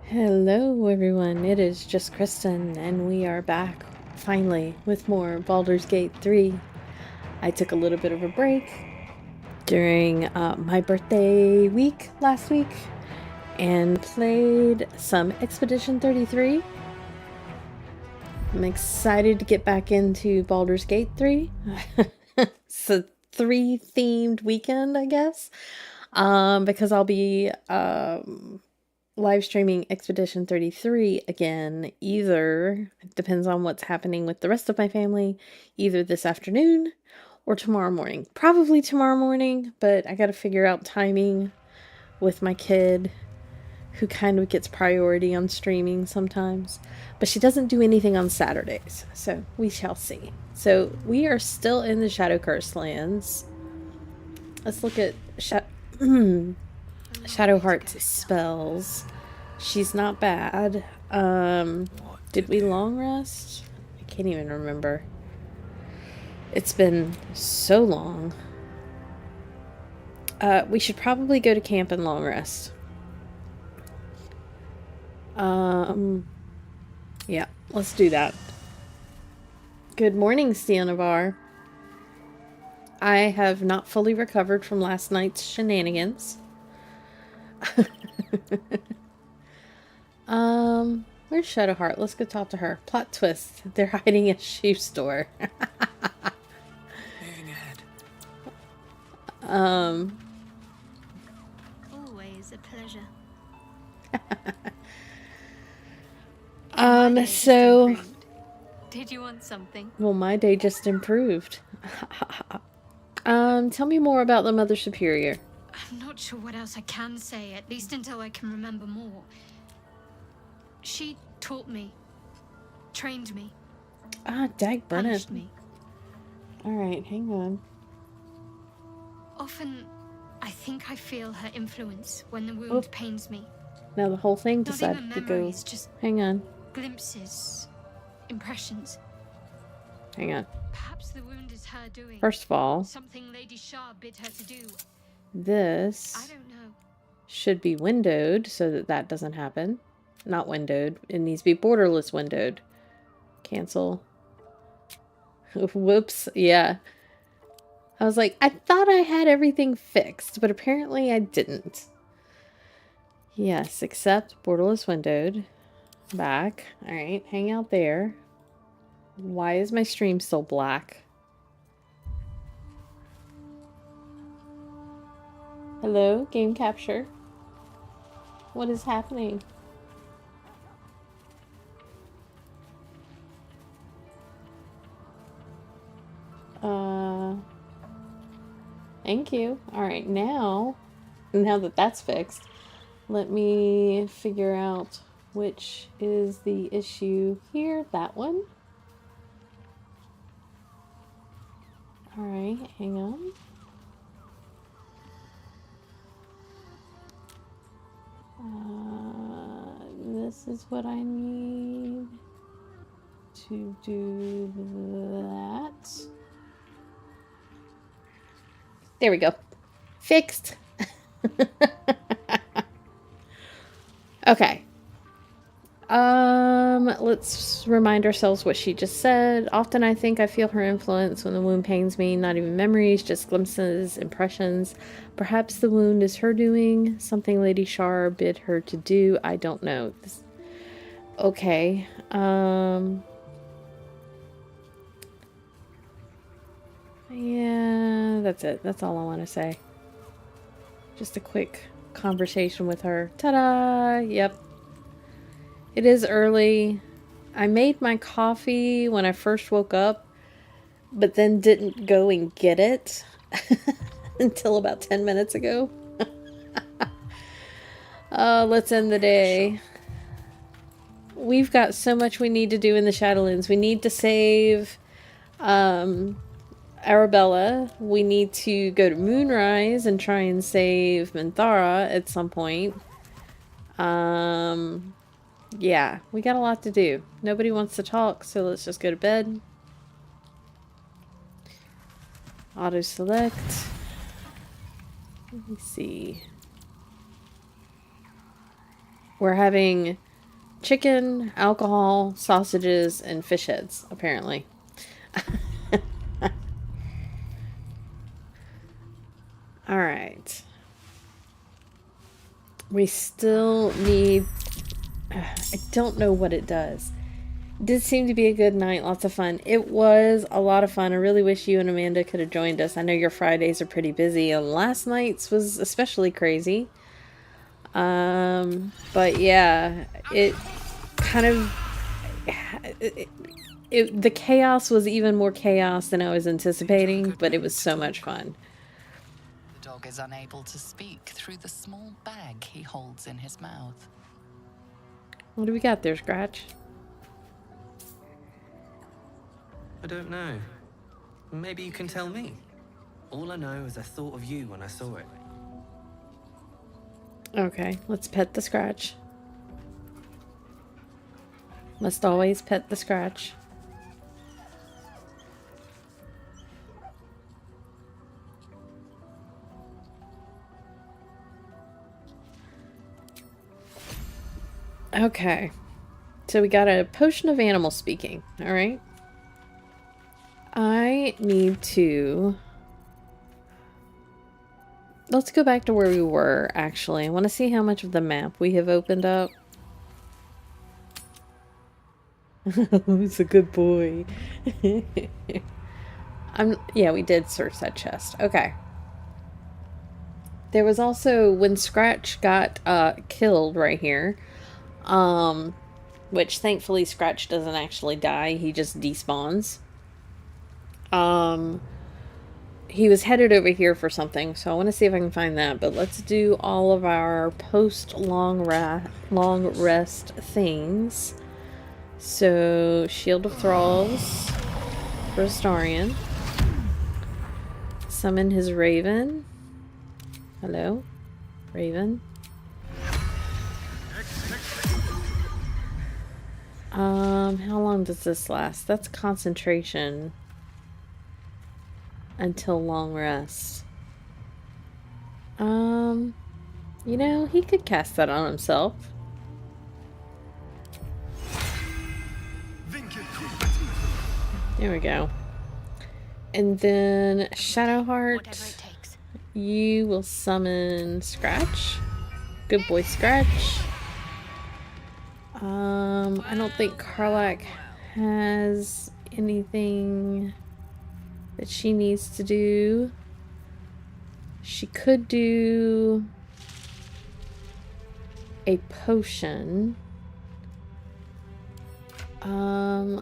Hello everyone, it is just Kristen and we are back finally with more Baldur's Gate 3. I took a little bit of a break during my birthday week last week and played some Expedition 33. I'm excited to get back into Baldur's Gate 3. It's a 3 themed weekend, I guess, because I'll be live streaming Expedition 33 again, either, it depends on what's happening with the rest of my family, either this afternoon or tomorrow morning. Probably tomorrow morning, but I gotta figure out timing with my kid, who kind of gets priority on streaming sometimes. But she doesn't do anything on Saturdays, so we shall see. So we are still in the Shadow Curse lands. Let's look at Shadowheart's spells. She's not bad. Did we long rest? I can't even remember. It's been so long. We should probably go to camp and long rest. Yeah, let's do that. Good morning, Stianavar. I have not fully recovered from last night's shenanigans. Where's Shadowheart? Let's go talk to her. Plot twist. They're hiding a shoe store. Moving ahead. Always a pleasure. So... Did you want something? Well, my day just improved. Tell me more about the Mother Superior. I'm not sure what else I can say, at least until I can remember more. She taught me, trained me, Dag punished me. Alright, hang on. Often, I think I feel her influence when the wound pains me. Now the whole thing Not decided even to go... memories, just Hang on. glimpses, impressions. Hang on. Perhaps the wound is her doing. First of all, Something Lady Shah bid her to do. I this don't know. should be windowed so that that doesn't happen. Not windowed. It needs to be borderless windowed. Cancel. Whoops. Yeah. I was like, I thought I had everything fixed, but apparently I didn't. Yes, except borderless windowed. Back. Alright, hang out there. Why is my stream still black? Hello, game capture. What is happening? Thank you. Alright, now that that's fixed, let me figure out which is the issue here. That one. Alright, hang on. This is what I need to do that. There we go. Fixed. Okay. Let's remind ourselves what she just said. Often I think I feel her influence when the wound pains me. Not even memories, just glimpses, impressions. Perhaps the wound is her doing. Something Lady Shar bid her to do. I don't know. Okay. Yeah, that's it. That's all I want to say. Just a quick conversation with her. Ta-da! Yep. It is early. I made my coffee when I first woke up, but then didn't go and get it until about 10 minutes ago. Let's end the day. We've got so much we need to do in the Shadowlands. We need to save Arabella. We need to go to Moonrise and try and save Minthara at some point. Yeah, we got a lot to do. Nobody wants to talk, so let's just go to bed. Auto select. Let me see. We're having chicken, alcohol, sausages, and fish heads, apparently. Alright. We still need... I don't know what it does. It did seem to be a good night. Lots of fun. It was a lot of fun. I really wish you and Amanda could have joined us. I know your Fridays are pretty busy. And last night's was especially crazy. But yeah, it kind of... the chaos was even more chaos than I was anticipating, but it was so much fun. The dog is unable to speak through the small bag he holds in his mouth. What do we got there, Scratch? I don't know. Maybe you can tell me. All I know is I thought of you when I saw it. Okay, let's pet the Scratch. Must always pet the Scratch. Okay. So we got a potion of animal speaking, alright? I need to... Let's go back to where we were, actually. I want to see how much of the map we have opened up. He's a good boy. Yeah, we did search that chest. Okay. There was also, when Scratch got killed right here, which thankfully Scratch doesn't actually die, he just despawns. He was headed over here for something, so I want to see if I can find that, but let's do all of our post long rest things. So, Shield of Thralls for Astarion. Summon his Raven. Hello, Raven. How long does this last? That's concentration until long rest. You know, he could cast that on himself. There we go. And then Shadowheart, you will summon Scratch. Good boy, Scratch. I don't think Karlach has anything that she needs to do. She could do a potion.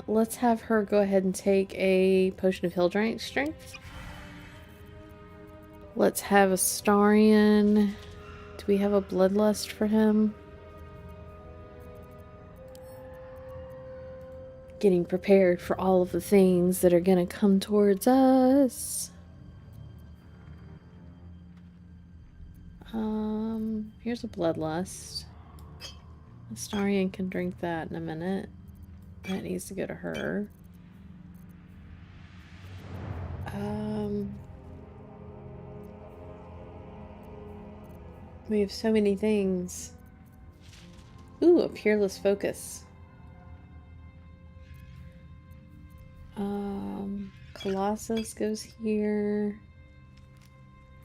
Let's have her go ahead and take a potion of heal strength. Let's have Astarion. Do we have a bloodlust for him? Getting prepared for all of the things that are gonna come towards us. Here's a bloodlust. Astarion can drink that in a minute. That needs to go to her. We have so many things. Ooh, a Peerless Focus. Colossus goes here.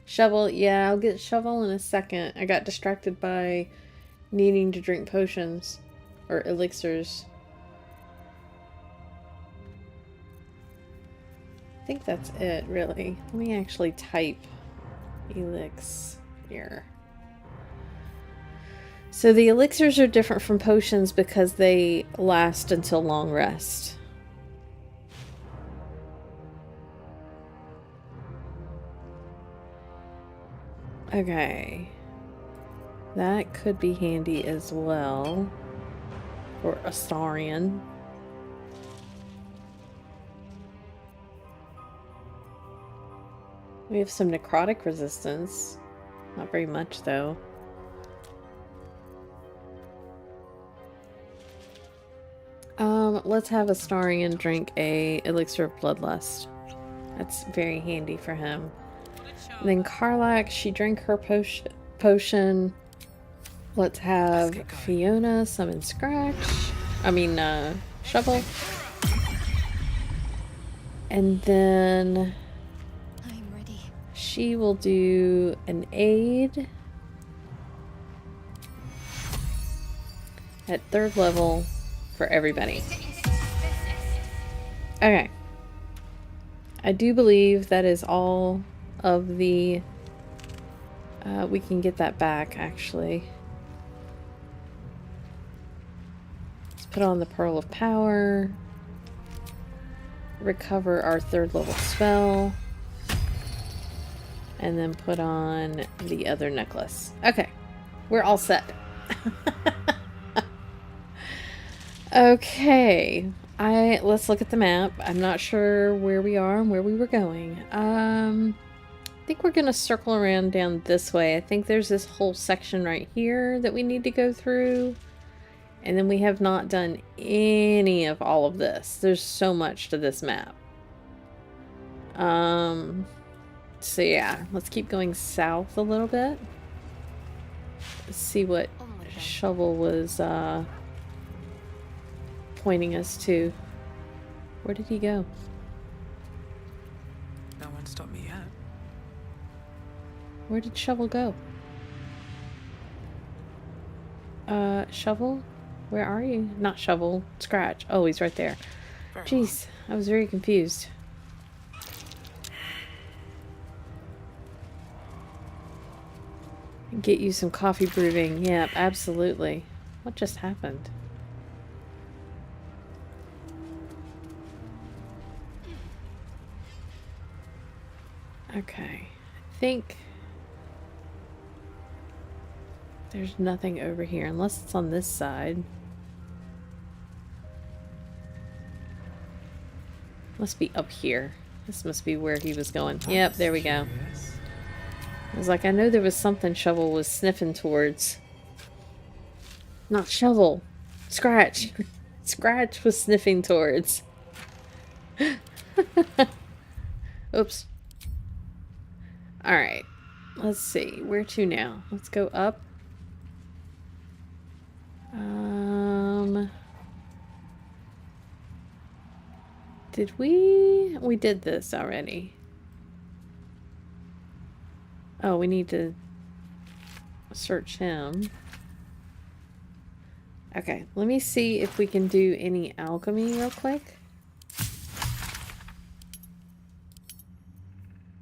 Shovel, yeah, I'll get Shovel in a second. I got distracted by needing to drink potions. Or elixirs. I think that's it, really. Let me actually type elix here. So the elixirs are different from potions because they last until long rest. Okay. That could be handy as well. For Astarion. We have some necrotic resistance. Not very much, though. Let's have Astarion drink a elixir of bloodlust. That's very handy for him. And then Karlach, she drank her potion. Let's have Fiona summon Scratch. Shovel. And then I'm ready. she will do an aid at 3rd level for everybody. Okay. I do believe that is all of the... we can get that back, actually. Let's put on the Pearl of Power. Recover our 3rd level spell. And then put on the other necklace. Okay. We're all set. Okay. Let's look at the map. I'm not sure where we are and where we were going. I think we're gonna circle around down this way. I think there's this whole section right here that we need to go through. And then we have not done any of all of this. There's so much to this map. So yeah, let's keep going south a little bit. Let's see what Shovel was pointing us to. Where did he go? No one stopped me yet. Where did Shovel go? Shovel? Where are you? Not Shovel. Scratch. Oh, he's right there. Jeez, I was very confused. Get you some coffee brewing. Yep, absolutely. What just happened? Okay. I think there's nothing over here unless it's on this side. Must be up here. This must be where he was going. Yep, there we go. I was like, I know there was something Shovel was sniffing towards. Not Shovel. Scratch. Scratch was sniffing towards. Oops. Alright. Let's see. Where to now? Let's go up. Did we... We did this already. Oh, we need to search him. Okay, let me see if we can do any alchemy real quick.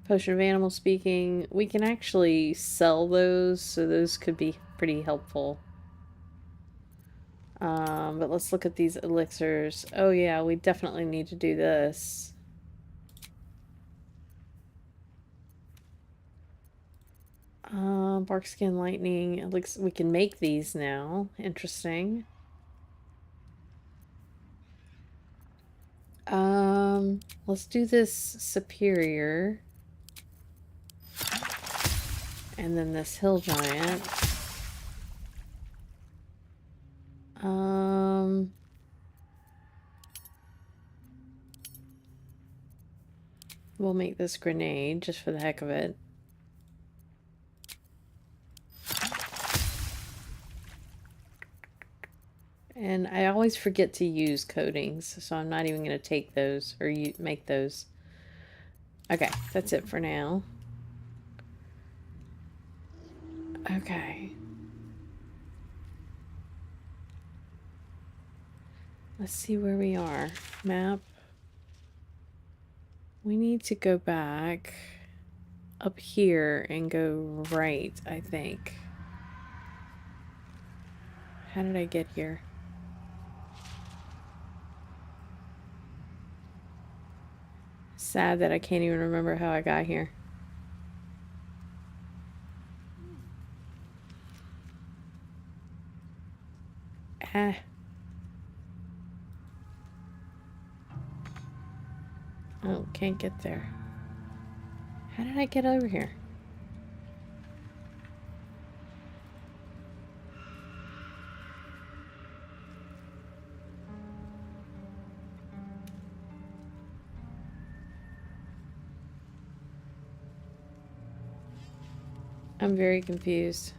Potion of Animal Speaking. We can actually sell those, so those could be pretty helpful. But let's look at these elixirs. Oh yeah, we definitely need to do this. Barkskin Lightning. It looks we can make these now. Interesting. Let's do this Superior. And then this Hill Giant. We'll make this grenade just for the heck of it. And I always forget to use coatings, so I'm not even going to take those or make those. Okay, that's it for now. Okay. Let's see where we are. Map. We need to go back up here and go right, I think. How did I get here? Sad that I can't even remember how I got here. Ah. Oh, can't get there. How did I get over here? I'm very confused.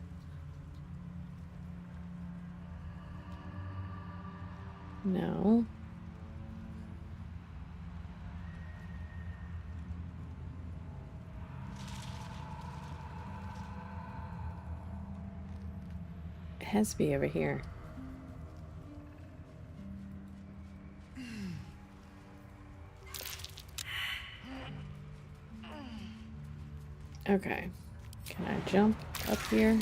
No. It has to be over here. Okay. Can I jump up here?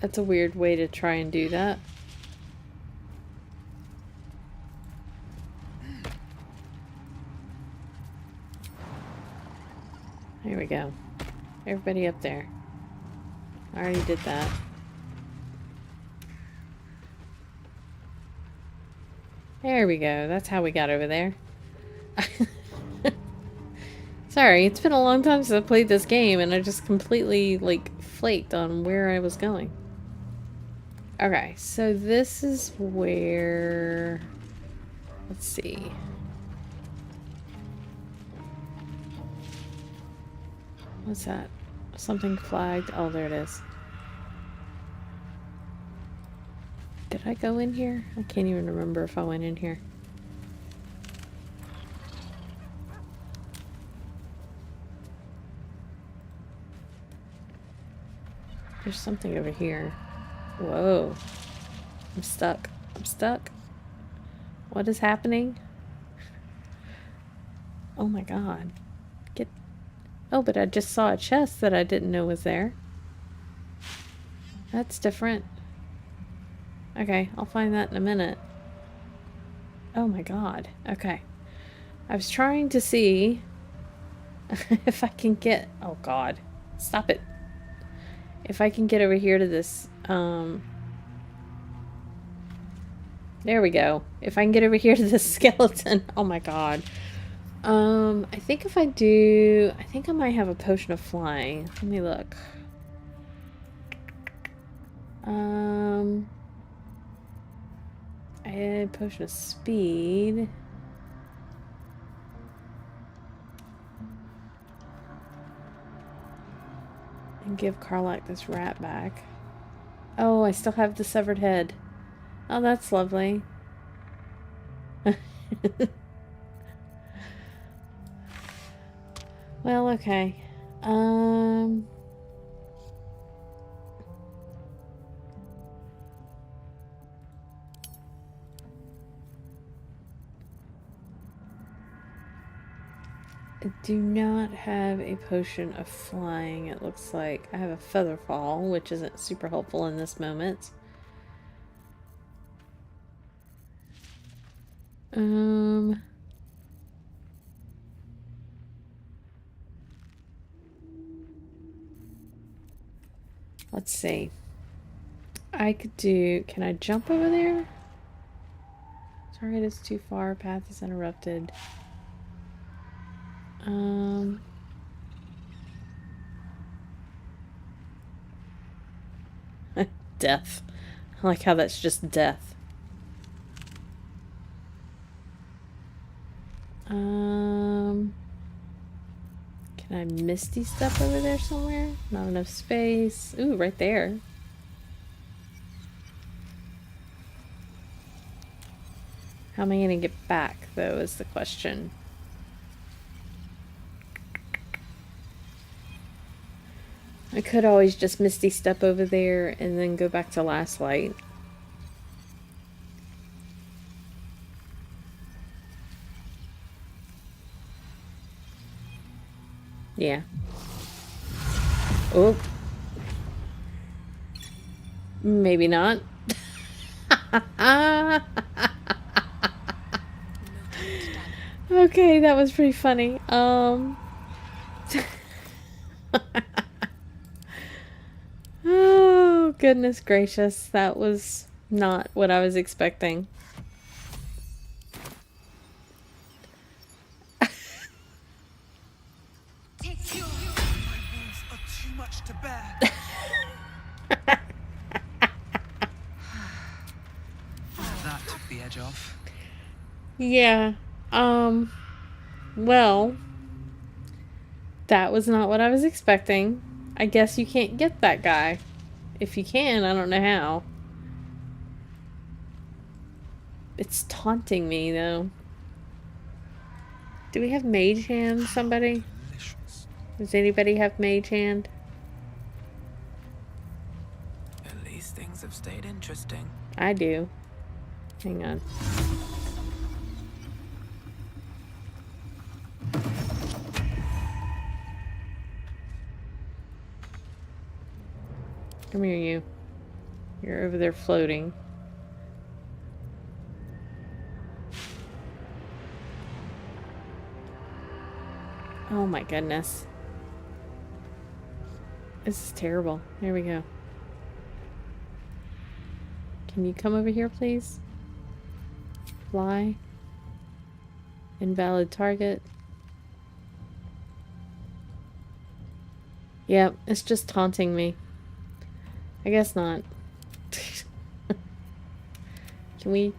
That's a weird way to try and do that. There we go. Everybody up there. I already did that. There we go. That's how we got over there. Sorry, it's been a long time since I played this game and I just completely, like, flaked on where I was going. Okay, so this is where... Let's see. What's that? Something flagged? Oh, there it is. Did I go in here? I can't even remember if I went in here. There's something over here. Whoa. I'm stuck. I'm stuck. What is happening? Oh my god. Get... Oh, but I just saw a chest that I didn't know was there. That's different. Okay, I'll find that in a minute. Oh my god. Okay. I was trying to see if I can get... Oh god. Stop it. If I can get over here to this, there we go. If I can get over here to this skeleton. Oh my god. I think if I do... I think I might have a potion of flying. Let me look. I had a potion of speed. And give Carlac this rat back. Oh, I still have the severed head. Oh, that's lovely. Well, okay. I do not have a potion of flying, it looks like. I have a feather fall, which isn't super helpful in this moment. Let's see. I could do... Can I jump over there? Target is too far. Path is interrupted. Death. I like how that's just death. Can I misty step over there somewhere? Not enough space. Ooh, right there. How am I gonna get back, though, is the question. I could always just misty step over there and then go back to last light. Yeah. Oh. Maybe not. Okay, that was pretty funny. Oh, goodness gracious. That was not what I was expecting. That took the edge off. Yeah. Well, that was not what I was expecting. I guess you can't get that guy If you can, I don't know how. It's taunting me, though. Do we have mage hand, somebody? Delicious. Does anybody have mage hand? At least things have stayed interesting. I do. Hang on. Come here, you. You're over there floating. Oh my goodness. This is terrible. There we go. Can you come over here, please? Fly. Invalid target. Yep, it's just taunting me. I guess not. Can we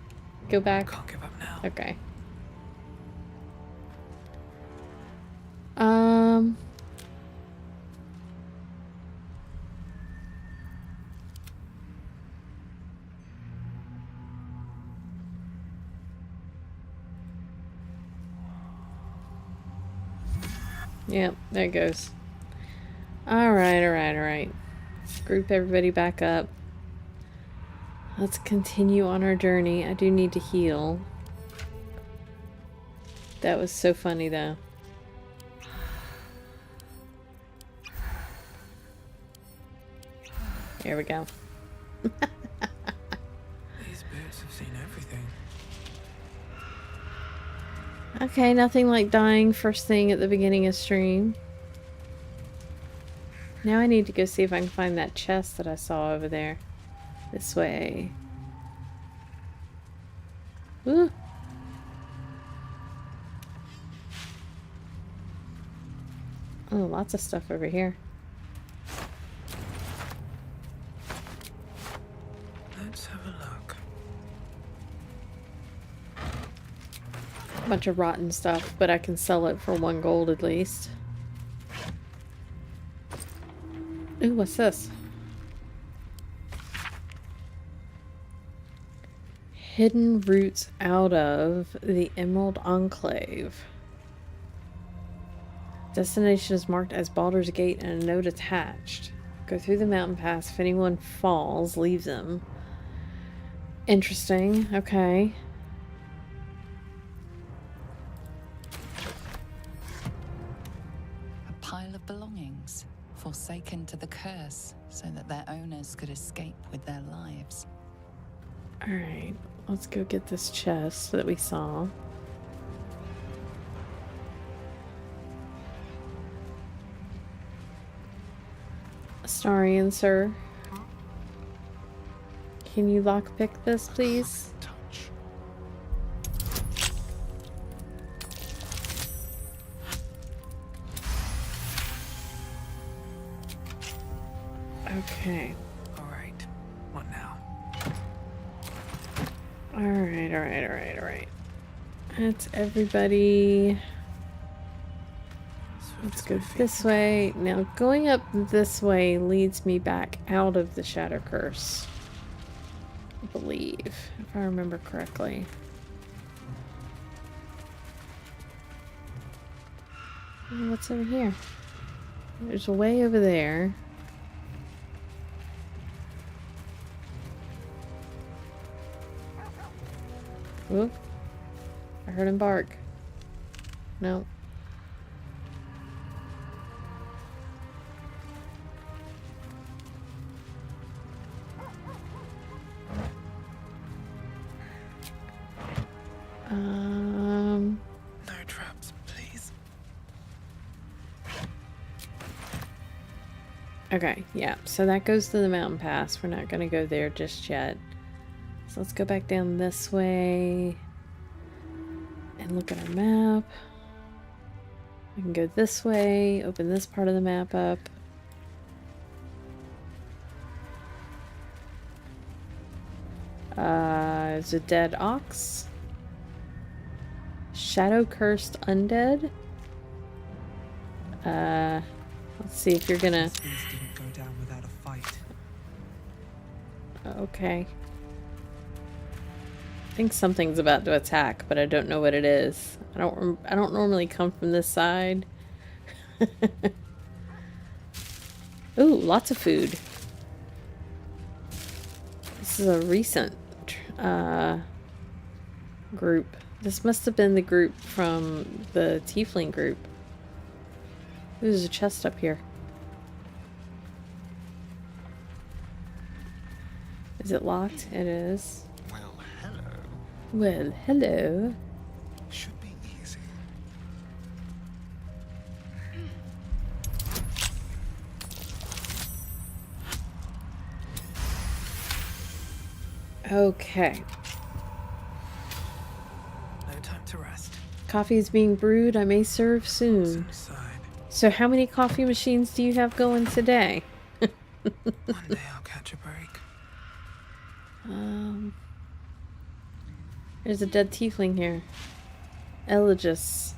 go back? Can't give up now. Okay. Yep, there it goes. Alright, alright, alright. Group everybody back up. Let's continue on our journey. I do need to heal. That was so funny, though. There we go. These birds have seen everything. Okay, nothing like dying first thing at the beginning of stream. Now I need to go see if I can find that chest that I saw over there. This way. Ooh. Oh, lots of stuff over here. Let's have a look. A bunch of rotten stuff, but I can sell it for 1 gold at least. Ooh, what's this? Hidden roots out of the Emerald Enclave. Destination is marked as Baldur's Gate and a note attached. Go through the mountain pass. If anyone falls, leave them. Interesting. Okay. A pile of belongings, forsaken to the curse, so that their owners could escape with their lives. Alright. Let's go get this chest that we saw. Astarian, sir. Can you lockpick this, please? Touch. Okay. Alright. What now? Alright, alright, alright, alright. That's everybody. Let's go this way. Now, going up this way leads me back out of the Shadow Curse. I believe, if I remember correctly. Oh, what's over here? There's a way over there. Oop. I heard him bark. No. No traps, please. Okay, yeah, so that goes to the mountain pass. We're not gonna go there just yet. So let's go back down this way and look at our map. We can go this way, open this part of the map up. There's a dead ox. Shadow cursed undead. Let's see if you're gonna. These didn't go down without a fight. Okay. I think something's about to attack, but I don't know what it is. I don't normally come from this side. Ooh, lots of food. This is a recent group. This must have been the group from the tiefling group. Ooh, there's a chest up here. Is it locked? It is. Well, hello. Well, hello. Should be easy. Okay. No time to rest. Coffee is being brewed. I may serve soon. Inside. So how many coffee machines do you have going today? One day I'll catch a break. There's a dead tiefling here. Elegus.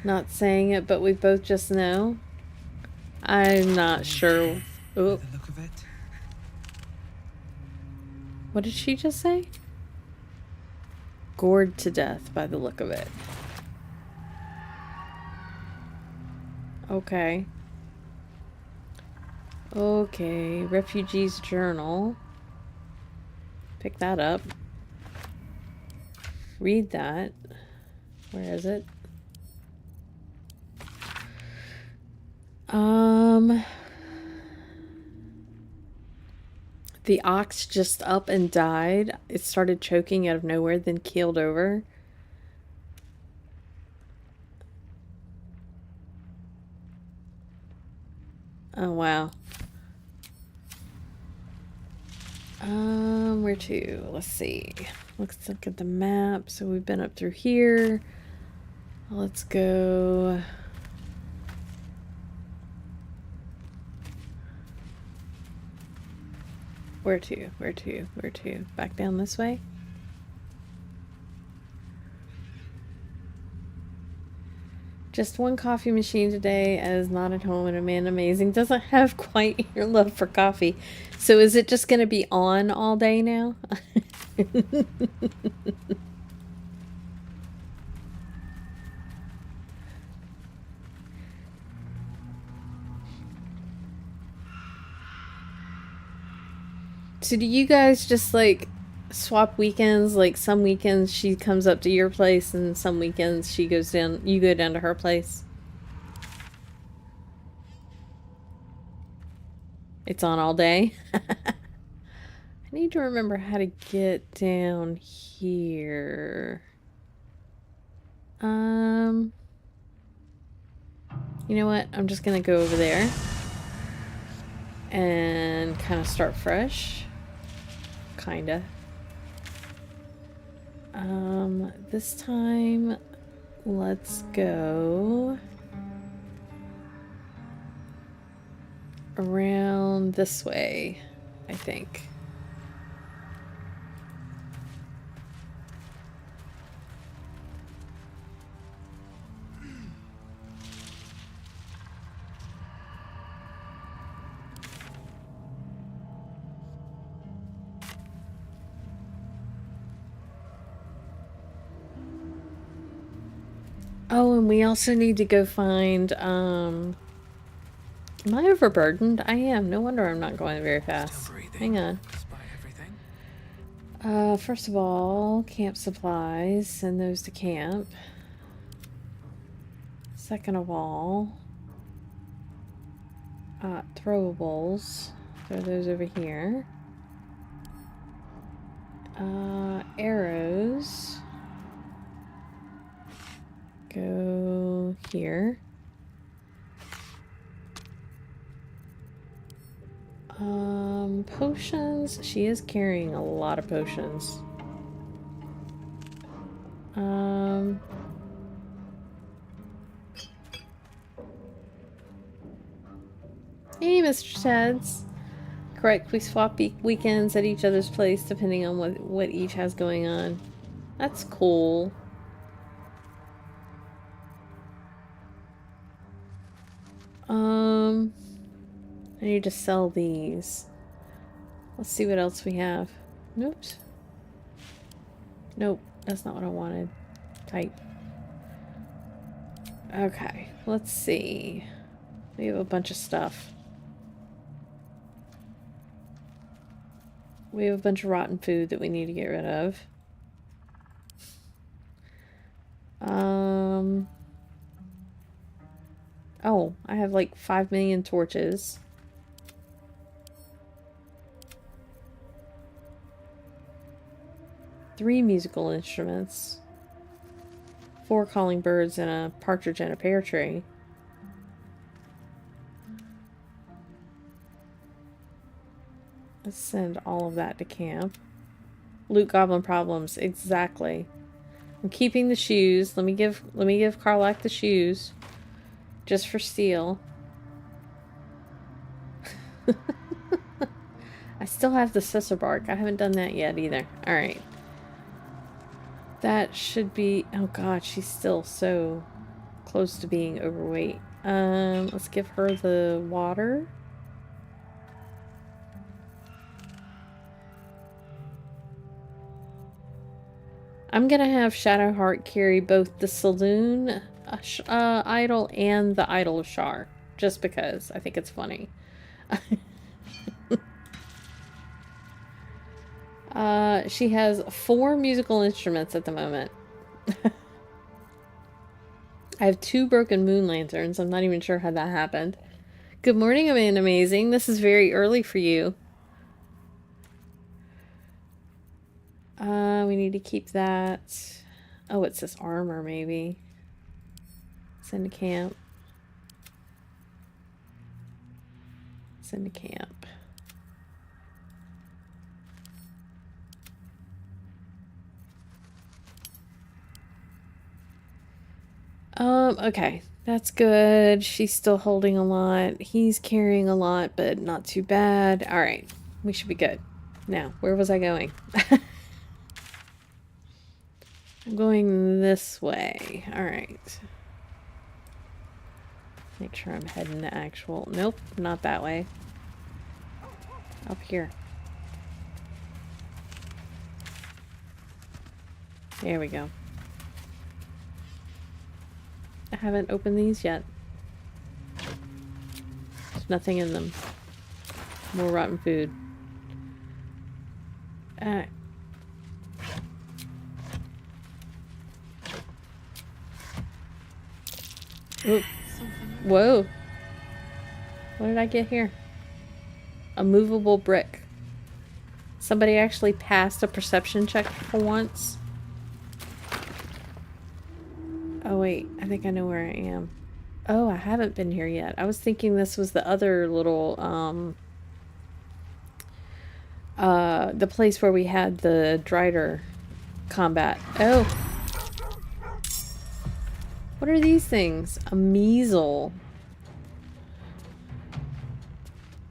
Not saying it, but we both just know. I'm not sure. Oh, By the look of it. what did she just say? Gored to death by the look of it. Okay. Okay, Refugee's Journal. Pick that up. Read that. Where is it? The ox just up and died. It started choking out of nowhere, then keeled over. Oh, wow. Where to? Let's see. Let's look at the map. So we've been up through here. Let's go. Where to? Where to? Where to? Back down this way? Just one coffee machine today as not at home, and Amanda Amazing doesn't have quite your love for coffee. So is it just going to be on all day now? So do you guys just like swap weekends? Like some weekends she comes up to your place and some weekends she goes down, you go down to her place? It's on all day. I need to remember how to get down here. You know what? I'm just gonna go over there and kind of start fresh. Kinda. This time, let's go around this way, I think. Oh, and we also need to go find, am I overburdened? I am. No wonder I'm not going very fast. Still breathing. Hang on. Despite everything. First of all, camp supplies. Send those to camp. Second of all, throwables. Throw those over here. Arrows. Go here. Potions. She is carrying a lot of potions. Hey, Mr. Teds. Correct, we swap weekends at each other's place depending on what each has going on. That's cool. I need to sell these. Let's see what else we have. Oops. Nope, that's not what I wanted. Type. Okay, let's see. We have a bunch of stuff. We have a bunch of rotten food that we need to get rid of. Oh, I have like 5 million torches. Three musical instruments. 4 calling birds and a partridge and a pear tree. Let's send all of that to camp. Loot goblin problems, exactly. I'm keeping the shoes. Let me give Karlak the shoes. Just for steel. I still have the scissor bark. I haven't done that yet either. Alright. That should be... Oh god, she's still so close to being overweight. Let's give her the water. I'm gonna have Shadowheart carry both the saloon idol and the idol of Shar. Just because. I think it's funny. She has 4 musical instruments at the moment. I have 2 broken moon lanterns. I'm not even sure how that happened. Good morning, Amanda Amazing. This is very early for you. We need to keep that. Oh, it says armor, maybe. Send to camp. Send to camp. Okay. That's good. She's still holding a lot. He's carrying a lot, but not too bad. Alright. We should be good. Now, where was I going? I'm going this way. Alright. Make sure I'm heading to actual... Nope, not that way. Up here. There we go. I haven't opened these yet. There's nothing in them. More rotten food. Alright. Oop. Whoa. What did I get here? A movable brick. Somebody actually passed a perception check for once. Oh wait, I think I know where I am. Oh, I haven't been here yet. I was thinking this was the other little, the place where we had the Drider combat. Oh. What are these things? A measle.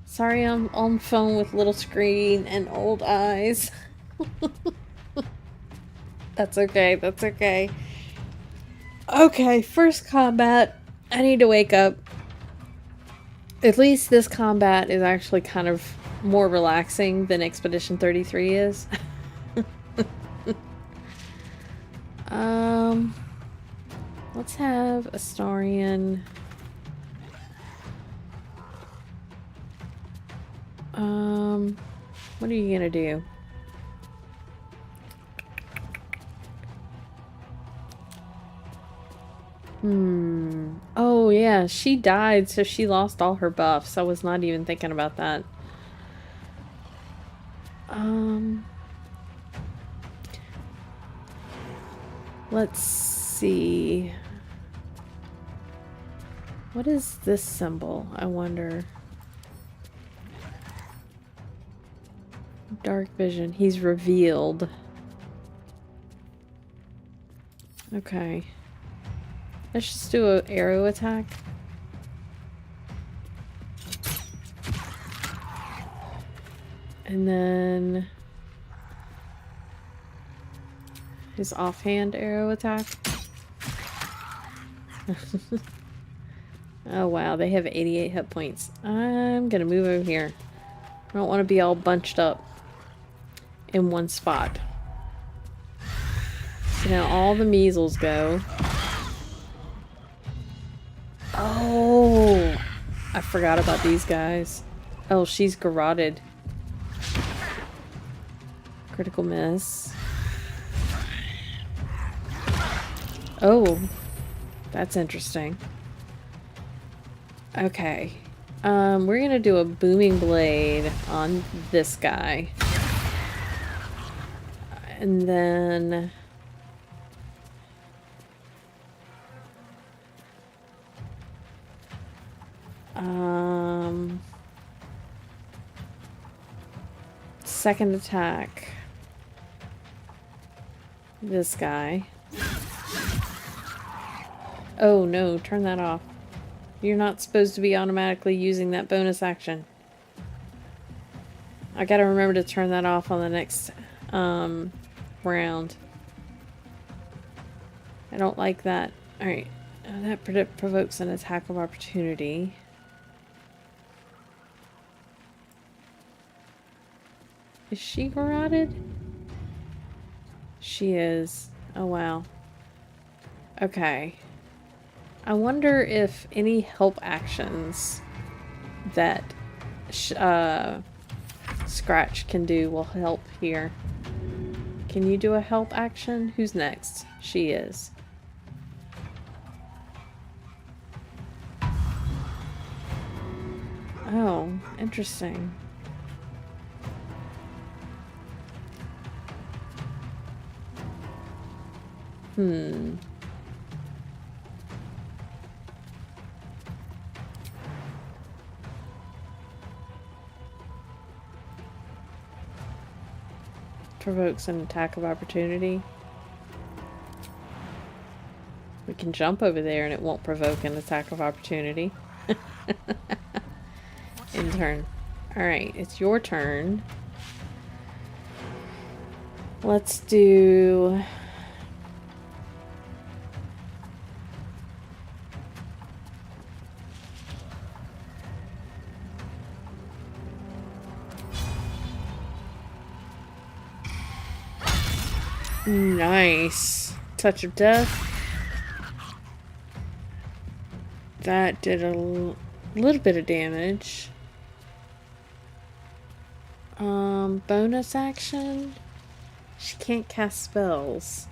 Sorry, I'm on phone with little screen and old eyes. That's okay, that's okay. Okay, first combat. I need to wake up. At least this combat is actually kind of more relaxing than Expedition 33 is. Let's have Astarion. What are you gonna do? Oh yeah, she died, so she lost all her buffs. I was not even thinking about that. Let's see. What is this symbol? I wonder. Dark vision. He's revealed. Okay. Let's just do an arrow attack. And then his offhand arrow attack. Oh wow, they have 88 hit points. I'm gonna move over here. I don't want to be all bunched up in one spot. So now all the measles go. Oh, I forgot about these guys. Oh, she's garroted. Critical miss. Oh, that's interesting. Okay. We're gonna do a booming blade on this guy. And then... second attack. This guy. Oh no, turn that off. You're not supposed to be automatically using that bonus action. I gotta remember to turn that off on the next round. I don't like that. Alright, that provokes an attack of opportunity. Is she garroted? She is. Oh wow. Okay. I wonder if any help actions that Scratch can do will help here. Can you do a help action? Who's next? She is. Oh, interesting. Provokes an attack of opportunity. We can jump over there and it won't provoke an attack of opportunity. In turn. Alright, it's your turn. Let's do... Nice. Touch of death. That did a little bit of damage. Bonus action? She can't cast spells.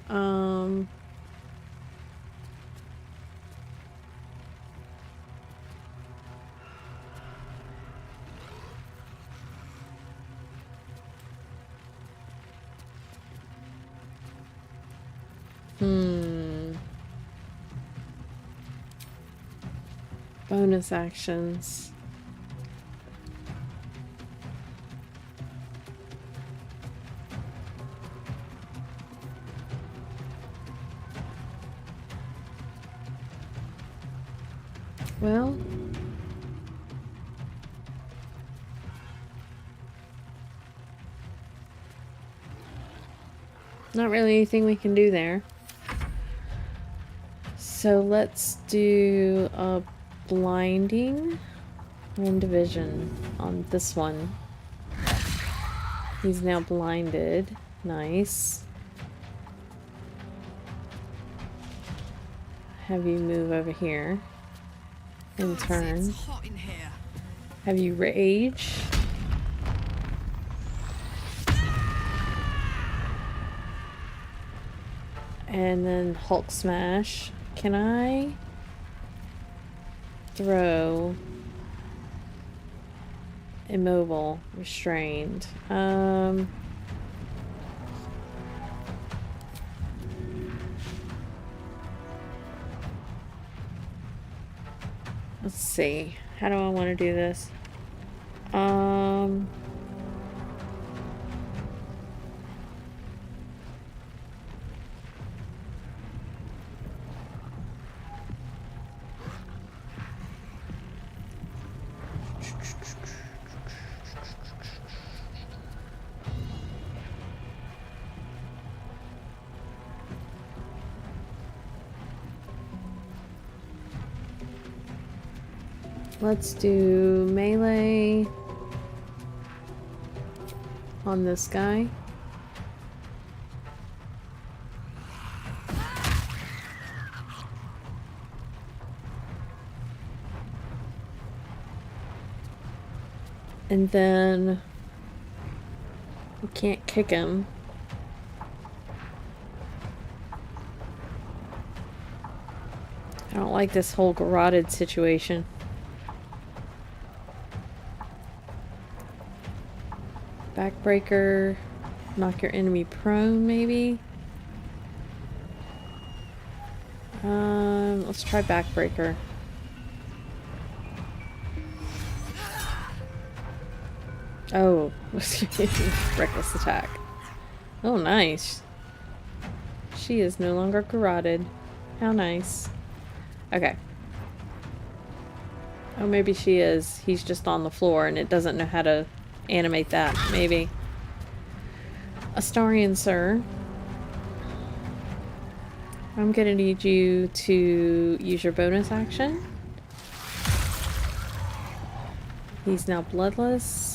Bonus actions. Well, not really anything we can do there. So let's do a blinding and division on this one. He's now blinded. Nice. Have you move over here. In turn. Have you rage. And then Hulk smash. Can I throw immobile, restrained? Let's see. How do I want to do this? Let's do melee. on this guy. And then we can't kick him. I don't like this whole garroted situation. Backbreaker, knock your enemy prone, maybe. Let's try backbreaker. Oh, reckless attack. Oh, nice. She is no longer garroted. How nice. Okay. Oh, maybe she is. He's just on the floor and it doesn't know how to animate that. Maybe. Astarian, sir. I'm gonna need you to use your bonus action. He's now bloodless.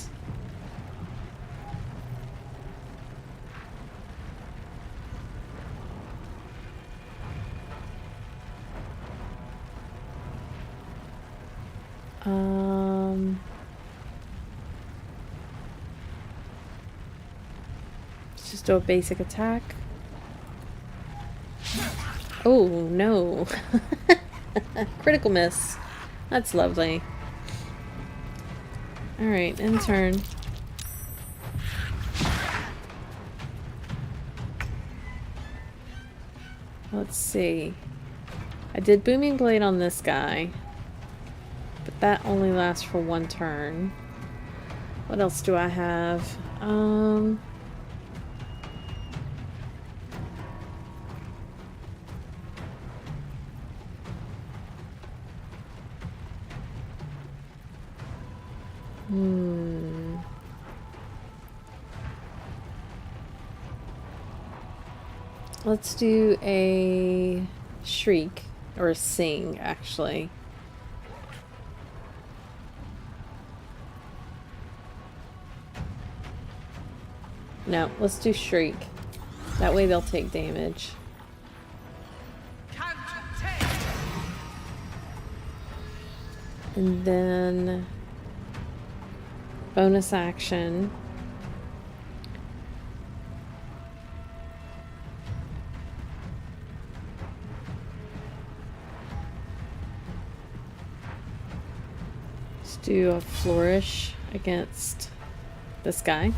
Let's just do a basic attack. Oh, no. Critical miss. That's lovely. Alright, in turn. Let's see. I did Booming Blade on this guy. But that only lasts for one turn. What else do I have? Let's do a shriek, or a sing, actually. No, let's do shriek. That way they'll take damage. And then bonus action. Let's do a flourish against this guy.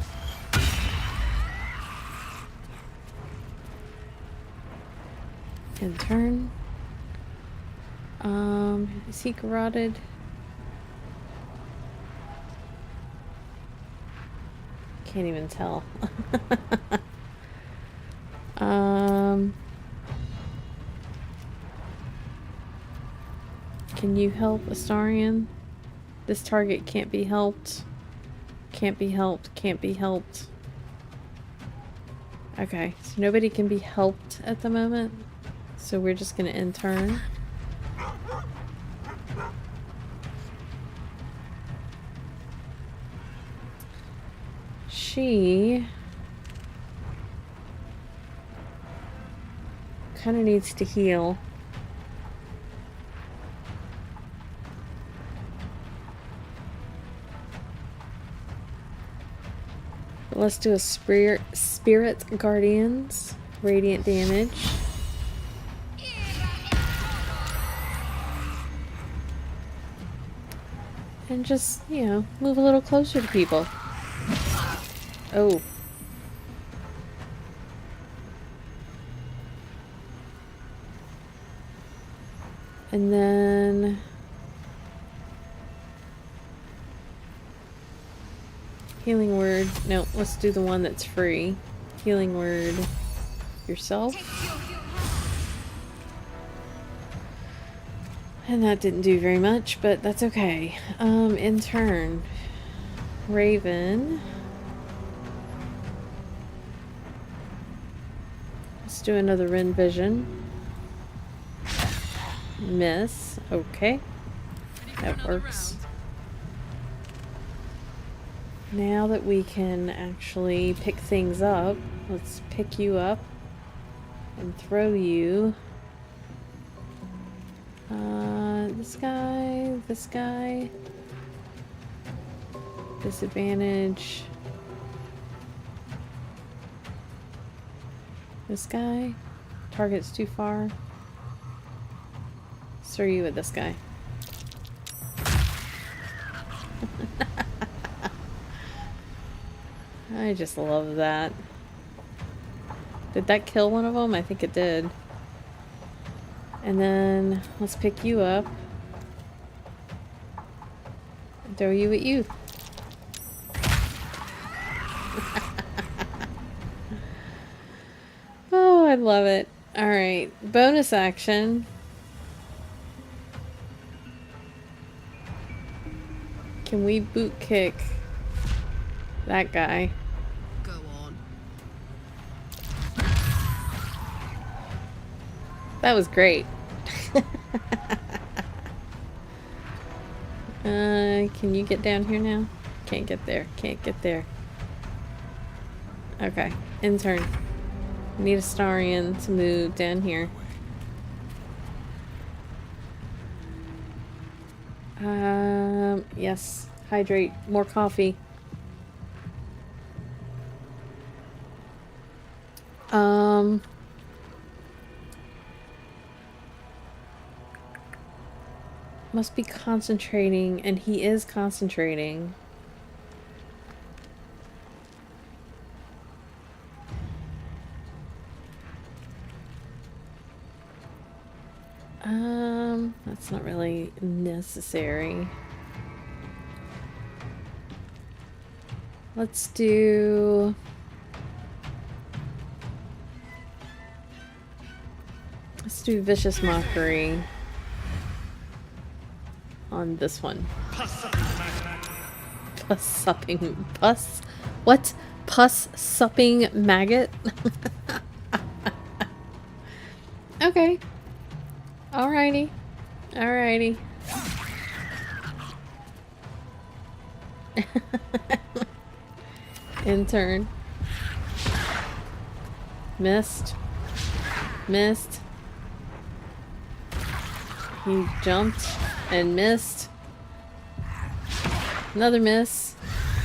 In turn. Is he garroted? Can't even tell. Can you help Astarian? This target can't be helped. Can't be helped. Can't be helped. Okay, so nobody can be helped at the moment. So we're just gonna end turn. She kind of needs to heal. But let's do a Spirit Guardians, radiant damage. And just, you know, move a little closer to people. Oh. And then healing word. No, let's do the one that's free. Healing word yourself. And that didn't do very much, but that's okay. In turn, Raven. Let's do another Ren Vision. Miss. Okay. That works. Now that we can actually pick things up, let's pick you up and throw you. This guy. Disadvantage. This guy. Target's too far. Let's throw you at this guy. I just love that. Did that kill one of them? I think it did. And then let's pick you up and throw you at you. Oh, I love it. Alright, bonus action. Can we boot kick that guy? Go on. That was great. Can you get down here now? Can't get there. Can't get there. Okay. Intern. Need a Starian to move down here. Yes. Hydrate. More coffee. Must be concentrating, and he is concentrating. That's not really necessary. Let's do... Let's do Vicious Mockery on this one. Pus-supping... Pus? What? Pus-supping maggot? Okay. Alrighty. Alrighty. Intern. Missed. Missed. He jumped and missed. Another miss.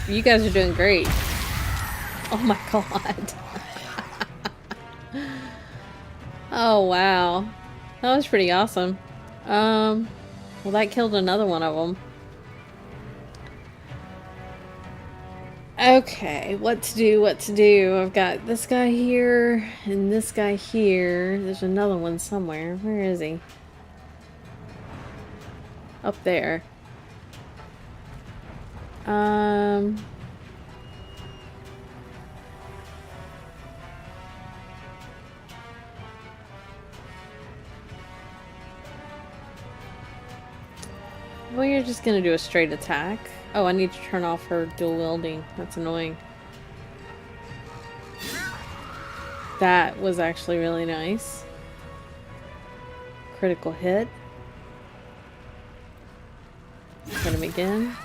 You guys are doing great. Oh my god. Oh wow. That was pretty awesome. Well, that killed another one of them. Okay, what to do, what to do. I've got this guy here and this guy here. There's another one somewhere. Where is he? Up there. Well, you're just gonna do a straight attack. Oh, I need to turn off her dual wielding. That's annoying. That was actually really nice. Critical hit. Hit him again.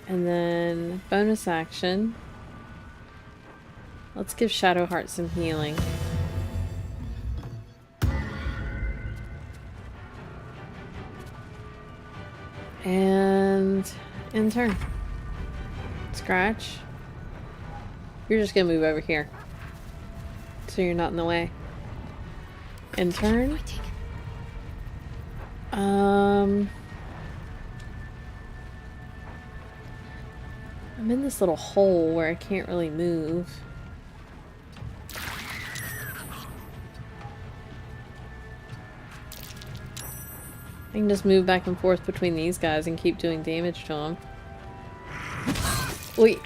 And then bonus action. Let's give Shadowheart some healing. And in turn. Scratch. You're just gonna move over here. So you're not in the way. In turn. I'm in this little hole where I can't really move. I can just move back and forth between these guys and keep doing damage to them. Wait.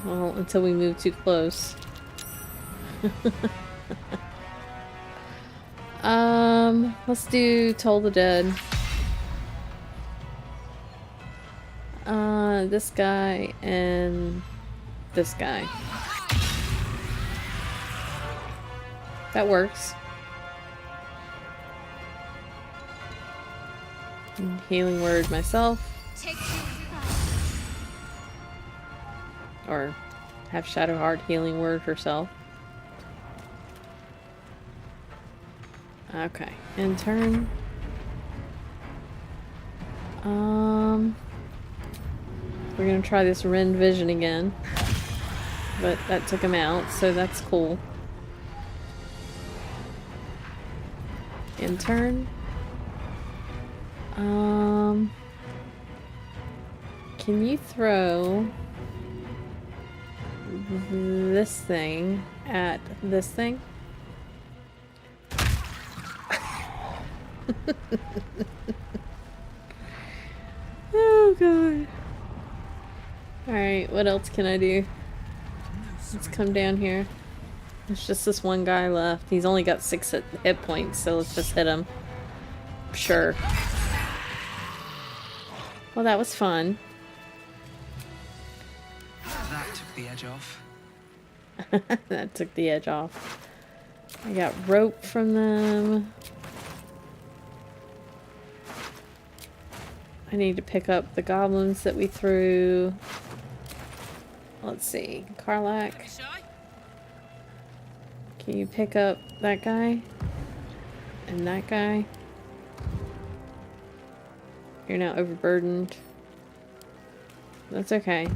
Well, until we move too close. Let's do Toll the Dead. This guy and this guy. That works. Healing word myself. Take you with Or have Shadowheart healing word herself. Okay, in turn. We're gonna try this Rend Vision again. But that took him out, so that's cool. In turn. Can you throw this thing at this thing? Oh god. Alright, what else can I do? Let's come down here. There's just this one guy left. He's only got 6 hit points, so let's just hit him. Sure. Well, that was fun. That took the edge off. That took the edge off. I got rope from them. I need to pick up the goblins that we threw. Let's see. Karlak. Can you pick up that guy? And that guy? You're now overburdened. That's okay.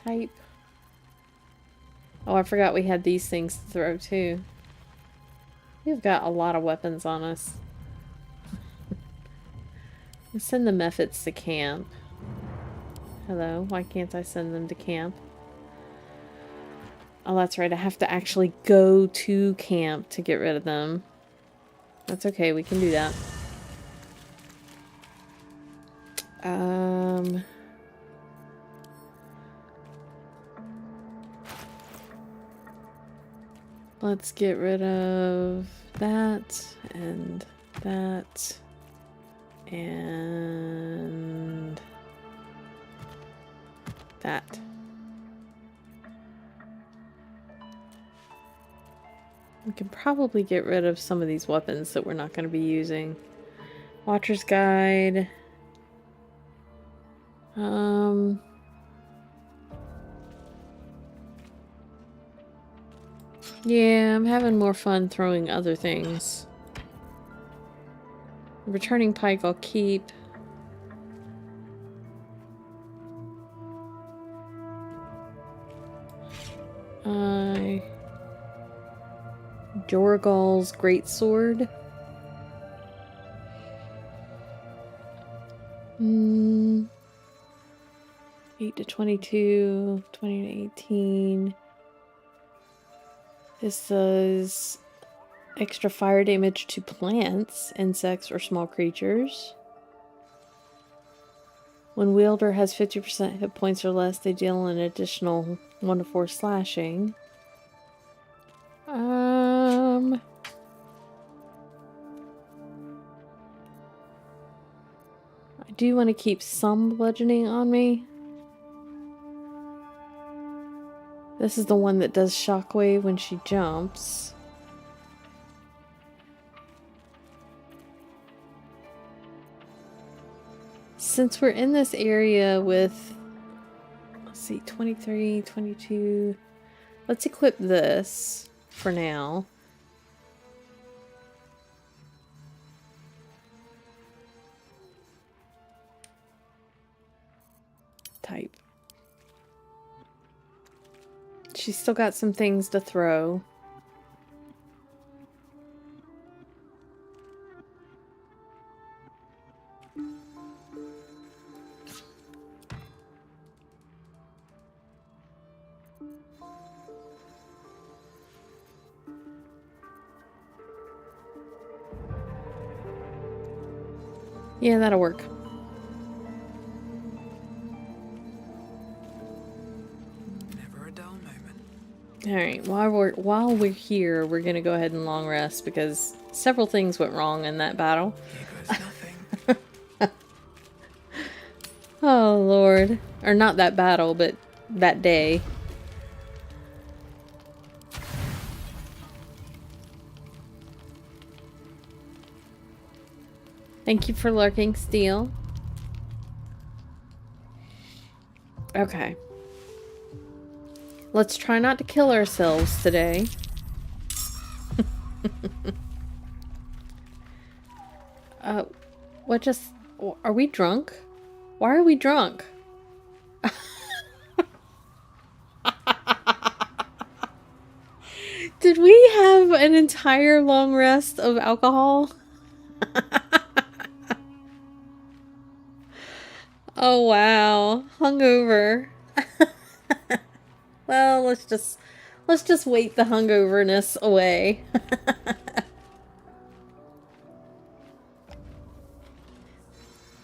Type. Oh, I forgot we had these things to throw too. We've got a lot of weapons on us. Let's send the methods to camp. Hello, why can't I send them to camp? Oh, that's right, I have to actually go to camp to get rid of them. That's okay, we can do that. Let's get rid of that and that and that. We can probably get rid of some of these weapons that we're not going to be using. Watcher's Guide. Yeah, I'm having more fun throwing other things. Returning Pike I'll keep. Jorgal's Greatsword. 8 to 22, 20 to 18. This does extra fire damage to plants, insects, or small creatures. When wielder has 50% hit points or less, they deal an additional 1 to 4 slashing. I do want to keep some bludgeoning on me. This is the one that does shockwave when she jumps. Since we're in this area with, let's see, 23, 22, let's equip this for now. Type. She's still got some things to throw. Yeah, that'll work. Never a dull moment. Alright, while we're here, we're gonna go ahead and long rest because several things went wrong in that battle. Here goes nothing. Oh lord. Or not that battle, but that day. Thank you for lurking, Steel. Okay. Let's try not to kill ourselves today. What just... Are we drunk? Why are we drunk? Did we have an entire long rest of alcohol? Oh wow, hungover. Well, let's just wait the hungoverness away.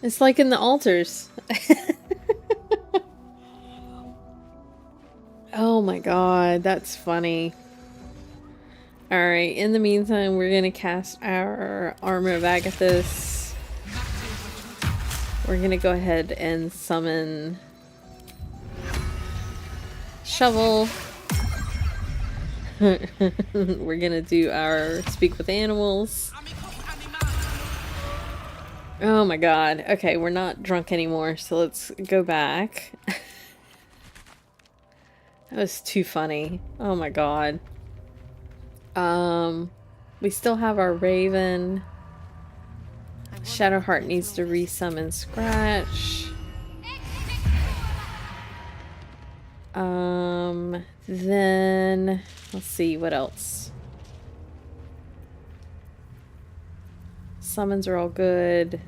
It's like in the altars. Oh my god, that's funny. Alright, in the meantime, we're gonna cast our Armor of Agathis. We're gonna go ahead and summon Shovel. We're gonna do our Speak with Animals. Oh my god. Okay, we're not drunk anymore, so let's go back. That was too funny. Oh my god. We still have our Raven. Shadowheart needs to resummon Scratch. Then let's see what else. Summons are all good.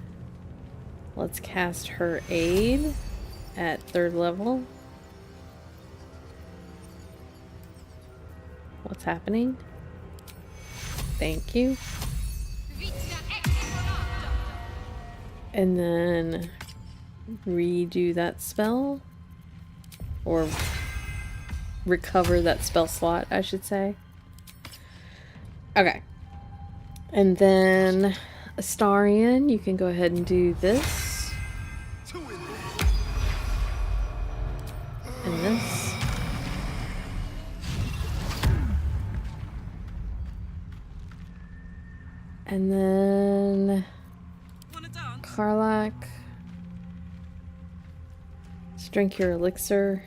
Let's cast her aid at 3rd level. What's happening? Thank you. And then redo that spell. Or recover that spell slot, I should say. Okay. And then Astarion, you can go ahead and do this. And this. And then Karlak. Let's drink your elixir.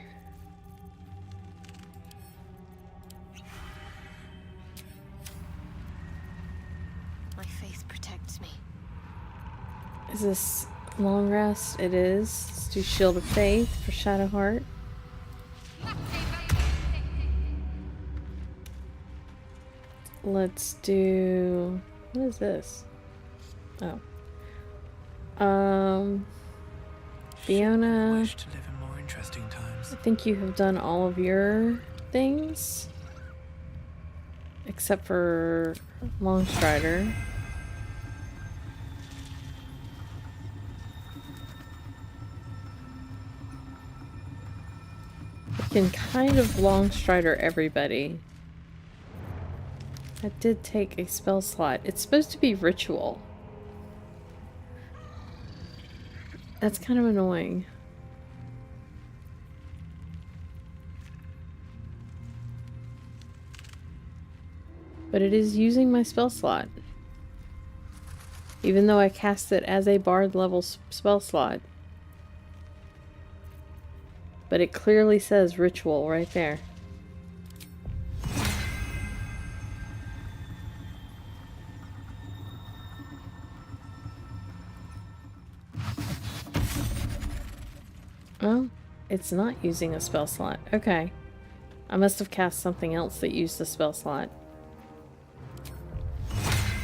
My faith protects me. Is this long rest? It is. Let's do Shield of Faith for Shadowheart. Let's do... What is this? Oh. Fiona, Wish to live in more interesting times. I think you have done all of your things. Except for Longstrider. We can kind of Longstrider everybody. That did take a spell slot. It's supposed to be ritual. That's kind of annoying. But it is using my spell slot. Even though I cast it as a bard level spell slot. But it clearly says ritual right there. Oh, it's not using a spell slot. Okay. I must have cast something else that used the spell slot.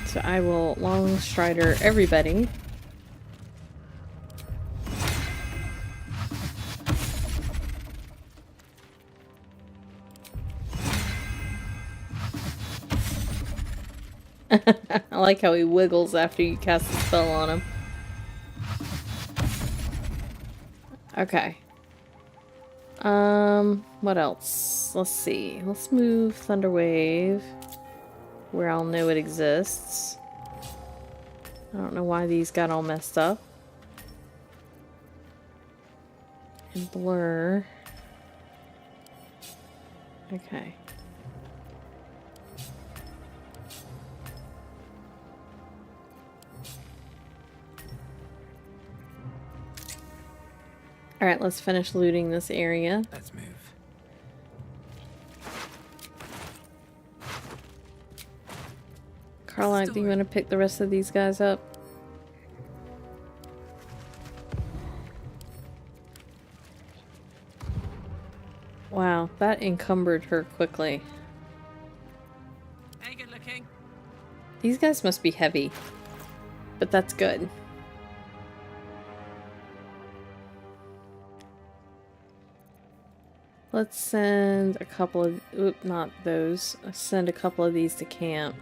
So I will Longstrider everybody. I like how he wiggles after you cast the spell on him. Okay. What else? Let's see. Let's move Thunderwave where I'll know it exists. I don't know why these got all messed up. And Blur. Okay. Alright, let's finish looting this area. Let's move. Carla, do you want to pick the rest of these guys up? Wow, that encumbered her quickly. Hey, good looking. These guys must be heavy, but that's good. Let's send a couple of... Oop, not those. Let's send a couple of these to camp.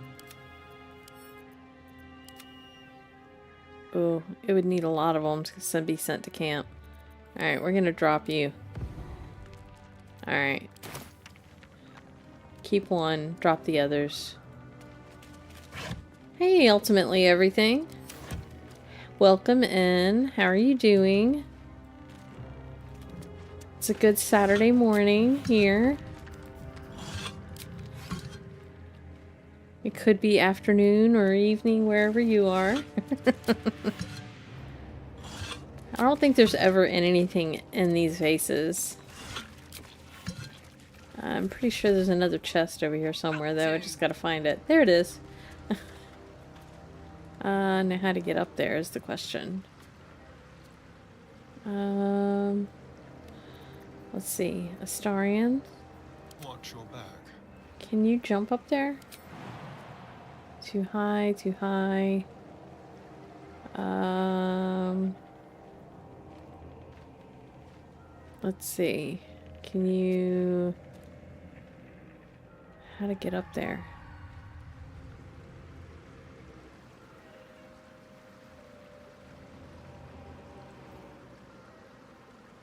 Oh, it would need a lot of them to be sent to camp. Alright, we're gonna drop you. Alright. Keep one, drop the others. Hey, ultimately everything. Welcome in. How are you doing? It's a good Saturday morning here. It could be afternoon or evening wherever you are. I don't think there's ever anything in these vases. I'm pretty sure there's another chest over here somewhere though. I just gotta find it. There it is. Now how to get up there is the question. Let's see. Astarion. Watch your back. Can you jump up there? Too high, too high. Let's see. Can you... How to get up there?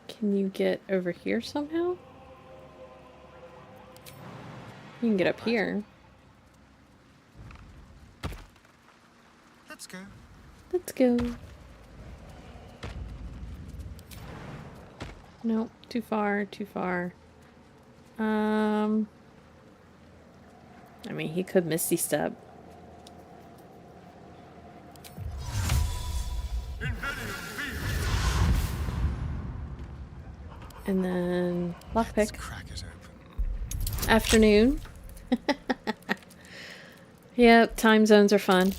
Can you get over here somehow? You can get up here. Let's go. Let's go. Nope, too far, too far. I mean, he could Misty Step. And then lockpick. Crack it open. Afternoon. Yep, time zones are fun.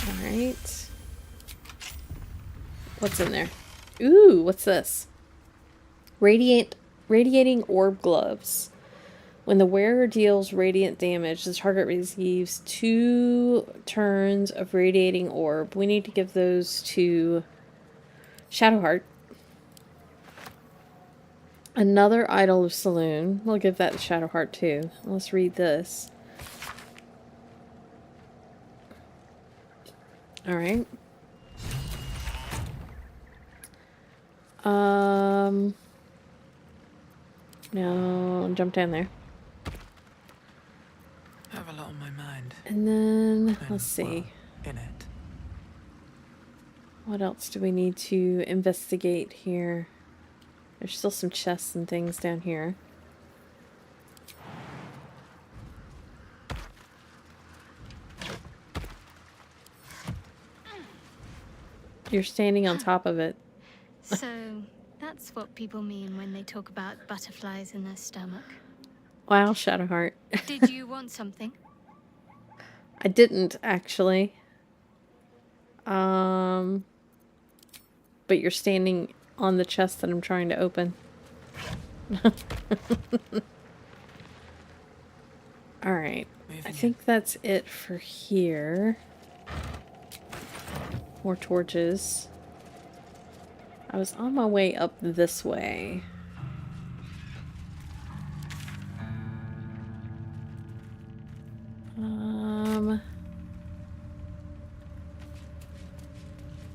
Alright. What's in there? Ooh, what's this? Radiating orb gloves. When the wearer deals radiant damage, the target receives 2 turns of radiating orb. We need to give those to Shadowheart. Another Idol of Saloon. We'll give that to Shadowheart too. Let's read this. Alright. No, jump down there. I have a lot on my mind. And then, And, let's see. well, in it. What else do we need to investigate here? There's still some chests and things down here. You're standing on top of it. So, that's what people mean when they talk about butterflies in their stomach. Wow, Shadowheart. Did you want something? I didn't, actually. But you're standing on the chest that I'm trying to open. Alright. I think that's it for here. More torches. I was on my way up this way.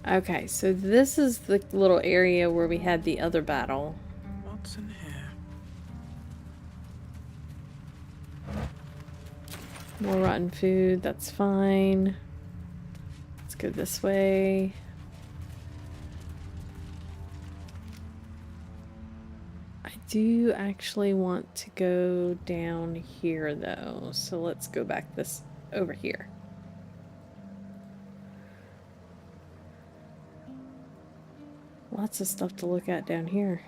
Okay, so this is the little area where we had the other battle. What's in here? More rotten food, that's fine. Let's go this way. I do actually want to go down here though, so let's go back this over here. Lots of stuff to look at down here.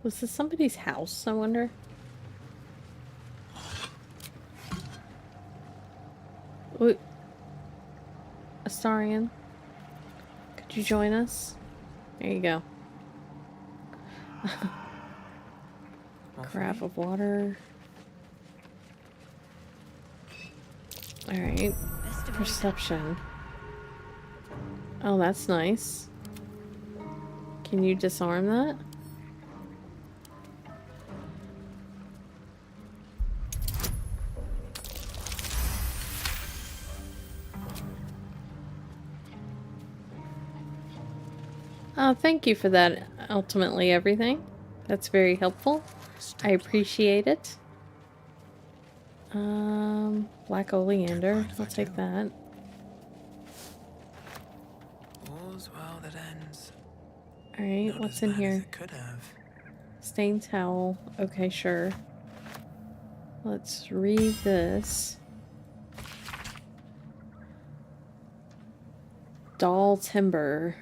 Was this somebody's house, I wonder? Ooh. Astarion, could you join us? There you go. Carafe of water. Alright. Perception. Oh, that's nice. Can you disarm that? Oh, thank you for that, ultimately everything. That's very helpful. I appreciate it. Black oleander. I'll take that. All's well that ends. Alright, Not what's as in bad as here? it could have. Stained towel. Okay, sure. Let's read this. Doll timber.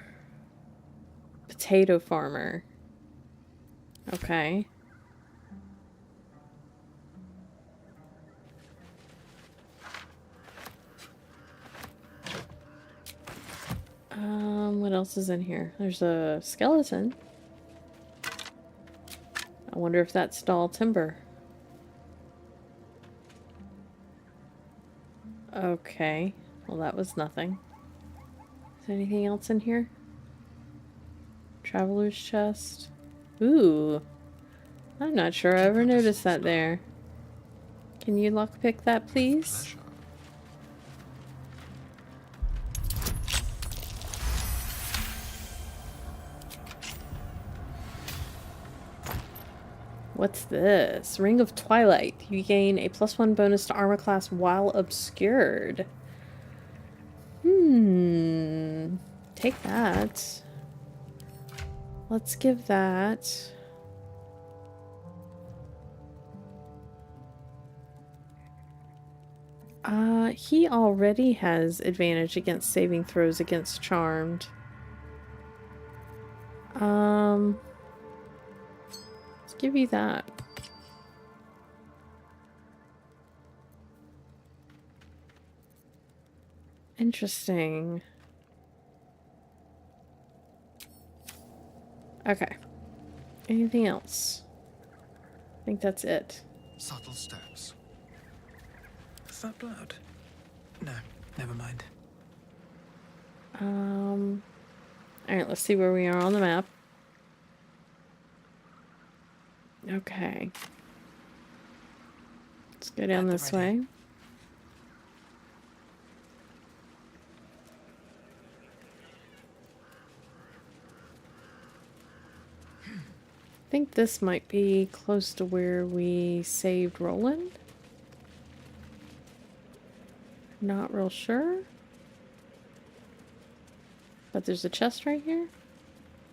Potato farmer. Okay. What else is in here? There's a skeleton. I wonder if that's doll timber. Okay. Well, that was nothing. Is there anything else in here? Traveler's chest. Ooh. I'm not sure I ever noticed that there. Can you lockpick that, please? Pleasure. What's this? Ring of Twilight. You gain a +1 bonus to armor class while obscured. Take that. Let's give that. He already has advantage against saving throws against charmed. Let's give you that. Interesting. Okay. Anything else? I think that's it. Subtle steps. Is that blood? No, never mind. Alright, let's see where we are on the map. Okay. Let's go down this way. I think this might be close to where we saved Roland. Not real sure. But there's a chest right here.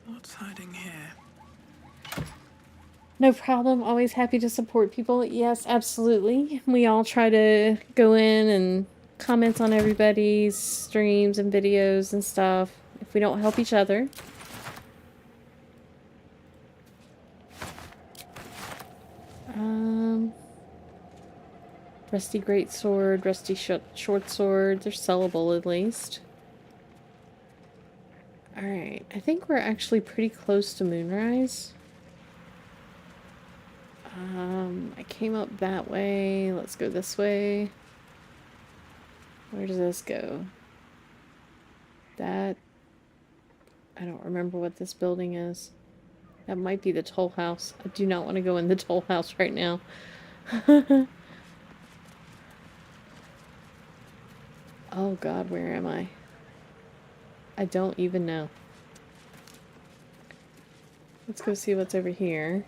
What's hiding here? No problem. Always happy to support people. Yes, absolutely. We all try to go in and comment on everybody's streams and videos and stuff. If we don't help each other. Rusty greatsword, rusty short sword. They're sellable at least. Alright, I think we're actually pretty close to Moonrise. I came up that way. Let's go this way. Where does this go? That... I don't remember what this building is. That might be the toll house. I do not want to go in the toll house right now. Oh god, where am I? I don't even know. Let's go see what's over here.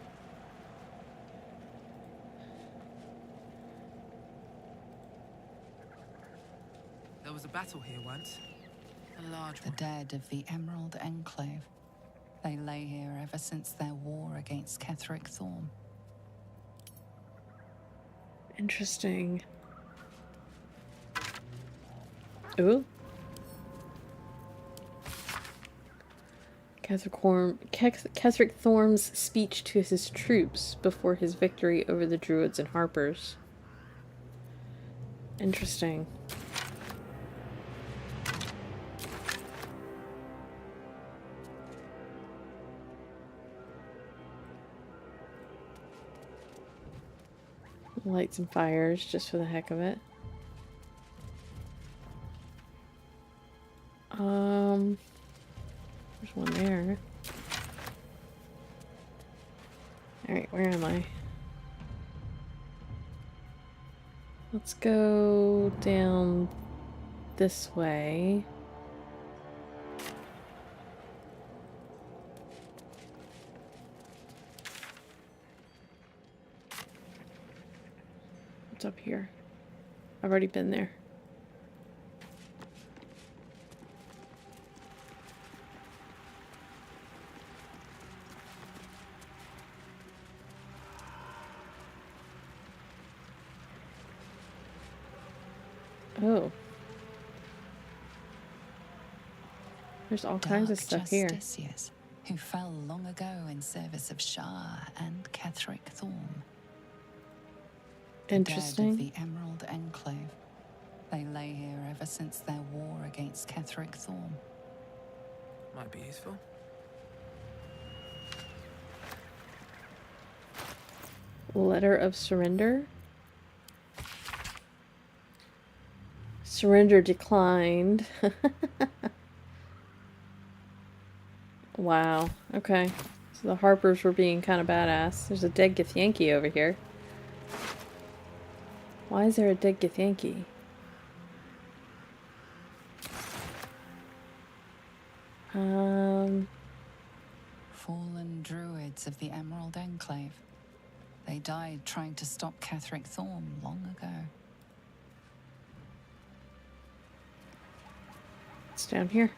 There was a battle here once. A large The one. dead of the Emerald Enclave. They lay here ever since their war against Ketheric Thorn. Interesting. Ooh. Ketheric Thorm's speech to his troops before his victory over the Druids and Harpers. Interesting. Light some fires just for the heck of it. There's one there. Alright, where am I? Let's go down this way. What's up here? I've already been there. Oh. There's all kinds of stuff here. Justicius, who fell long ago in service of Shah and Ketheric Thorm. Interesting. The dead of the Emerald Enclave. They lay here ever since their war against Ketheric Thorm. Might be useful. Letter of surrender. Surrender declined. Wow. Okay. So the Harpers were being kind of badass. There's a dead Githyanki over here. Why is there a dead Githyanki? Fallen druids of the Emerald Enclave. They died trying to stop Ketheric Thorm long ago. It's down here.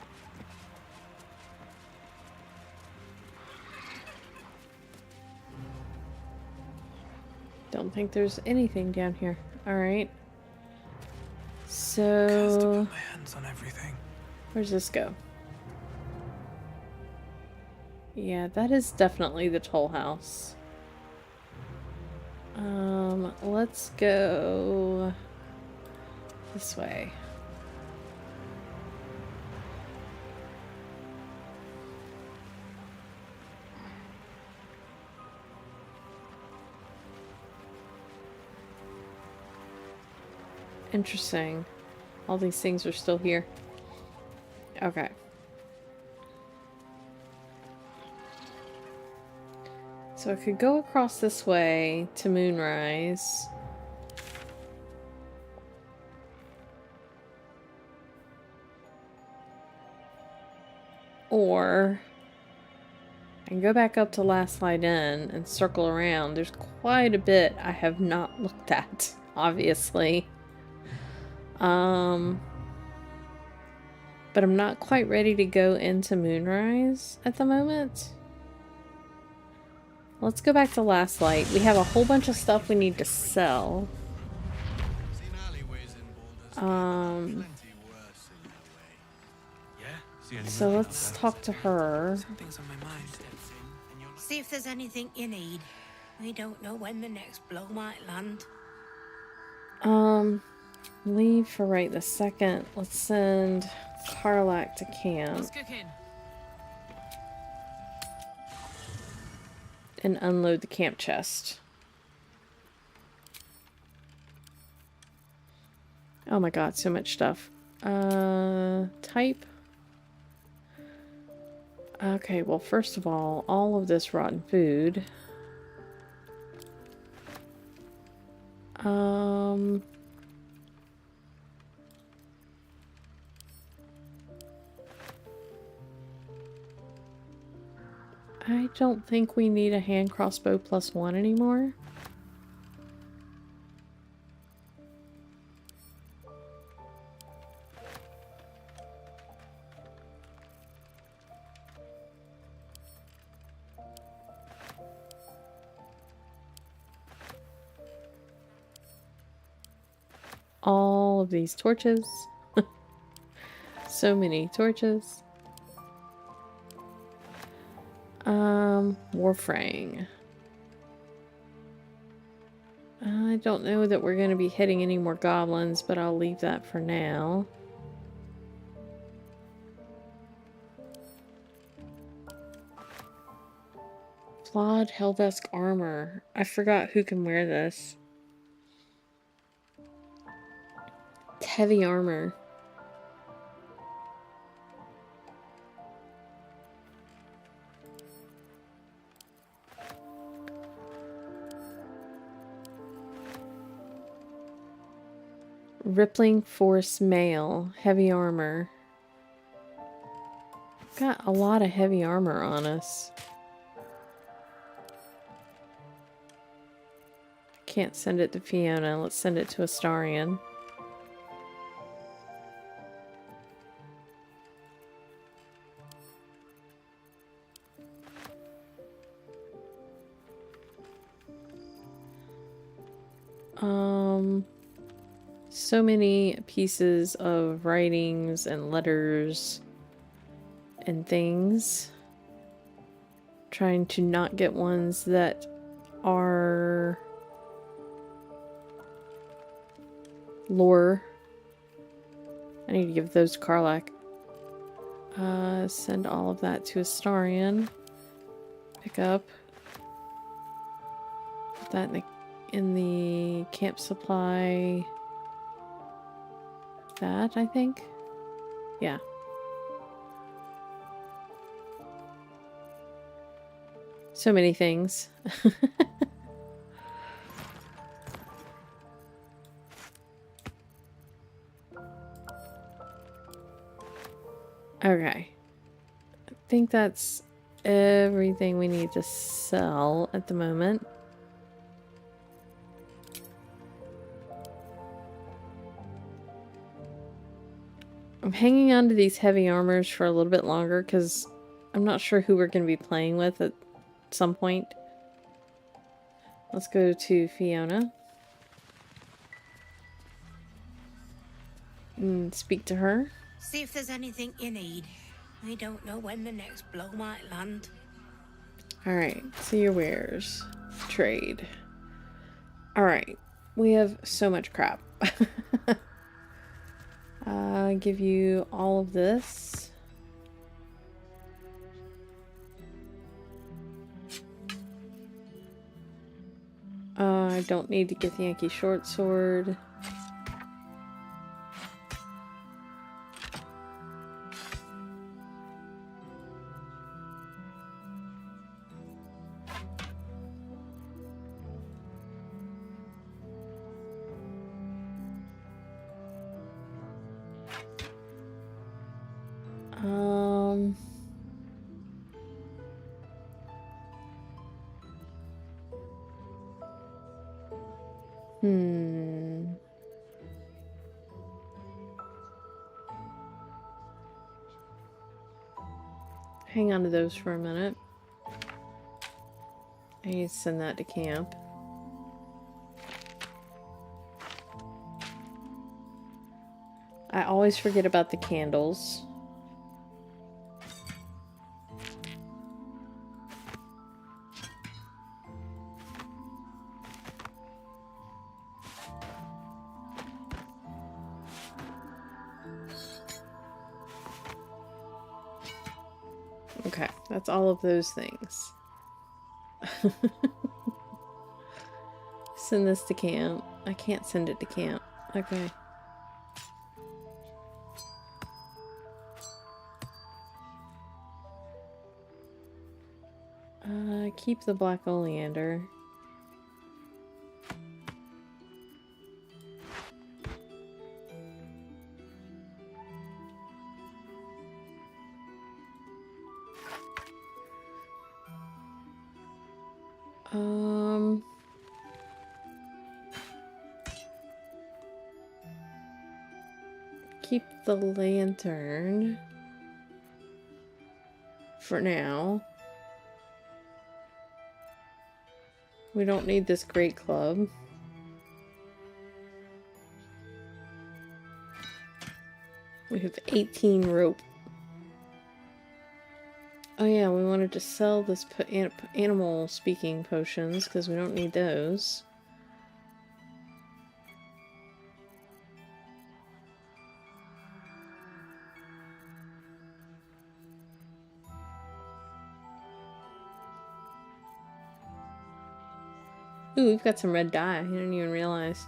Don't think there's anything down here. Alright. Cursed to So... put my hands on everything. where's this go? Yeah, that is definitely the toll house. Let's go this way. Interesting. All these things are still here. Okay. So I could go across this way to Moonrise. Or I can go back up to Last Light Inn and circle around. There's quite a bit I have not looked at, obviously. But I'm not quite ready to go into Moonrise at the moment. Let's go back to Last Light. We have a whole bunch of stuff we need to sell. Seen alleyways in Baldur's Gate, plenty worse in their way. Yeah? See any So movie let's like talk to her. Something's on my mind. See if there's anything you need. We don't know when the next blow might land. Leave for right this second. Let's send Karlak to camp What's cooking? and unload the camp chest. Oh my god, so much stuff. Type. Okay, well, first of all of this rotten food. I don't think we need a hand crossbow +1 anymore. all of these torches. So many torches. Warfrang. I don't know that we're going to be hitting any more goblins, but I'll leave that for now. Flawed Helldusk armor. I forgot who can wear this. It's heavy armor. Rippling Force Mail. Heavy armor. Got a lot of heavy armor on us. Can't send it to Fiona. Let's send it to Astarion. So many pieces of writings and letters and things. Trying to not get ones that are lore. I need to give those to Karlach. Send all of that to Astarion. Pick up. Put that in the camp supply. That, I think. Yeah. So many things. Okay. I think that's everything we need to sell at the moment. I'm hanging on to these heavy armors for a little bit longer because I'm not sure who we're going to be playing with at some point. Let's go to Fiona. And speak to her. See if there's anything you need. We don't know when the next blow might land. Alright, see your wares. Trade. Alright, we have so much crap. Give you all of this. I don't need to get the Yankee short sword. Hang on to those for a minute. I need to send that to camp. I always forget about the candles. Okay, that's all of those things. Send this to camp. I can't send it to camp. Okay. Keep the black oleander. Keep the lantern for now. We don't need this great club. We have 18 rope. Oh yeah, we wanted to sell this animal speaking potions because we don't need those. Ooh, we've got some red dye. I didn't even realize.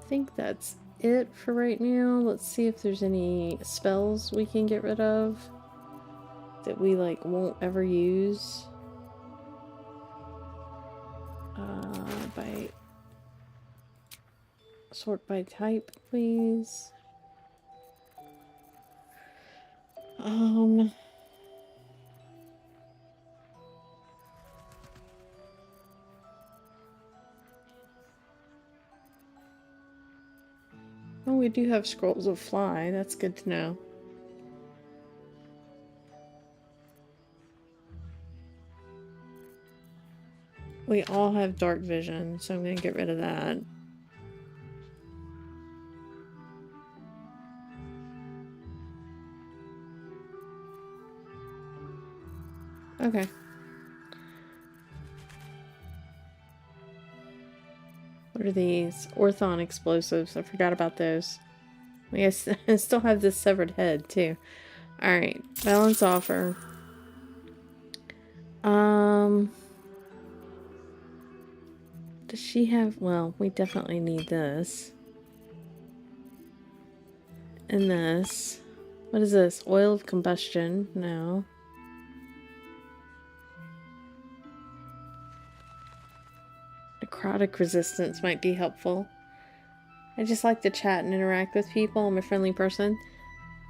I think that's it for right now. Let's see if there's any spells we can get rid of that we like won't ever use. By sort by type, please. Oh, we do have scrolls of fly. That's good to know. We all have dark vision, so I'm gonna get rid of that. Okay. What are these? Orthon explosives. I forgot about those. I still have this severed head, too. Alright. Balance offer. Does she have... Well, we definitely need this. And this. What is this? Oil of combustion? No. Necrotic resistance might be helpful. I just like to chat and interact with people. I'm a friendly person.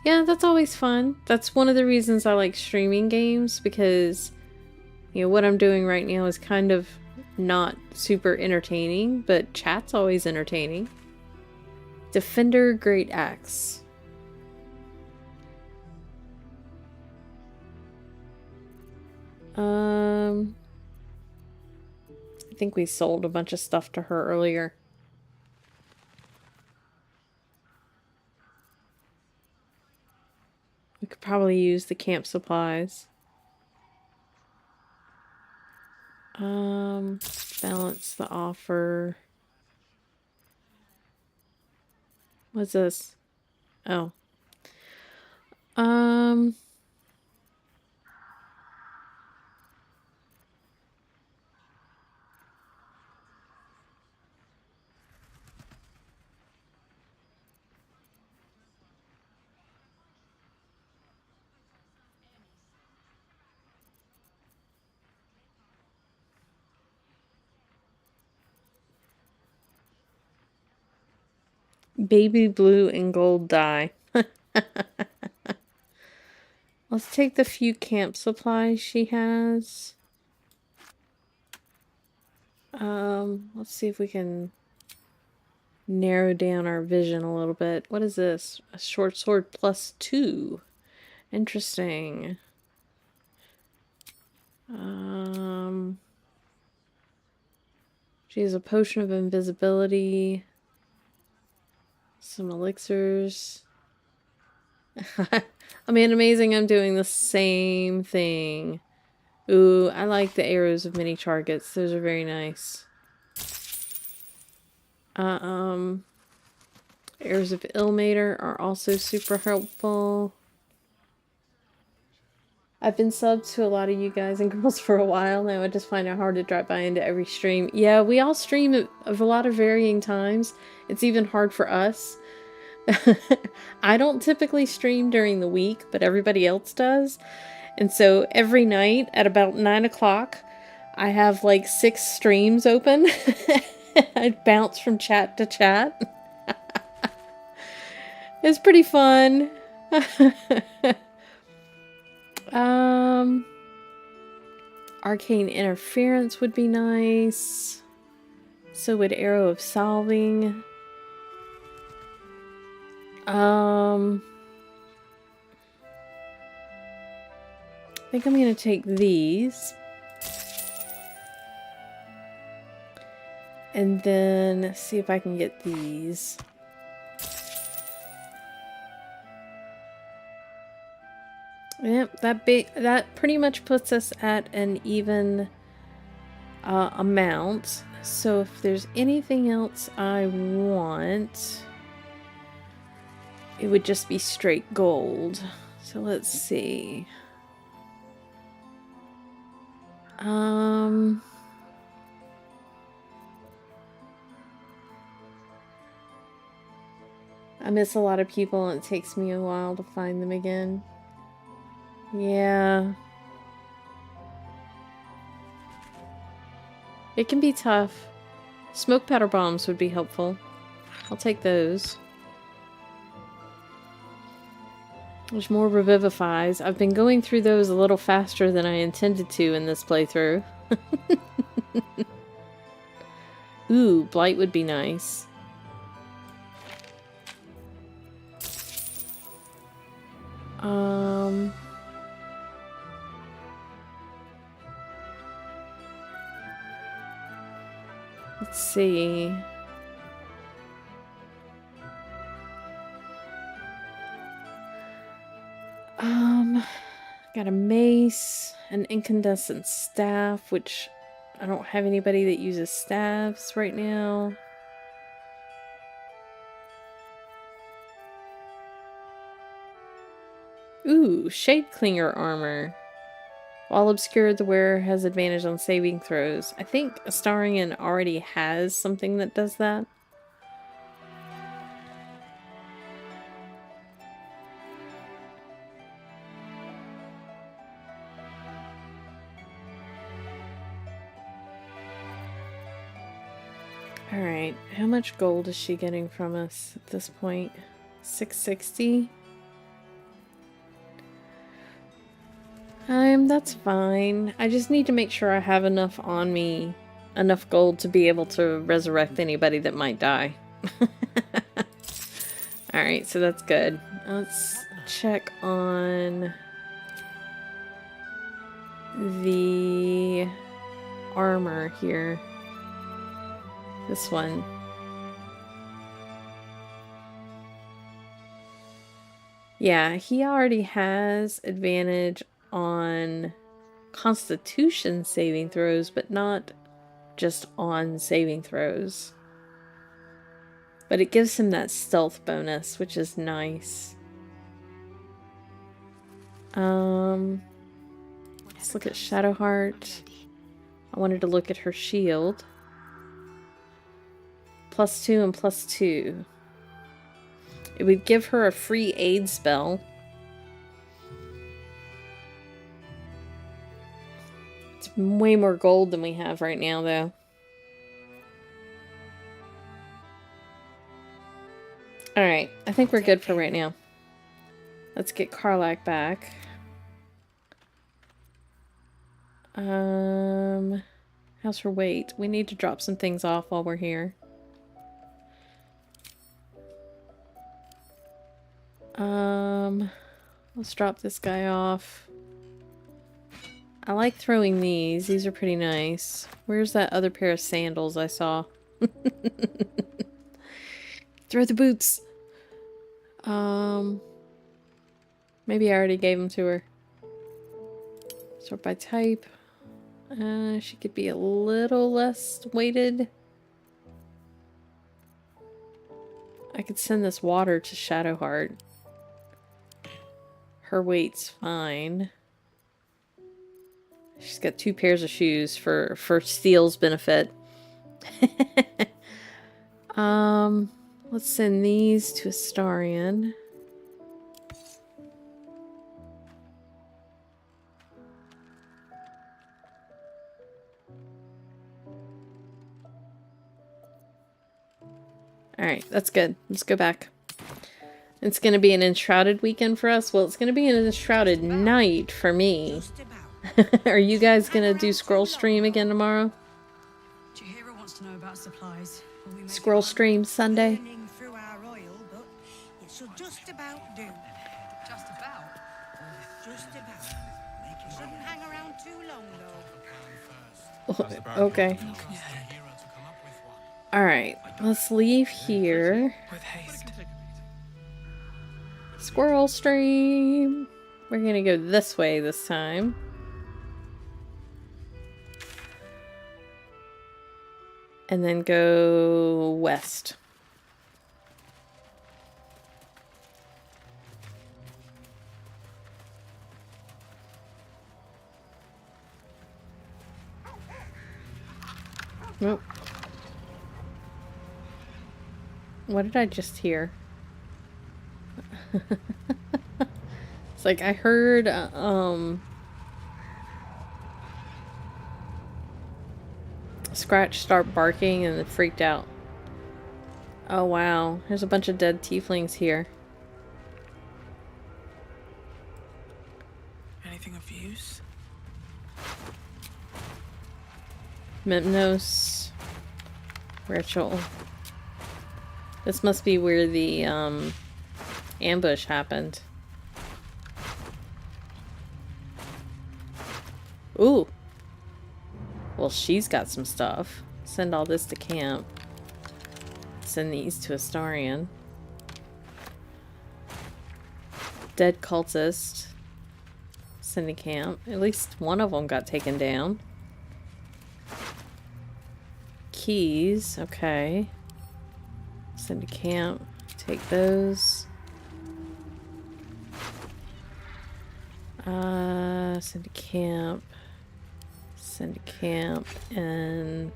Yeah, that's always fun. That's one of the reasons I like streaming games, because, you know, what I'm doing right now is kind of not super entertaining, but chat's always entertaining. Defender Great Axe. I think we sold a bunch of stuff to her earlier. We could probably use the camp supplies. Balance the offer. What's this? Oh. Baby blue and gold dye. Let's take the few camp supplies she has. Let's see if we can narrow down our vision a little bit. What is this? A short sword +2. Interesting. She has a potion of invisibility. Some elixirs. I mean, amazing, I'm doing the same thing. Ooh, I like the arrows of many targets. Those are very nice. Arrows of Ilmater are also super helpful. I've been subbed to a lot of you guys and girls for a while now. I just find it hard to drop by into every stream. Yeah, we all stream at a lot of varying times. It's even hard for us. I don't typically stream during the week, but everybody else does. And so every night at about 9 o'clock, I have like 6 streams open. I bounce from chat to chat. It's pretty fun. Arcane interference would be nice. So would Arrow of Solving. I think I'm going to take these. And then see if I can get these. Yep, that pretty much puts us at an even amount. So if there's anything else I want, it would just be straight gold. So let's see. I miss a lot of people and it takes me a while to find them again. Yeah. It can be tough. Smoke powder bombs would be helpful. I'll take those. There's more revivifies. I've been going through those a little faster than I intended to in this playthrough. Ooh, blight would be nice. Let's see. Got a mace, an incandescent staff, which I don't have anybody that uses staffs right now. Ooh, Shade Clinger armor. While obscured, the wearer has advantage on saving throws. I think Astarion already has something that does that. Alright, how much gold is she getting from us at this point? 660? That's fine. I just need to make sure I have enough on me, enough gold to be able to resurrect anybody that might die. Alright, so that's good. Let's check on the armor here. This one. Yeah, he already has advantage on Constitution saving throws, but not just on saving throws. But it gives him that stealth bonus, which is nice. Let's look at Shadowheart. I wanted to look at her shield. +2 and +2. It would give her a free aid spell. It's way more gold than we have right now, though. Alright, I think we're good for right now. Let's get Karlach back. How's her weight? We need to drop some things off while we're here. Let's drop this guy off. I like throwing these. These are pretty nice. Where's that other pair of sandals I saw? Throw the boots. Maybe I already gave them to her. Sort by type. She could be a little less weighted. I could send this water to Shadowheart. Her weight's fine. She's got 2 pairs of shoes for Steel's benefit. Let's send these to Astarion. Alright, that's good. Let's go back. It's going to be an enshrouded weekend for us. Well, it's going to be an enshrouded night for me. Are you guys going to do Scroll Stream again tomorrow? Chihira wants to know about supplies. Scroll Stream Sunday? Through our oil, but it should just about do. Just about? Just about. Shouldn't hang around too long, though. Okay. Hero to come up with one. Alright, let's leave here. With haste. Squirrel stream! We're gonna go this way this time. And then go west. Nope. What did I just hear? It's like I heard, Scratch start barking and then freaked out. Oh wow, there's a bunch of dead tieflings here. Anything of use? Memnos ritual. This must be where the ambush happened. Ooh. Well, she's got some stuff. Send all this to camp. Send these to Astarion. Dead cultist. Send to camp. At least one of them got taken down. Keys. Okay. Send to camp. Take those. Send to camp. Send to camp. And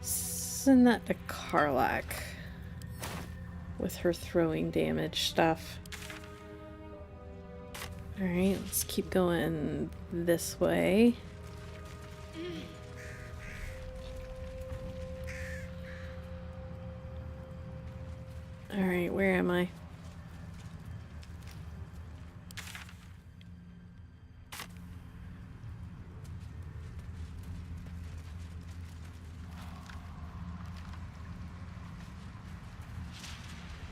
send that to Karlak. With her throwing damage stuff. Alright, let's keep going this way. Alright, where am I?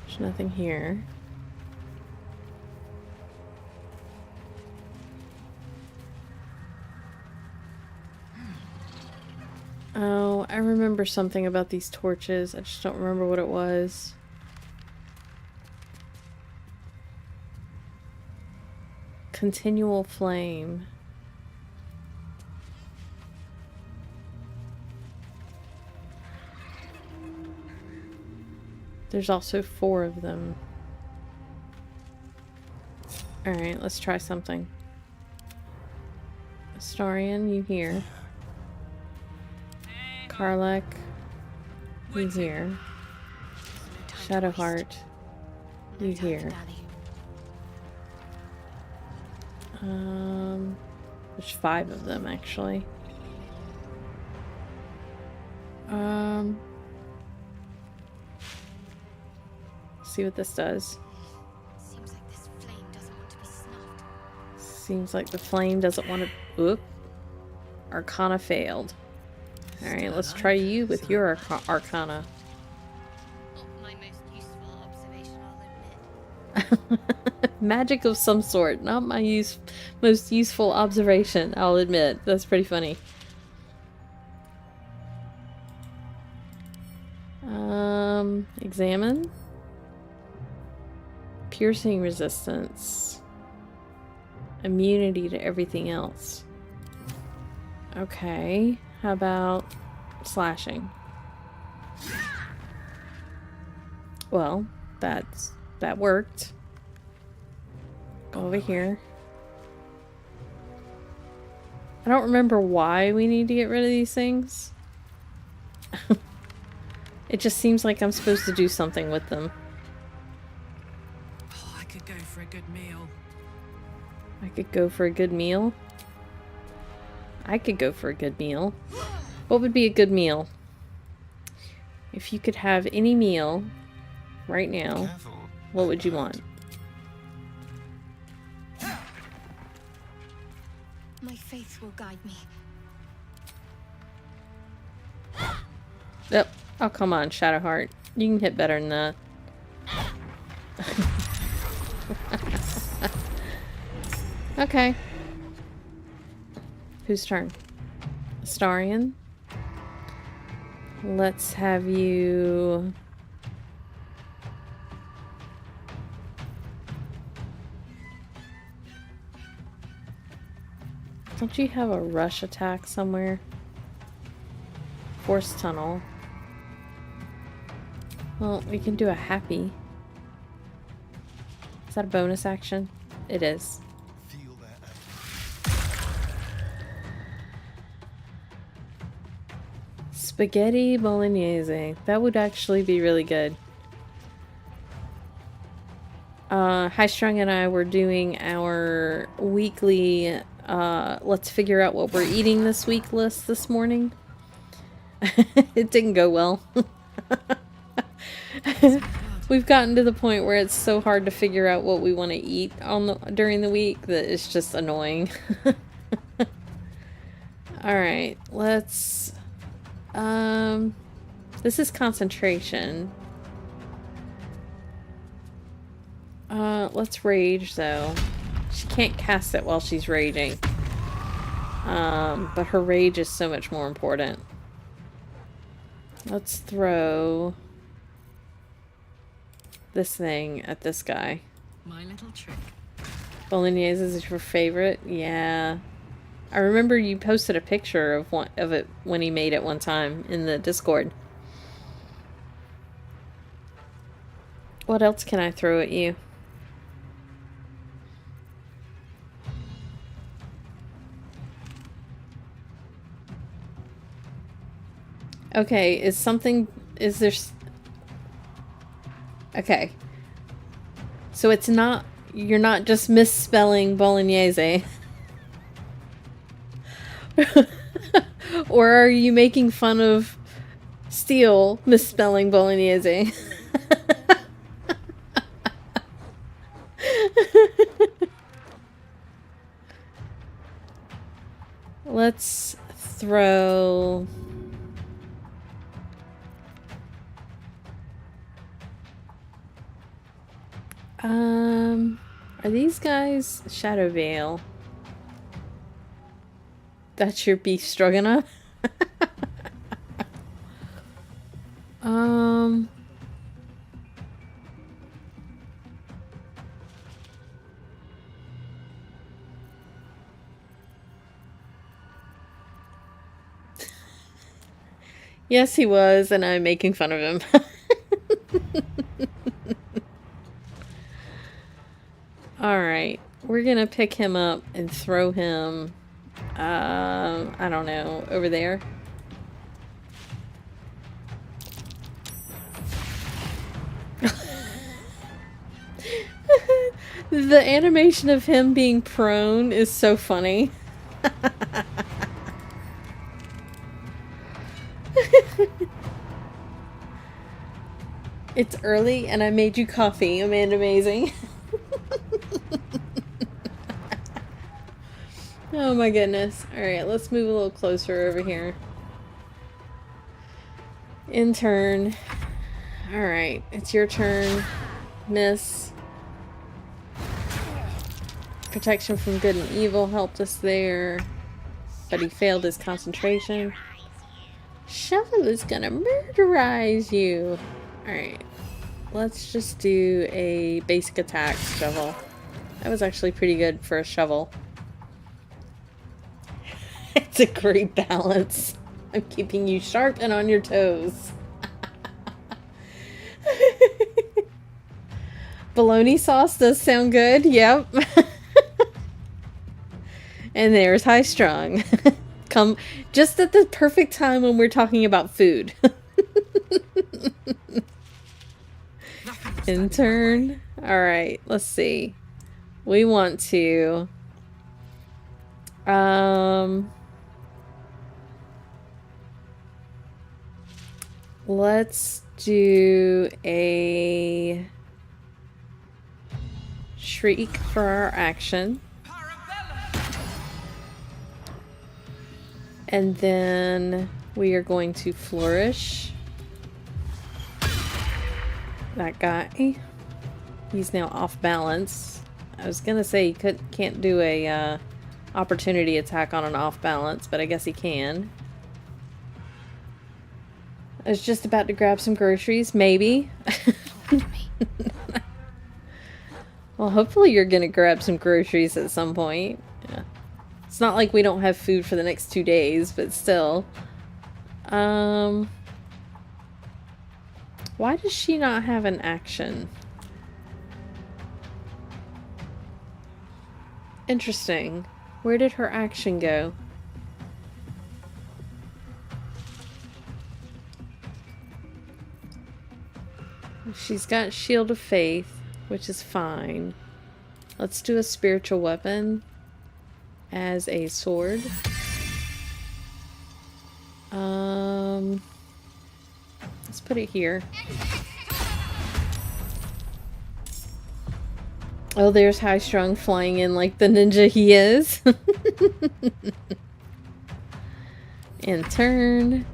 There's nothing here. Oh, I remember something about these torches. I just don't remember what it was. Continual flame. There's also 4 of them. Alright, let's try something. Astarion, you here. Karlak, you here. Shadowheart, you here. There's 5 of them actually. See what this does. Seems like this flame doesn't want to be snuffed. Seems like the flame doesn't want to. Oop. Arcana failed. Alright, let's try you with your Arcana. Not my most useful observation, I'll admit. Magic of some sort. Not my most useful observation, I'll admit. That's pretty funny. Examine. Piercing resistance. Immunity to everything else. Okay. How about slashing? Well, that worked. Go over here. I don't remember why we need to get rid of these things. It just seems like I'm supposed to do something with them. Oh, I could go for a good meal. I could go for a good meal. I could go for a good meal. What would be a good meal? If you could have any meal right now, what would you want? My faith will guide me. Yep. Oh, come on, Shadowheart. You can hit better than that. Okay. Whose turn? Astarion. Let's have you... Don't you have a rush attack somewhere? Force tunnel. Well, we can do a happy. Is that a bonus action? It is. Feel that. Spaghetti bolognese. That would actually be really good. High Strung and I were doing our weekly let's figure out what we're eating this week list this morning. It didn't go well. We've gotten to the point where it's so hard to figure out what we want to eat during the week that it's just annoying. Alright, let's... this is concentration. Let's rage, though. She can't cast it while she's raging. But her rage is so much more important. Let's throw this thing at this guy. My little trick. Bolognese is your favorite? Yeah. I remember you posted a picture of it when he made it one time in the Discord. What else can I throw at you? Okay, is there... Okay. So it's not... You're not just misspelling bolognese. Or are you making fun of Steel misspelling bolognese? Let's throw... Are these guys Shadow Veil? That's your beef stroganoff? Yes, he was, and I'm making fun of him. Alright, we're gonna pick him up and throw him, I don't know, over there. The animation of him being prone is so funny. It's early and I made you coffee, Amanda Amazing. Oh my goodness. Alright, let's move a little closer over here. In turn. Alright, it's your turn, miss. Protection from good and evil helped us there. But he failed his concentration. Shovel is gonna murderize you. Alright. Let's just do a basic attack shovel. That was actually pretty good for a shovel. It's a great balance. I'm keeping you sharp and on your toes. Bologna sauce does sound good. Yep. And there's High Strung. Come just at the perfect time when we're talking about food. In turn. Alright, let's see. We want to... let's do a shriek for our action. And then we are going to flourish. That guy. He's now off balance. I was gonna say he can't do a opportunity attack on an off balance, but I guess he can. I was just about to grab some groceries, maybe. Well, hopefully you're gonna grab some groceries at some point. Yeah. It's not like we don't have food for the next 2 days, but still. Why does she not have an action? Interesting. Where did her action go? She's got Shield of Faith, which is fine. Let's do a spiritual weapon as a sword. Let's put it here. Oh, there's High Strung flying in like the ninja he is. And turn.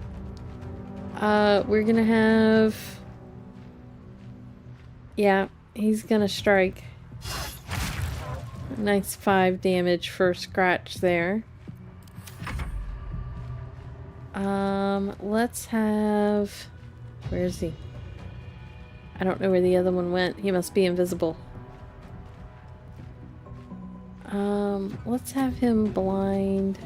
We're gonna have... Yeah, he's gonna strike. Nice 5 damage for scratch there. Let's have... Where is he? I don't know where the other one went. He must be invisible. Let's have him blind,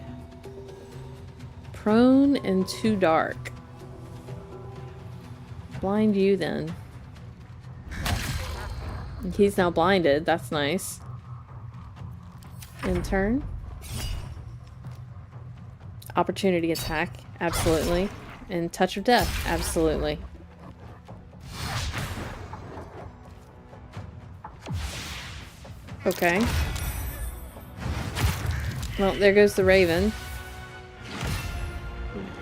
prone, and too dark. Blind you then. He's now blinded. That's nice. In turn. Opportunity attack. Absolutely. And touch of death. Absolutely. Okay. Well, there goes the Raven.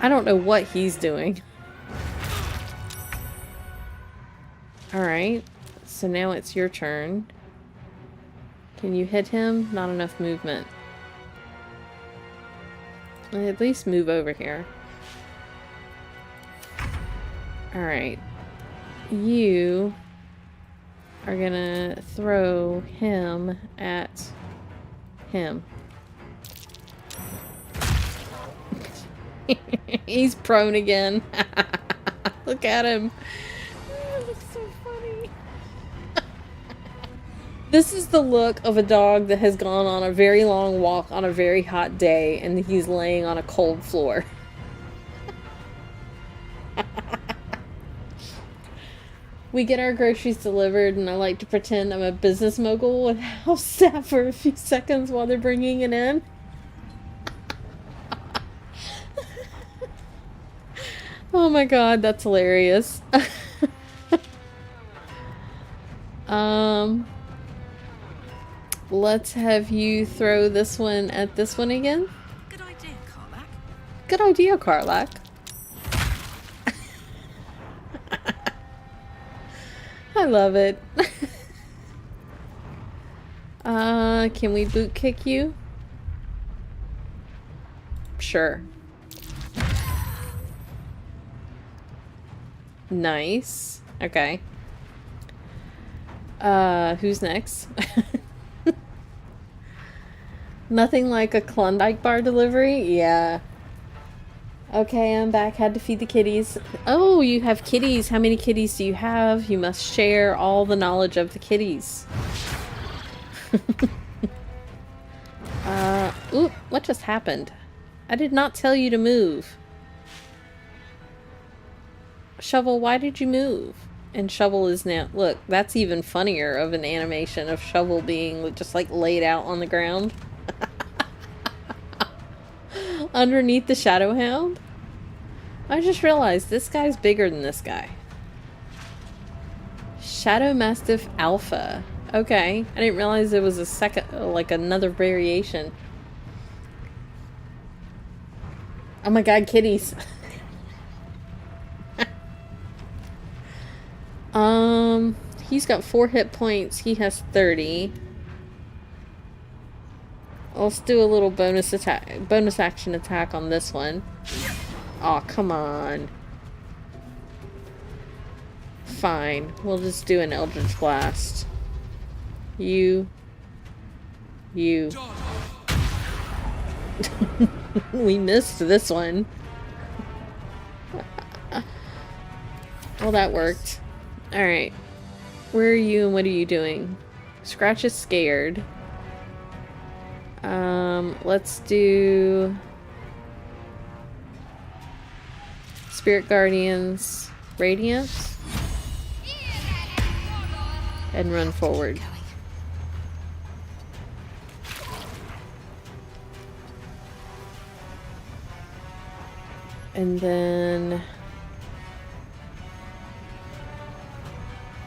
I don't know what he's doing. Alright. So now it's your turn. Can you hit him? Not enough movement. At least move over here. Alright. You are gonna throw him at him. He's prone again. Look at him. It looks so funny. This is the look of a dog that has gone on a very long walk on a very hot day and he's laying on a cold floor. We get our groceries delivered and I like to pretend I'm a business mogul with house staff for a few seconds while they're bringing it in. Oh my god, that's hilarious. Let's have you throw this one at this one again. Good idea, Karlak. Good idea, Karlak. I love it. Can we boot kick you? Sure. Nice. Okay. Who's next? Nothing like a Klondike bar delivery? Yeah. Okay, I'm back. Had to feed the kitties. Oh, you have kitties. How many kitties do you have? You must share all the knowledge of the kitties. Oop, what just happened? I did not tell you to move. Shovel, why did you move? And Shovel is now... Look, that's even funnier of an animation of Shovel being just like laid out on the ground. Underneath the Shadow Hound? I just realized this guy's bigger than this guy. Shadow Mastiff Alpha. Okay. I didn't realize there was a second... like another variation. Oh my god, kitties. He's got 4 hit points. He has 30. Let's do a little bonus action attack on this one. Aw, come on. Fine. We'll just do an Eldritch Blast. You You. We missed this one. Well, that worked. Alright. Where are you and what are you doing? Scratch is scared. Let's do Spirit Guardians Radiant and run forward. And then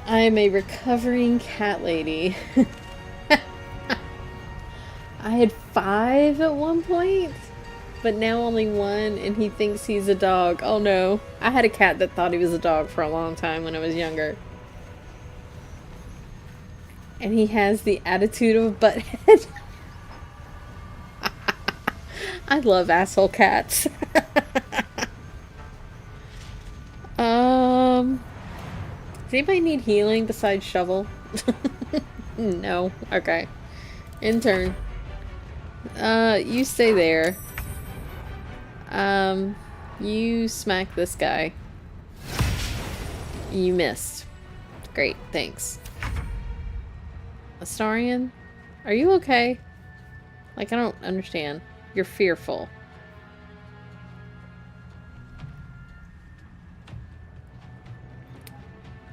I'm a recovering cat lady. I had 5 at one point, but now only 1, and he thinks he's a dog. Oh no. I had a cat that thought he was a dog for a long time when I was younger. And he has the attitude of a butthead. I love asshole cats. Does anybody need healing besides Shovel? No. Okay. Intern. You stay there. You smack this guy. You missed. Great, thanks. Astarion? Are you okay? Like, I don't understand. You're fearful.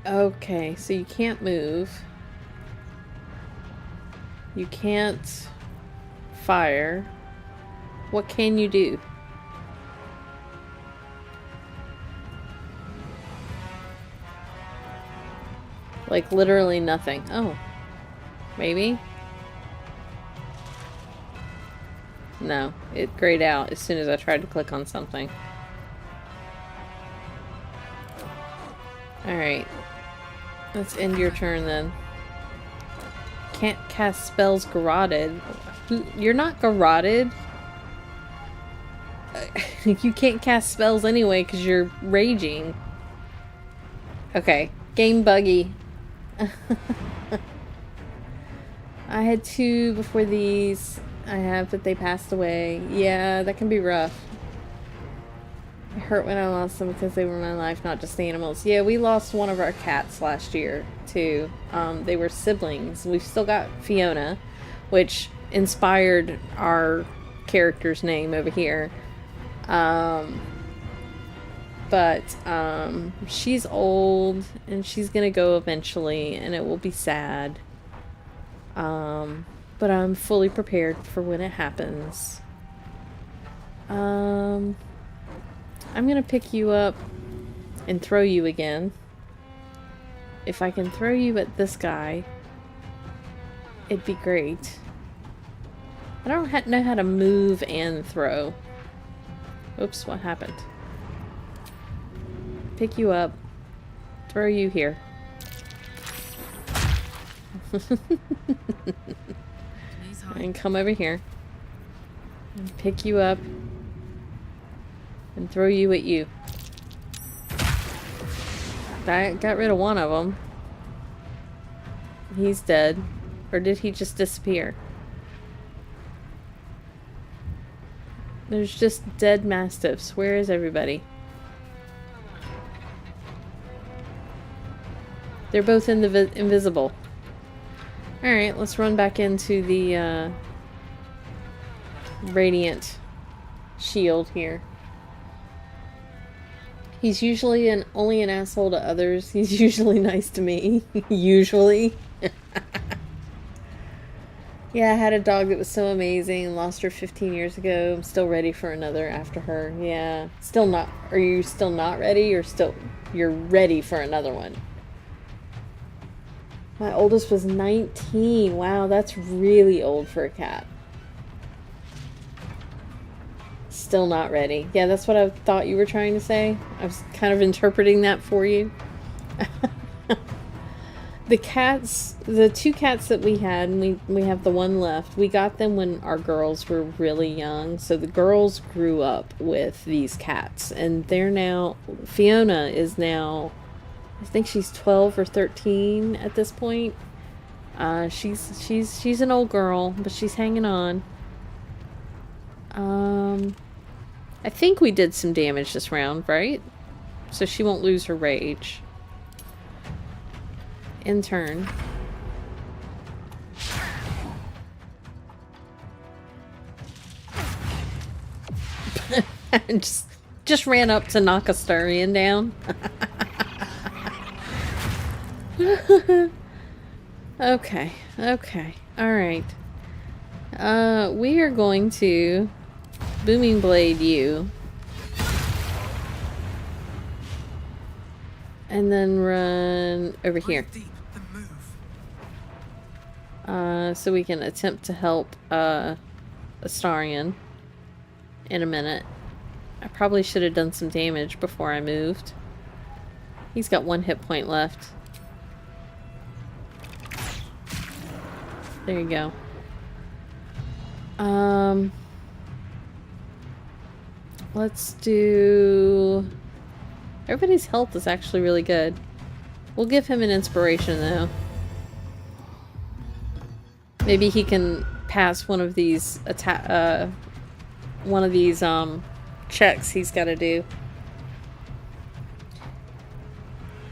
Okay, so you can't move. You can't fire. What can you do? Like, literally nothing. Oh. Maybe? No, it grayed out as soon as I tried to click on something. Alright. Let's end your turn then. Can't cast spells garroted. You're not garroted. You can't cast spells anyway because you're raging. Okay. Game buggy. I had 2 before these. I have, but they passed away. Yeah, that can be rough. It hurt when I lost them because they were my life, not just the animals. Yeah, we lost one of our cats last year, too. They were siblings. We've still got Fiona, which inspired our character's name over here. But she's old, and she's gonna go eventually, and it will be sad. But I'm fully prepared for when it happens. I'm gonna pick you up and throw you again. If I can throw you at this guy, it'd be great. I don't know how to move and throw. Oops, what happened? Pick you up, throw you here. And come over here and pick you up and throw you at you. I got rid of one of them. He's dead. Or did he just disappear? There's just dead mastiffs. Where is everybody? They're both invisible. Alright, let's run back into the Radiant shield here. He's usually only an asshole to others. He's usually nice to me. Usually. Yeah, I had a dog that was so amazing. Lost her 15 years ago. I'm still ready for another after her. Yeah. Still not. Are you still not ready, or you're ready for another one? My oldest was 19. Wow, that's really old for a cat. Still not ready. Yeah, that's what I thought you were trying to say. I was kind of interpreting that for you. The 2 cats that we had, and we have the one left, we got them when our girls were really young. So the girls grew up with these cats, and they're now, Fiona is now, I think she's 12 or 13 at this point. She's an old girl, but she's hanging on. I think we did some damage this round, right? So she won't lose her rage. In turn. just ran up to knock a Starian down. Okay. Alright. We are going to Booming Blade you. And then run over here. Deep, then move. So we can attempt to help Astarion in a minute. I probably should have done some damage before I moved. He's got 1 hit point left. There you go. Let's do... Everybody's health is actually really good. We'll give him an inspiration, though. Maybe he can pass one of these checks he's got to do.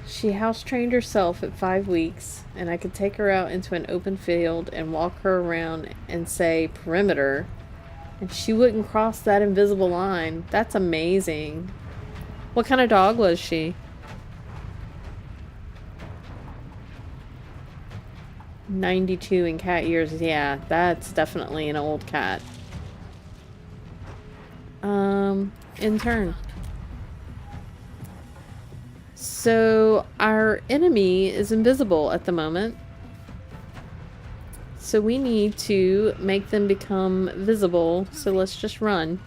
She house trained herself at 5 weeks, and I could take her out into an open field and walk her around and say perimeter, and she wouldn't cross that invisible line. That's amazing. What kind of dog was she? 92 in cat years. Yeah, that's definitely an old cat. In turn. So our enemy is invisible at the moment. So we need to make them become visible. So let's just run.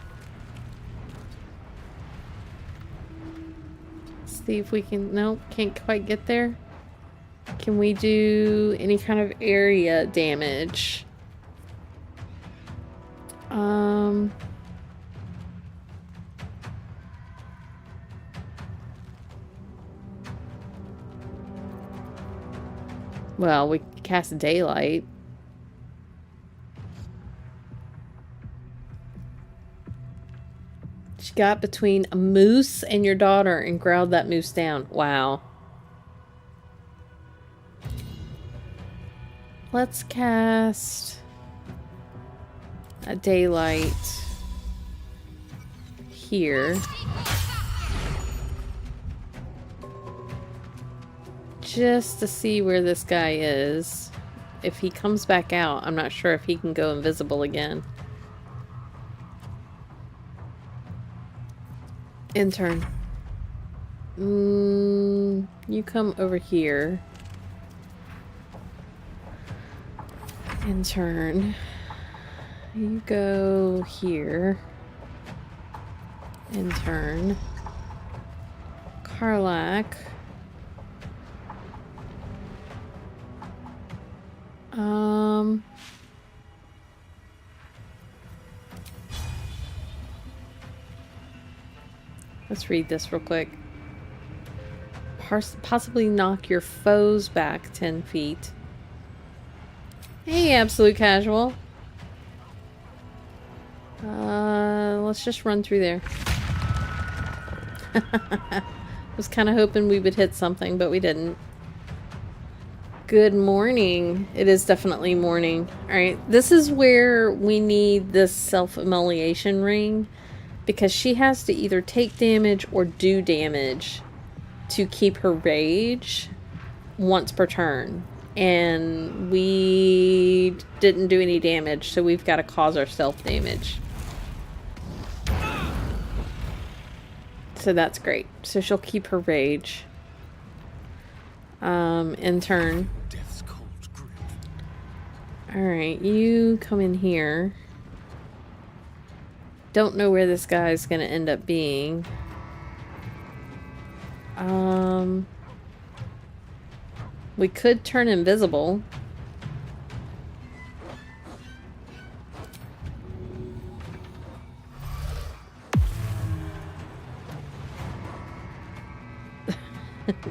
See if we can... Nope, can't quite get there. Can we do any kind of area damage? Well, we cast daylight. She got between a moose and your daughter and growled that moose down. Wow. Let's cast a daylight here. Just to see where this guy is. If he comes back out, I'm not sure if he can go invisible again. Intern. You come over here. Intern. You go here. Intern. Karlak. Let's read this real quick. Possibly knock your foes back 10 feet. Hey, absolute casual. Let's just run through there. Was kind of hoping we would hit something, but we didn't. Good morning. It is definitely morning. Alright, this is where we need this self-immolation ring, because she has to either take damage or do damage to keep her rage once per turn. And we didn't do any damage, so we've got to cause ourselves damage. So that's great. So she'll keep her rage. In turn. Alright, you come in here. Don't know where this guy's gonna end up being. We could turn invisible.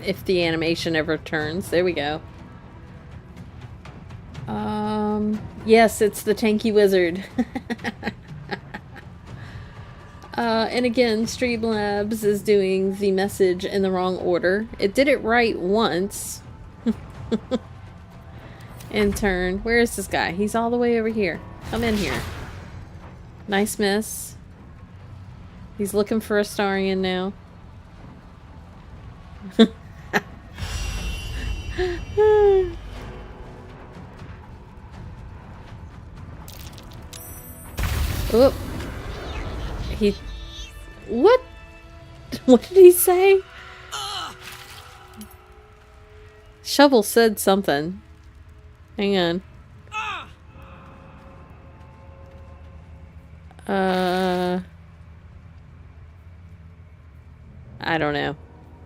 If the animation ever turns. There we go. Yes, it's the tanky wizard. And again, Streamlabs is doing the message in the wrong order. It did it right once. In turn. Where is this guy? He's all the way over here. Come in here. Nice miss. He's looking for a Starian now. Oop. He... What? What did he say? Shovel said something. Hang on. I don't know.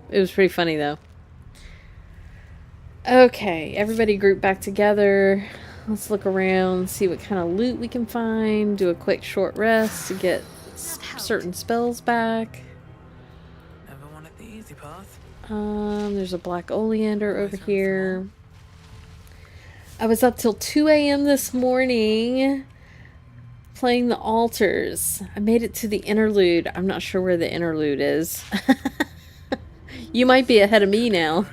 It was pretty funny though. Okay, everybody group back together. Let's look around, see what kind of loot we can find, do a quick short rest to get certain spells back. Never wanted the easy path. There's a black oleander over here. I was up till 2 a.m. this morning playing the altars. I made it to the interlude. I'm not sure where the interlude is. You might be ahead of me now.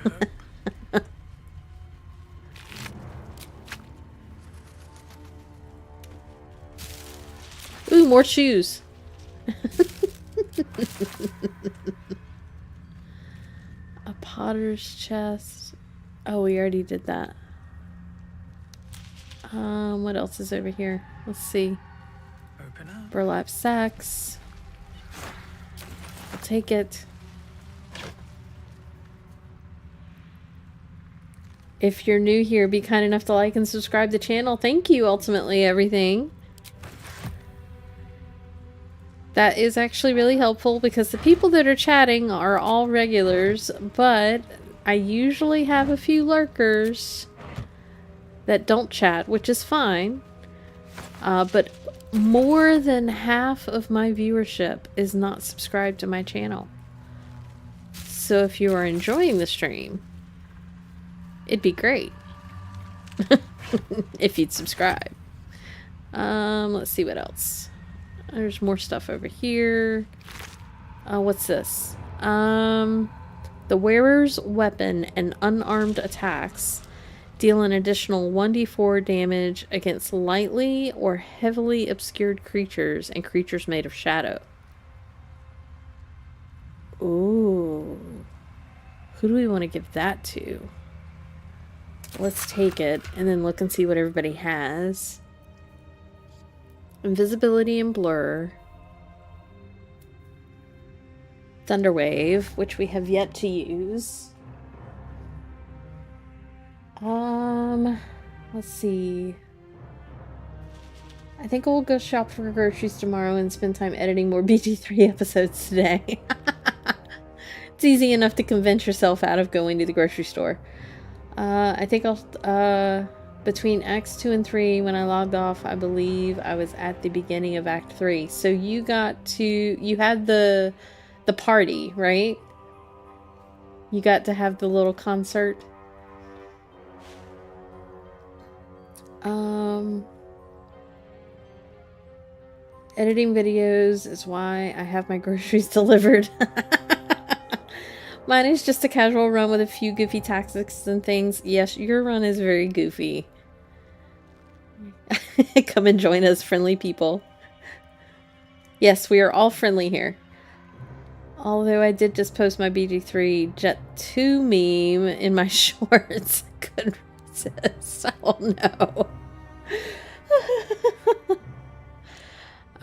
Ooh, more shoes. A potter's chest. Oh, we already did that. What else is over here? Let's see. Open up. Burlap sacks. I'll take it. If you're new here, be kind enough to like and subscribe to the channel. Thank you, ultimately, everything. That is actually really helpful because the people that are chatting are all regulars, but I usually have a few lurkers that don't chat, which is fine. But more than half of my viewership is not subscribed to my channel. So if you are enjoying the stream, it'd be great if you'd subscribe. Let's see what else. There's more stuff over here. What's this? The wearer's weapon and unarmed attacks deal an additional 1d4 damage against lightly or heavily obscured creatures and creatures made of shadow. Ooh. Who do we want to give that to? Let's take it and then look and see what everybody has. Invisibility and blur. Thunderwave, which we have yet to use. Let's see. I think we'll go shop for groceries tomorrow and spend time editing more BG3 episodes today. It's easy enough to convince yourself out of going to the grocery store. I think I'll, between Acts 2 and 3, when I logged off, I believe I was at the beginning of Act 3. So you had the party, right? You got to have the little concert. Editing videos is why I have my groceries delivered. Mine is just a casual run with a few goofy tactics and things. Yes, your run is very goofy. Come and join us, friendly people. Yes, we are all friendly here. Although I did just post my BG3 Jet 2 meme in my shorts. I couldn't resist. Oh no.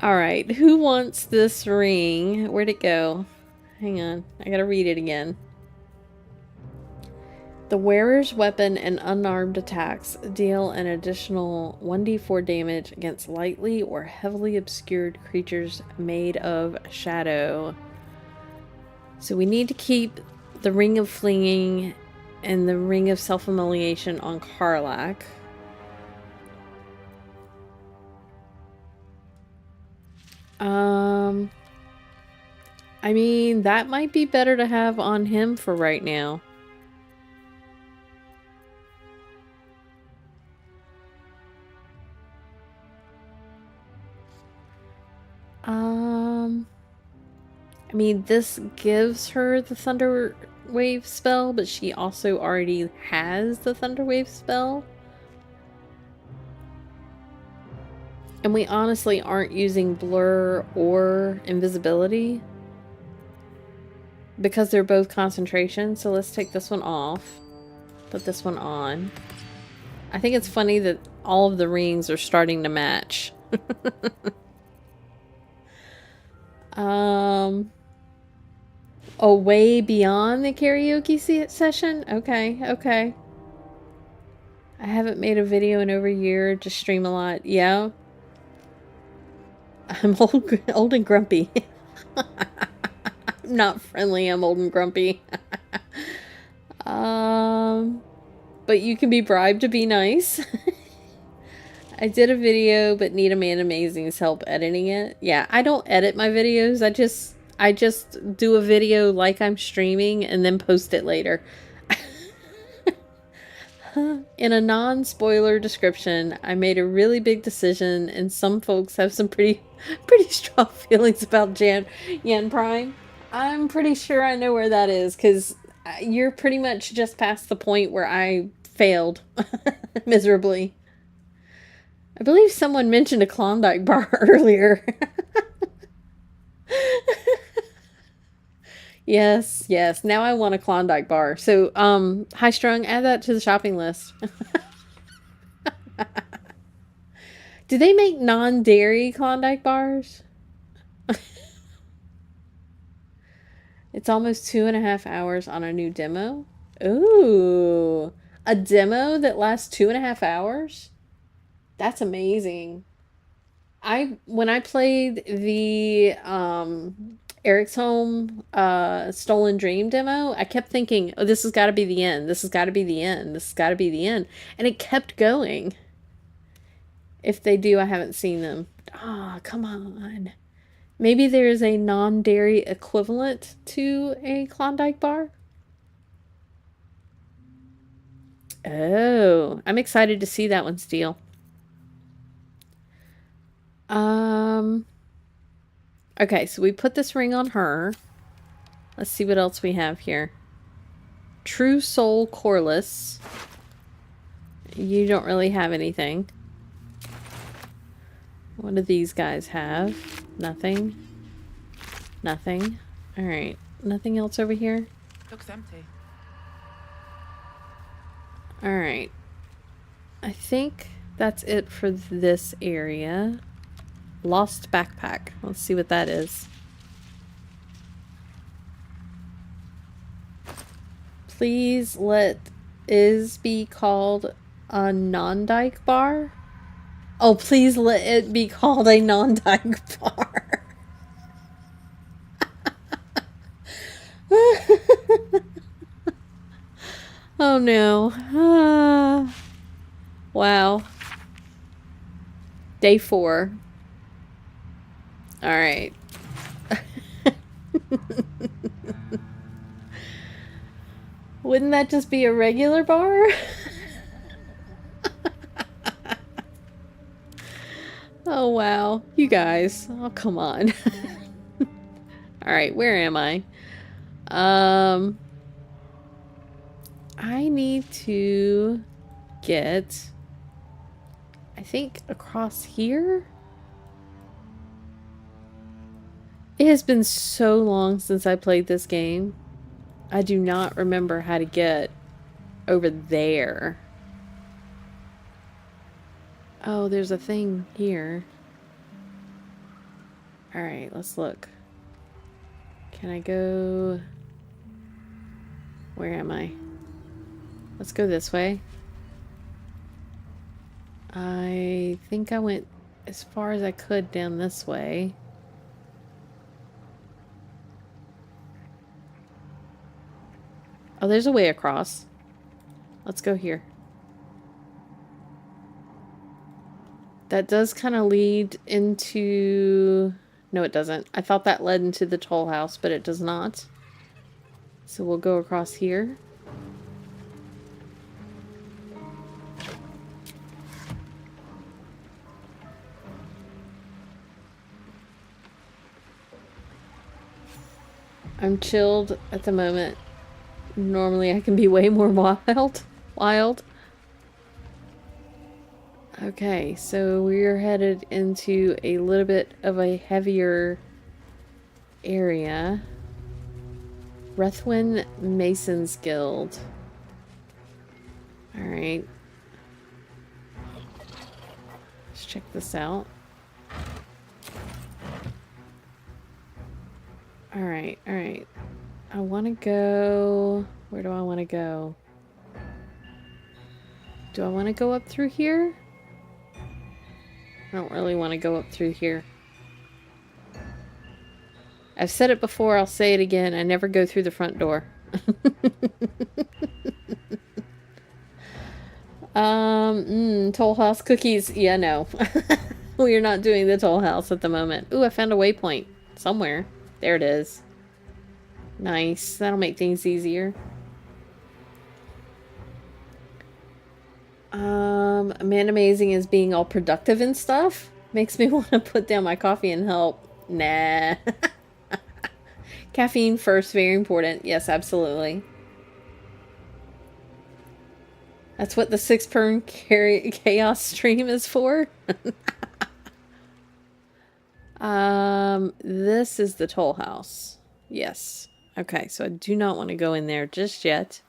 Alright, who wants this ring? Where'd it go? Hang on, I gotta read it again. The wearer's weapon and unarmed attacks deal an additional 1d4 damage against lightly or heavily obscured creatures made of shadow. So we need to keep the Ring of Flinging and the Ring of Self-Immolation on Karlach. I mean, that might be better to have on him for right now. I mean, this gives her the Thunder Wave spell, but she also already has the Thunder Wave spell. And we honestly aren't using Blur or Invisibility because they're both concentration. So let's take this one off, put this one on. I think it's funny that all of the rings are starting to match. Oh, way beyond the karaoke session? Okay, okay. I haven't made a video in over a year, just stream a lot. Yeah. I'm old and grumpy. I'm not friendly, I'm old and grumpy. But you can be bribed to be nice. I did a video, but need Amanda Amazing's help editing it. Yeah, I don't edit my videos. I just do a video like I'm streaming and then post it later. In a non-spoiler description, I made a really big decision, and some folks have some pretty strong feelings about Yan Prime. I'm pretty sure I know where that is, because you're pretty much just past the point where I failed miserably. I believe someone mentioned a Klondike bar earlier. Yes, yes. Now I want a Klondike bar. So, High Strung, add that to the shopping list. Do they make non-dairy Klondike bars? It's almost 2.5 hours on a new demo. Ooh, a demo that lasts 2.5 hours? That's amazing. When I played the Eric's Home Stolen Dream demo, I kept thinking, oh, this has got to be the end. This has got to be the end. This has got to be the end. And it kept going. If they do, I haven't seen them. Ah, oh, come on. Maybe there's a non-dairy equivalent to a Klondike bar? Oh, I'm excited to see that one, Steel. Okay, so we put this ring on her. Let's see what else we have here. True Soul Coreless. You don't really have anything. What do these guys have? Nothing. Nothing. Alright. Nothing else over here? Looks empty. Alright. I think that's it for this area. Lost backpack. Let's see what that is. Please let is be called a non-dike bar. Oh, please let it be called a non-dike bar. Oh no. Wow. Day 4. Alright. Wouldn't that just be a regular bar? Oh wow. You guys. Oh, come on. Alright, where am I? I need to get, I think, across here? It has been so long since I played this game. I do not remember how to get over there. Oh, there's a thing here. Alright, let's look. Can I go... Where am I? Let's go this way. I think I went as far as I could down this way. Oh, there's a way across. Let's go here. That does kind of lead into... No, it doesn't. I thought that led into the toll house, but it does not. So we'll go across here. I'm chilled at the moment. Normally I can be way more wild. Okay, so we're headed into a little bit of a heavier area. Rethwin Masons Guild. Alright. Let's check this out. Alright, alright. I want to go... Where do I want to go? Do I want to go up through here? I don't really want to go up through here. I've said it before, I'll say it again. I never go through the front door. Toll House cookies. Yeah, no. We are not doing the Toll House at the moment. Ooh, I found a waypoint somewhere. There it is. Nice. That'll make things easier. Man Amazing is being all productive and stuff. Makes me want to put down my coffee and help. Nah. Caffeine first, very important. Yes, absolutely. That's what the 6-perm chaos stream is for. This is the Toll House. Yes. Okay, so I do not want to go in there just yet.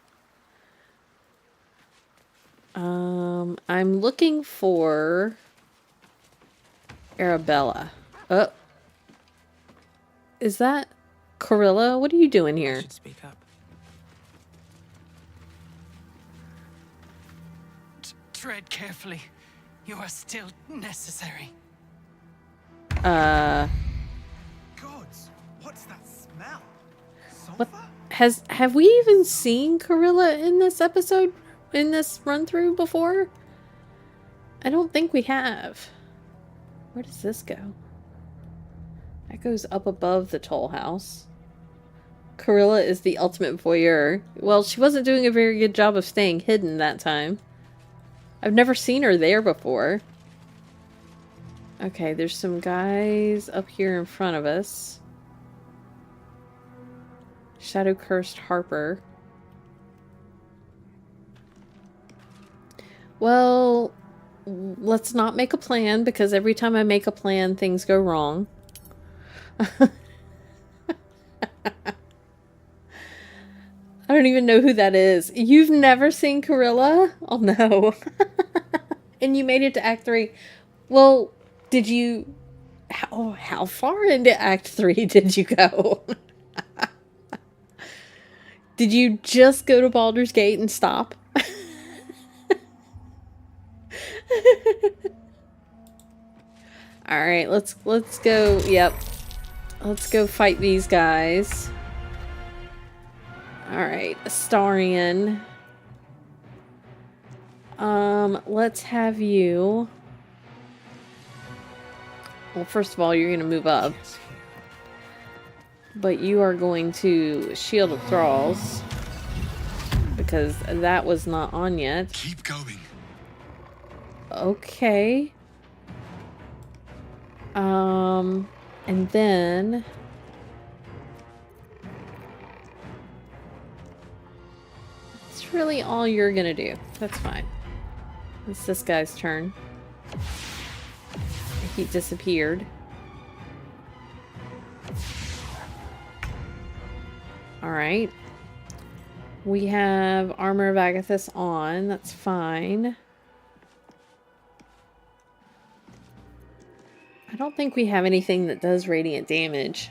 I'm looking for Arabella. Oh. Is that Corilla? What are you doing I here? should speak up. Tread carefully. You are still necessary. Gods, what's that smell? What Sulfur? have we even seen Corilla in this episode, in this run through before? I don't think we have. Where does this go? That goes up above the Toll House. Corilla is the ultimate voyeur. Well, she wasn't doing a very good job of staying hidden that time. I've never seen her there before. Okay, there's some guys up here in front of us. Shadow Cursed Harper. Well, let's not make a plan, because every time I make a plan, things go wrong. I don't even know who that is. You've never seen Corilla? Oh no. And you made it to Act 3. Well, did you... How far into Act 3 did you go? Did you just go to Baldur's Gate and stop? Alright, let's go... Yep. Let's go fight these guys. Alright, Astarion. Let's have you... Well, first of all, you're gonna move up. But you are going to Shield of Thralls. Because that was not on yet. Keep going. Okay. And then... That's really all you're gonna do. That's fine. It's this guy's turn. He disappeared. Alright. We have Armor of Agathis on. That's fine. I don't think we have anything that does radiant damage.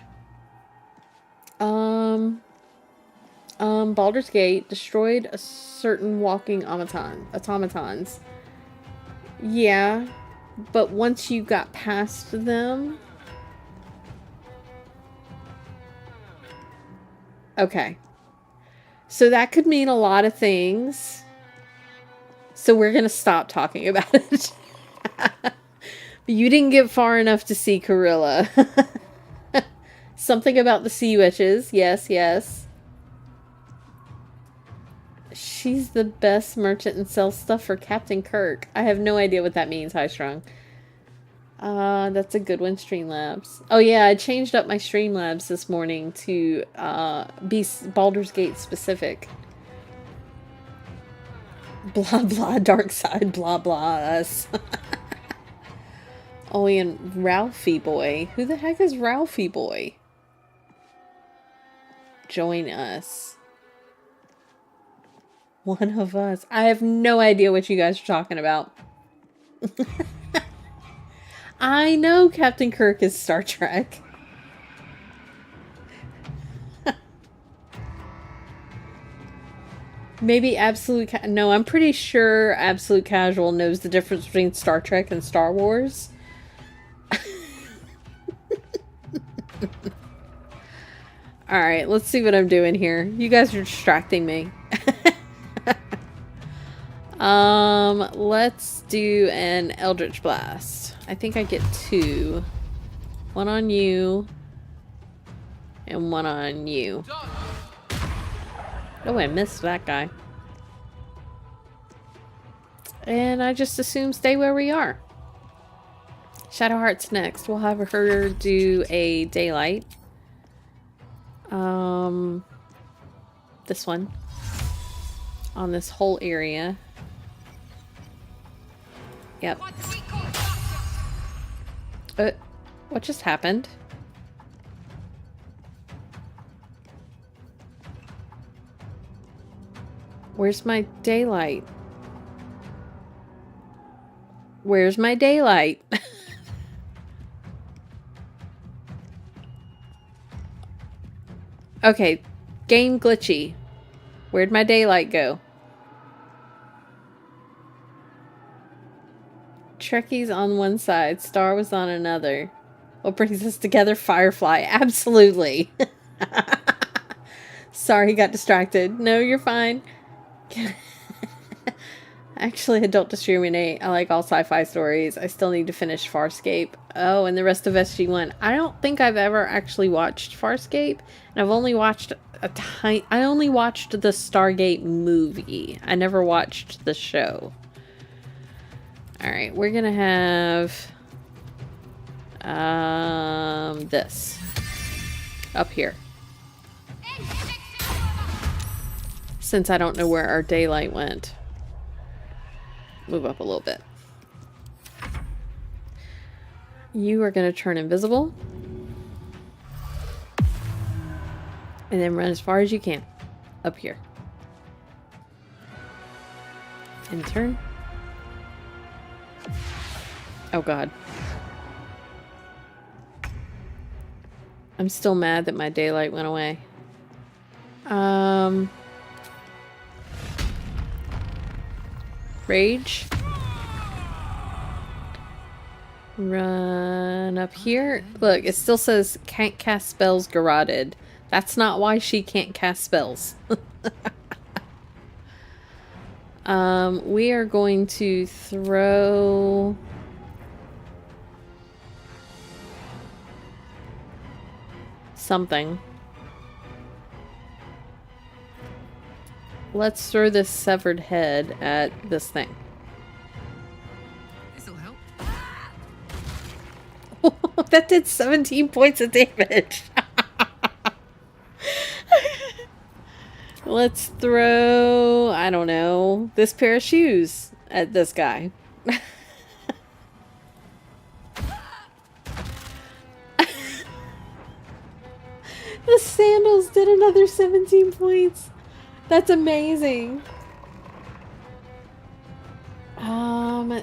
Baldur's Gate destroyed a certain walking automatons. Yeah, but once you got past them... Okay. So that could mean a lot of things. So we're gonna stop talking about it. You didn't get far enough to see Corilla. Something about the sea witches. Yes, yes. She's the best merchant and sells stuff for Captain Kirk. I have no idea what that means, High Strung. That's a good one, Streamlabs. Oh yeah, I changed up my Streamlabs this morning to be Baldur's Gate specific. Blah blah dark side, blah blah us. Oh, and Ralphie boy. Who the heck is Ralphie boy? Join us. One of us. I have no idea what you guys are talking about. I know Captain Kirk is Star Trek. Maybe no, I'm pretty sure Absolute Casual knows the difference between Star Trek and Star Wars. Alright, let's see what I'm doing here. You guys are distracting me. Let's do an Eldritch Blast. I think I get 2. One on you. And one on you. Oh, I missed that guy. And I just assume stay where we are. Shadowheart's next. We'll have her do a daylight. This one. On this whole area. Yep. What just happened? Where's my daylight? Where's my daylight? Okay, game glitchy. Where'd my daylight go? Trekkies on one side, Star was on another. What brings us together? Firefly. Absolutely. Sorry, got distracted. No, you're fine. Actually, I don't discriminate. I like all sci-fi stories. I still need to finish Farscape. Oh, and the rest of SG-1. I don't think I've ever actually watched Farscape. And I've only watched I only watched the Stargate movie. I never watched the show. Alright, we're gonna have this up here. Since I don't know where our daylight went. Move up a little bit. You are gonna turn invisible. And then run as far as you can. Up here. And turn. Oh god. I'm still mad that my daylight went away. Rage. Run up here. Look, it still says can't cast spells garroted. That's not why she can't cast spells. We are going to throw... something. Let's throw this severed head at this thing. This'll help. That did 17 points of damage. Let's throw, I don't know, this pair of shoes at this guy. The sandals did another 17 points. That's amazing.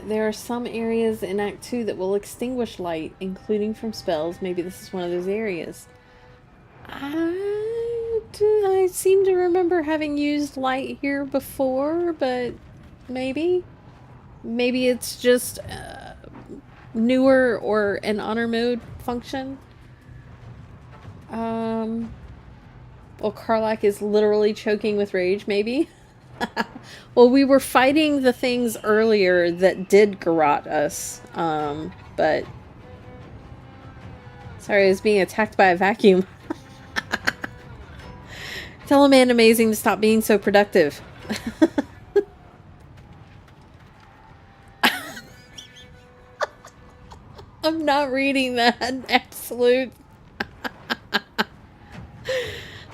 There are some areas in Act 2 that will extinguish light, including from spells. Maybe this is one of those areas. I seem to remember having used light here before, but maybe. Maybe it's just newer or an honor mode function. Well, Karlak is literally choking with rage, maybe. Well, we were fighting the things earlier that did garrot us, but... Sorry, I was being attacked by a vacuum. Tell a man amazing to stop being so productive. I'm not reading that. Absolute.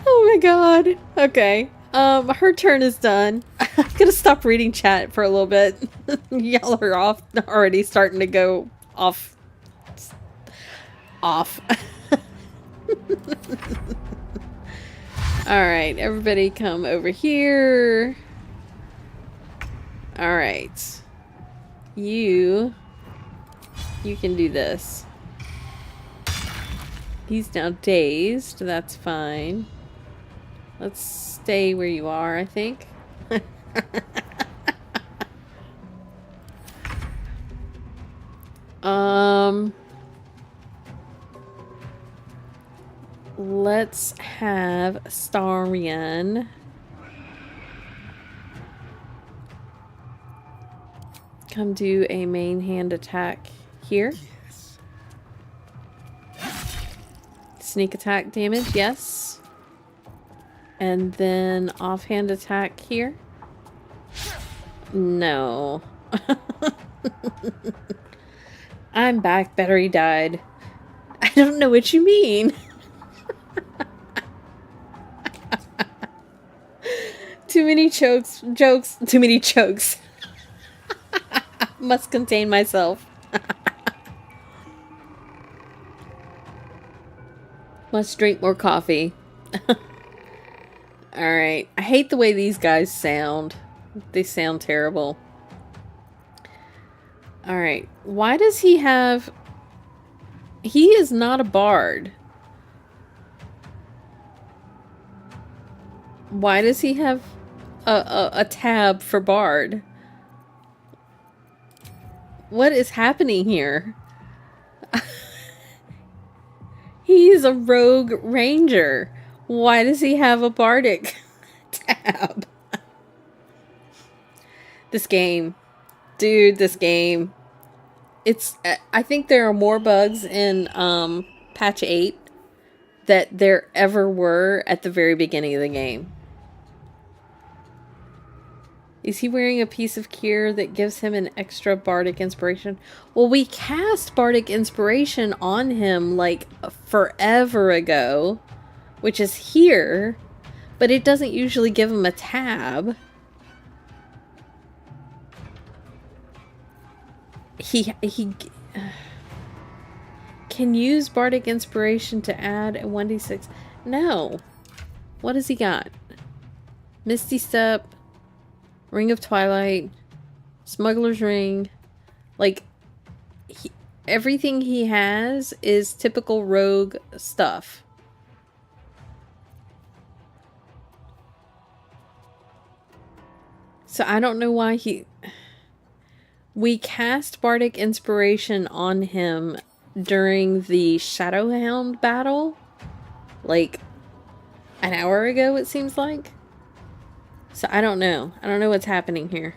Oh my god. Okay. Her turn is done. I'm gonna stop reading chat for a little bit. Y'all are off already starting to go off. Alright, everybody come over here. Alright. You can do this. He's now dazed. That's fine. Let's stay where you are, I think. Let's have Starian come do a main hand attack here. Yes. Sneak attack damage, yes. And then offhand attack here. No. I'm back. Battery died. I don't know what you mean. Too many jokes. Too many jokes. Must contain myself. Must drink more coffee. Alright. I hate the way these guys sound. They sound terrible. Alright. Why does he have... He is not a bard. Why does he have a tab for bard? What is happening here? He's a rogue ranger. Why does he have a bardic tab? This game. Dude, this game. It's... I think there are more bugs in patch 8 that there ever were at the very beginning of the game. Is he wearing a piece of gear that gives him an extra bardic inspiration? Well, we cast bardic inspiration on him like forever ago, which is here, but it doesn't usually give him a tab. He can use bardic inspiration to add a 1d6. No. What has he got? Misty Step, Ring of Twilight, Smuggler's Ring. Like, everything he has is typical rogue stuff. So I don't know why he... We cast bardic inspiration on him during the Shadowhound battle. Like, an hour ago, it seems like. So I don't know. I don't know what's happening here.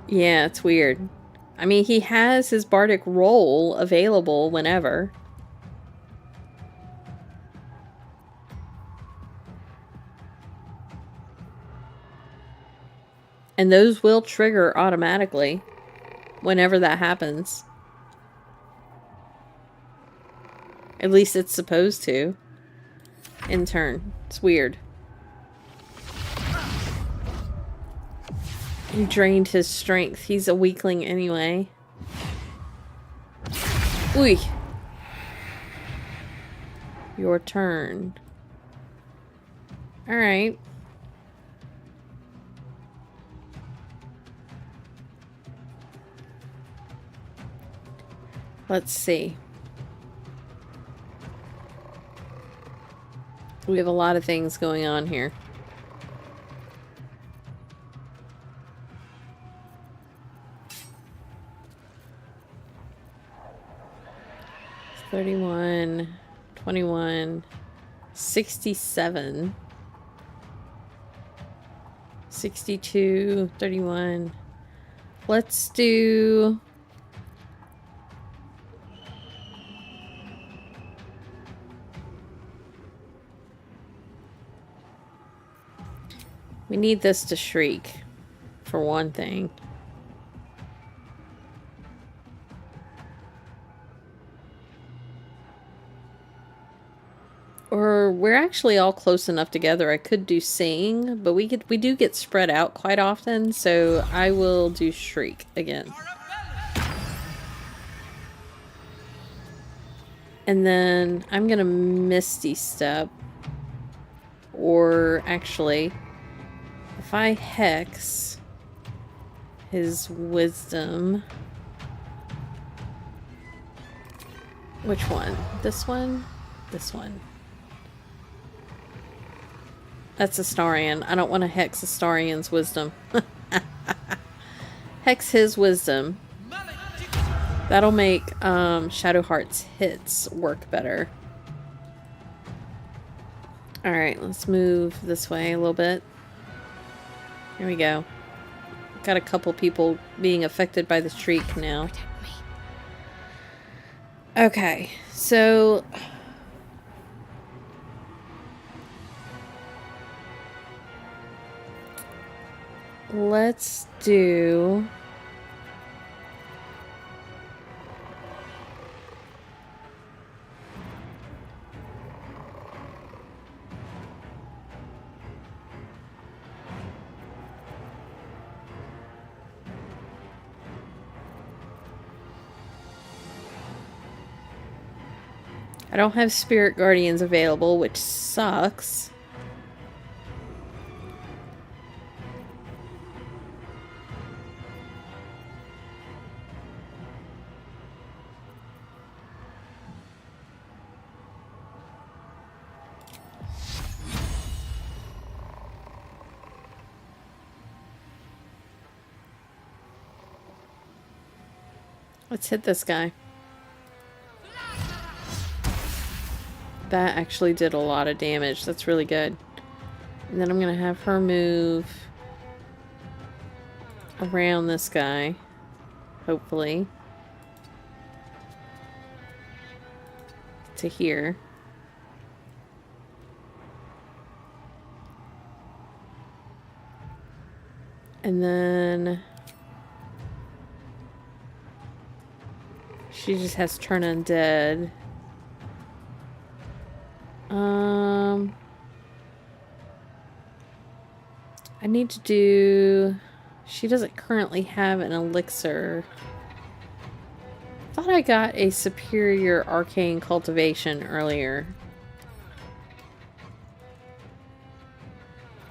Yeah, it's weird. I mean, he has his bardic roll available whenever. And those will trigger automatically whenever that happens. At least it's supposed to. In turn. It's weird. He drained his strength. He's a weakling anyway. Ooh. Your turn. Alright. Let's see. We have a lot of things going on here. It's 31, 21, 67, 62, 31. Let's do... We need this to shriek, for one thing. Or we're actually all close enough together. I could do sing, but we do get spread out quite often, so I will do shriek again. And then I'm gonna Misty Step. Or actually, if I Hex his wisdom. Which one? This one? This one. That's Astarion. I don't want to Hex Astarion's wisdom. Hex his wisdom. That'll make Shadowheart's hits work better. Alright, let's move this way a little bit. Here we go. Got a couple people being affected by the shriek now. Okay, so... let's do... I don't have Spirit Guardians available, which sucks. Let's hit this guy. That actually did a lot of damage. That's really good. And then I'm going to have her move around this guy. Hopefully. To here. And then... she just has turn undead. I need to do... she doesn't currently have an elixir. Thought I got a superior arcane cultivation earlier.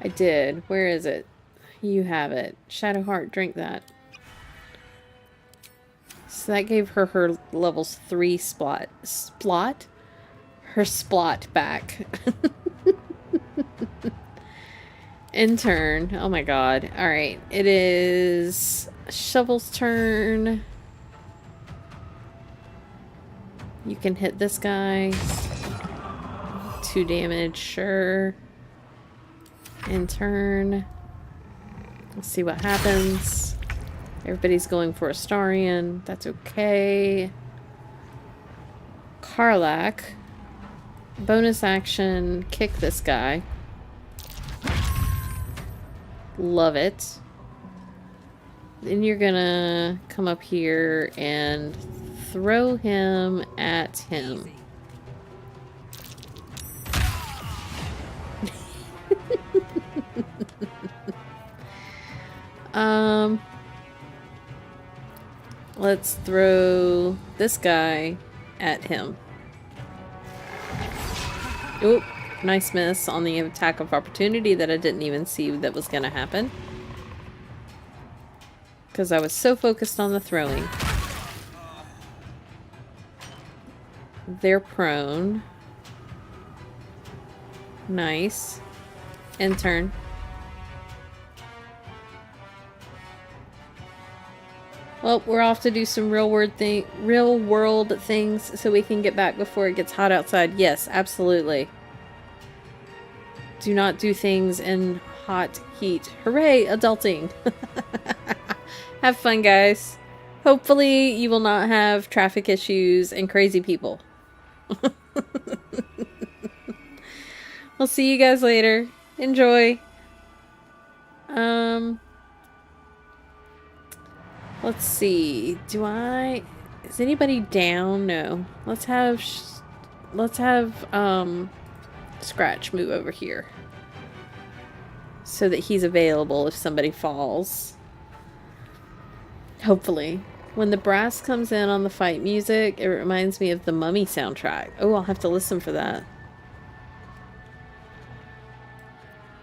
I did. Where is it? You have it. Shadowheart, drink that. So that gave her her levels 3 splot? Her splot back. In turn. Oh my god. Alright. It is Shovel's turn. You can hit this guy. 2 damage, sure. In turn. Let's see what happens. Everybody's going for Astarion. That's okay. Karlach. Bonus action. Kick this guy. Love it. Then you're gonna come up here and throw him at him. Let's throw this guy at him. Oop, nice miss on the attack of opportunity that I didn't even see that was gonna happen. Because I was so focused on the throwing. They're prone. Nice. End turn. Well, we're off to do some real world things so we can get back before it gets hot outside. Yes, absolutely. Do not do things in hot heat. Hooray, adulting. Have fun, guys. Hopefully you will not have traffic issues and crazy people. We'll see you guys later. Enjoy. Let's see. Is anybody down? No. Let's have Scratch move over here so that he's available if somebody falls. Hopefully. When the brass comes in on the fight music, it reminds me of the Mummy soundtrack. Oh, I'll have to listen for that.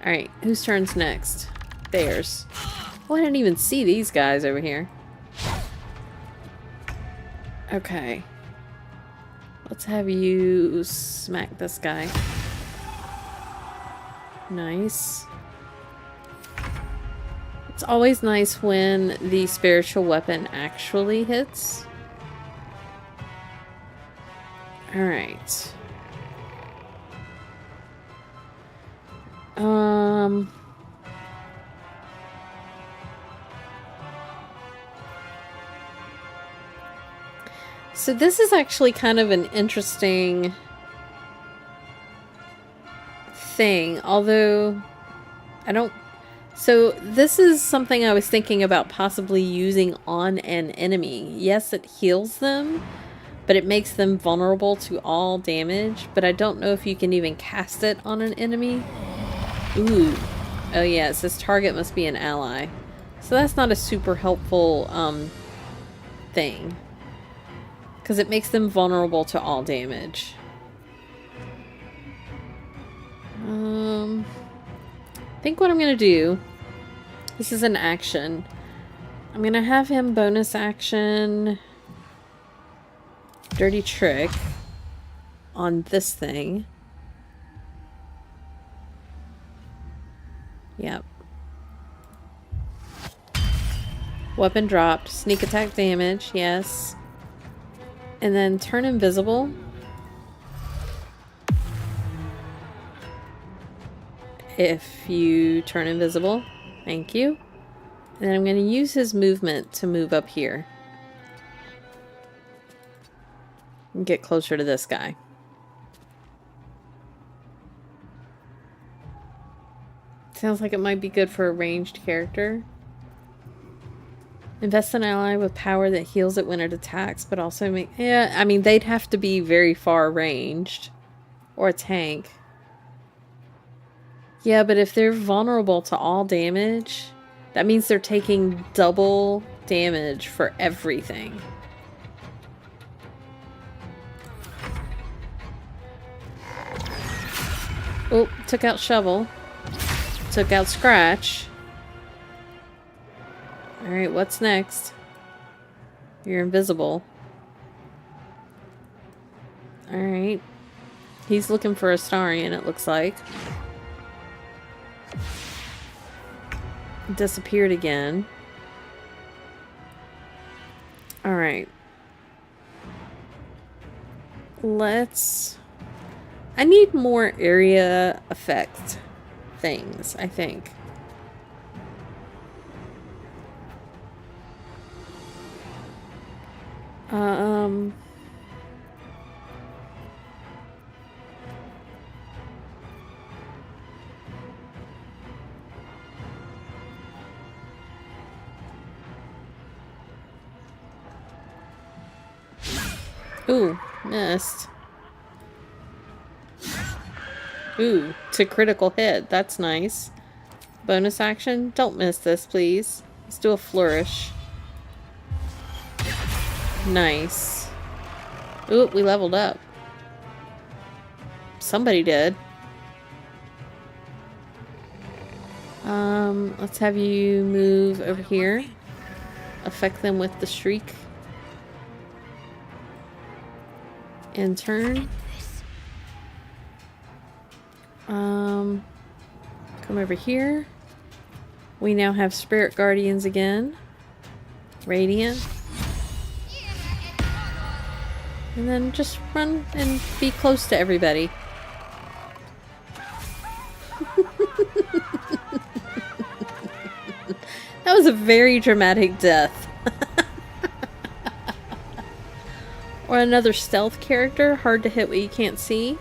Alright, whose turn's next? Theirs. Oh, I didn't even see these guys over here. Okay. Let's have you smack this guy. Nice. It's always nice when the spiritual weapon actually hits. Alright. So this is actually kind of an interesting thing, although I don't... So this is something I was thinking about possibly using on an enemy. Yes, it heals them, but it makes them vulnerable to all damage, but I don't know if you can even cast it on an enemy. Ooh. Oh yeah, it says target must be an ally. So that's not a super helpful thing. Because it makes them vulnerable to all damage. I think what I'm going to do, this is an action. I'm going to have him bonus action Dirty Trick on this thing. Yep. Weapon dropped. Sneak attack damage, yes. And then turn invisible. If you turn invisible. Thank you. And then I'm going to use his movement to move up here. And get closer to this guy. Sounds like it might be good for a ranged character. Invest an ally with power that heals it when it attacks, but also make... Yeah, I mean, they'd have to be very far ranged. Or a tank. Yeah, but if they're vulnerable to all damage, that means they're taking double damage for everything. Oh, took out Shovel. Took out Scratch. Alright, what's next? You're invisible. Alright. He's looking for Astarion, it looks like. Disappeared again. Alright. Let's... I need more area effect things, I think. Ooh, missed. Ooh, to critical hit. That's nice. Bonus action. Don't miss this, please. Let's do a flourish. Nice. Ooh, we leveled up. Somebody did. Let's have you move over here. Affect them with the shriek. And turn. Come over here. We now have Spirit Guardians again. Radiant. And then just run and be close to everybody. That was a very dramatic death. Or another stealth character, hard to hit what you can't see.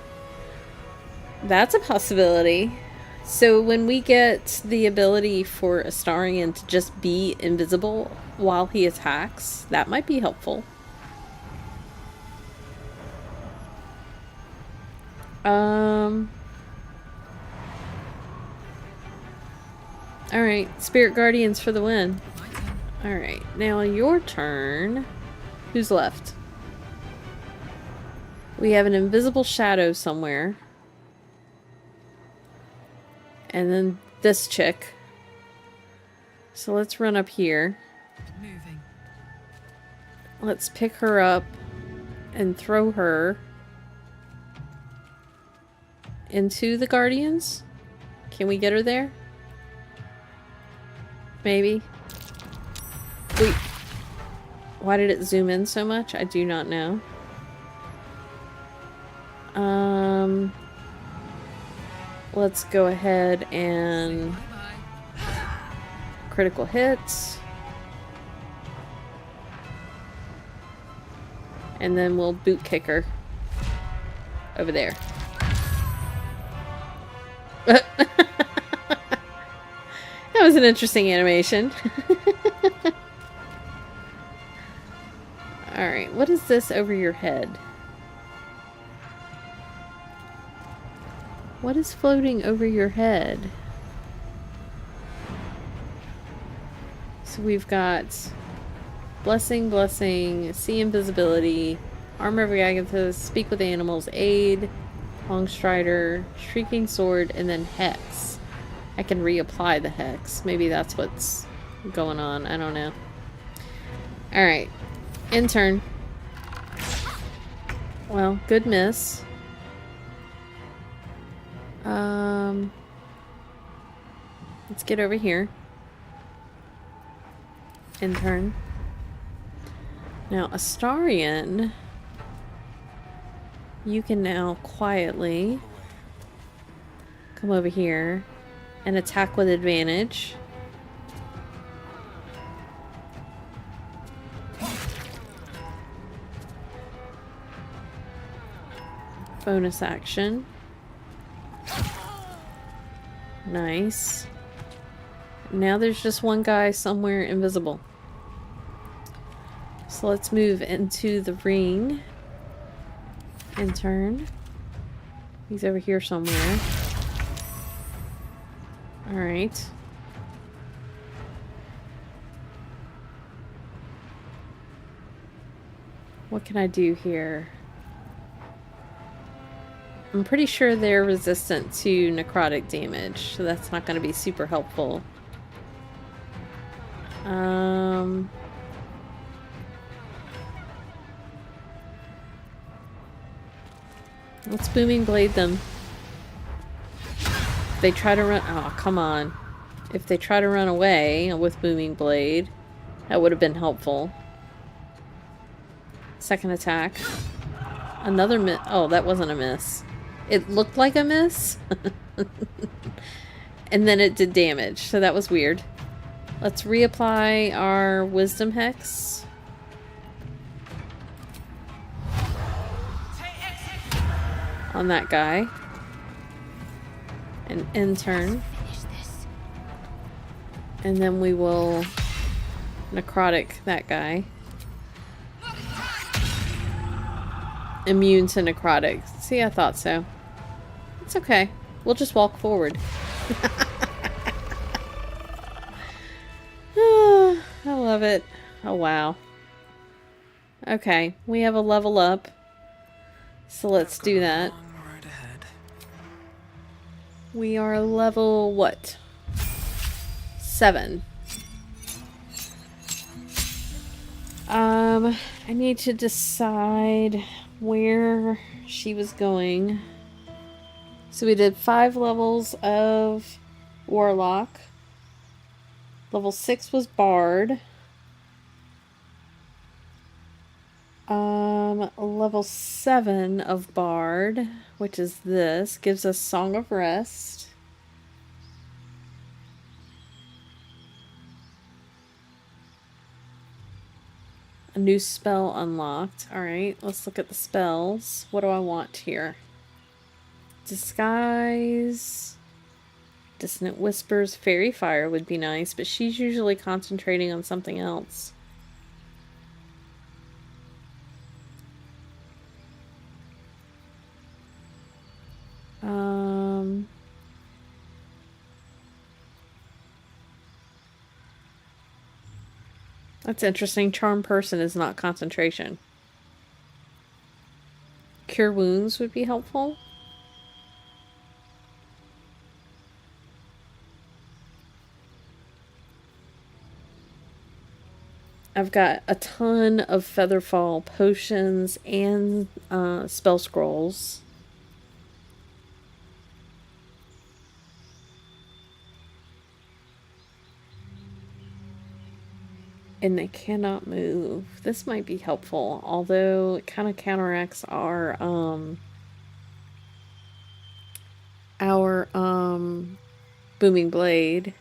That's a possibility. So when we get the ability for Astarion to just be invisible while he attacks, that might be helpful. Alright, Spirit Guardians for the win. Alright, now your turn. Who's left? We have an invisible shadow somewhere. And then this chick. So let's run up here. Moving. Let's pick her up and throw her into the Guardians. Can we get her there? Maybe. Wait. Why did it zoom in so much? I do not know. Let's go ahead and critical hits. And then we'll boot kick her over there. That was an interesting animation. Alright, what is this over your head? What is floating over your head? So we've got Blessing, Blessing, See Invisibility, Armor of Agathis, Speak with Animals, Aid, Long Strider, Shrieking Sword, and then Hex. I can reapply the Hex. Maybe that's what's going on. I don't know. Alright. Intern. Well, good miss. Let's get over here. Intern. Now, Astarion, you can now quietly come over here and attack with advantage. Bonus action. Nice. Now there's just one guy somewhere invisible. So let's move into the ring. Intern. He's over here somewhere. Alright. What can I do here? I'm pretty sure they're resistant to necrotic damage, so that's not going to be super helpful. Let's Booming Blade them. If they try to run... Oh, come on. If they try to run away with Booming Blade, that would have been helpful. Second attack. Another miss. Oh, that wasn't a miss. It looked like a miss. And then it did damage, so that was weird. Let's reapply our Wisdom Hex. On that guy. And intern. And then we will necrotic that guy. Immune to necrotic. See, I thought so. It's okay. We'll just walk forward. I love it. Oh, wow. Okay, we have a level up. So let's do that. We are level what? 7. I need to decide where she was going. So we did 5 levels of Warlock. Level 6 was Bard. Level 7 of Bard, which is this, gives us Song of Rest. A new spell unlocked. Alright, let's look at the spells. What do I want here? Disguise. Dissonant Whispers, Fairy Fire would be nice, but she's usually concentrating on something else. That's interesting. Charm Person is not concentration. Cure Wounds would be helpful. I've got a ton of Featherfall potions and spell scrolls. And they cannot move. This might be helpful, although it kind of counteracts our Booming Blade.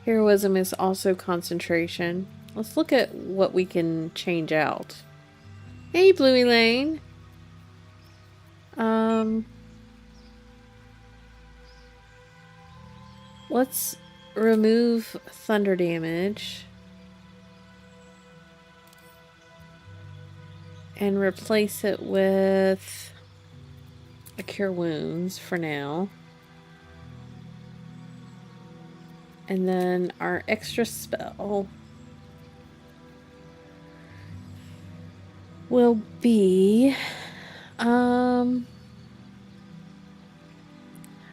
Heroism is also concentration. Let's look at what we can change out. Hey, Bluey Lane. Let's remove thunder damage and replace it with a Cure Wounds for now. And then our extra spell will be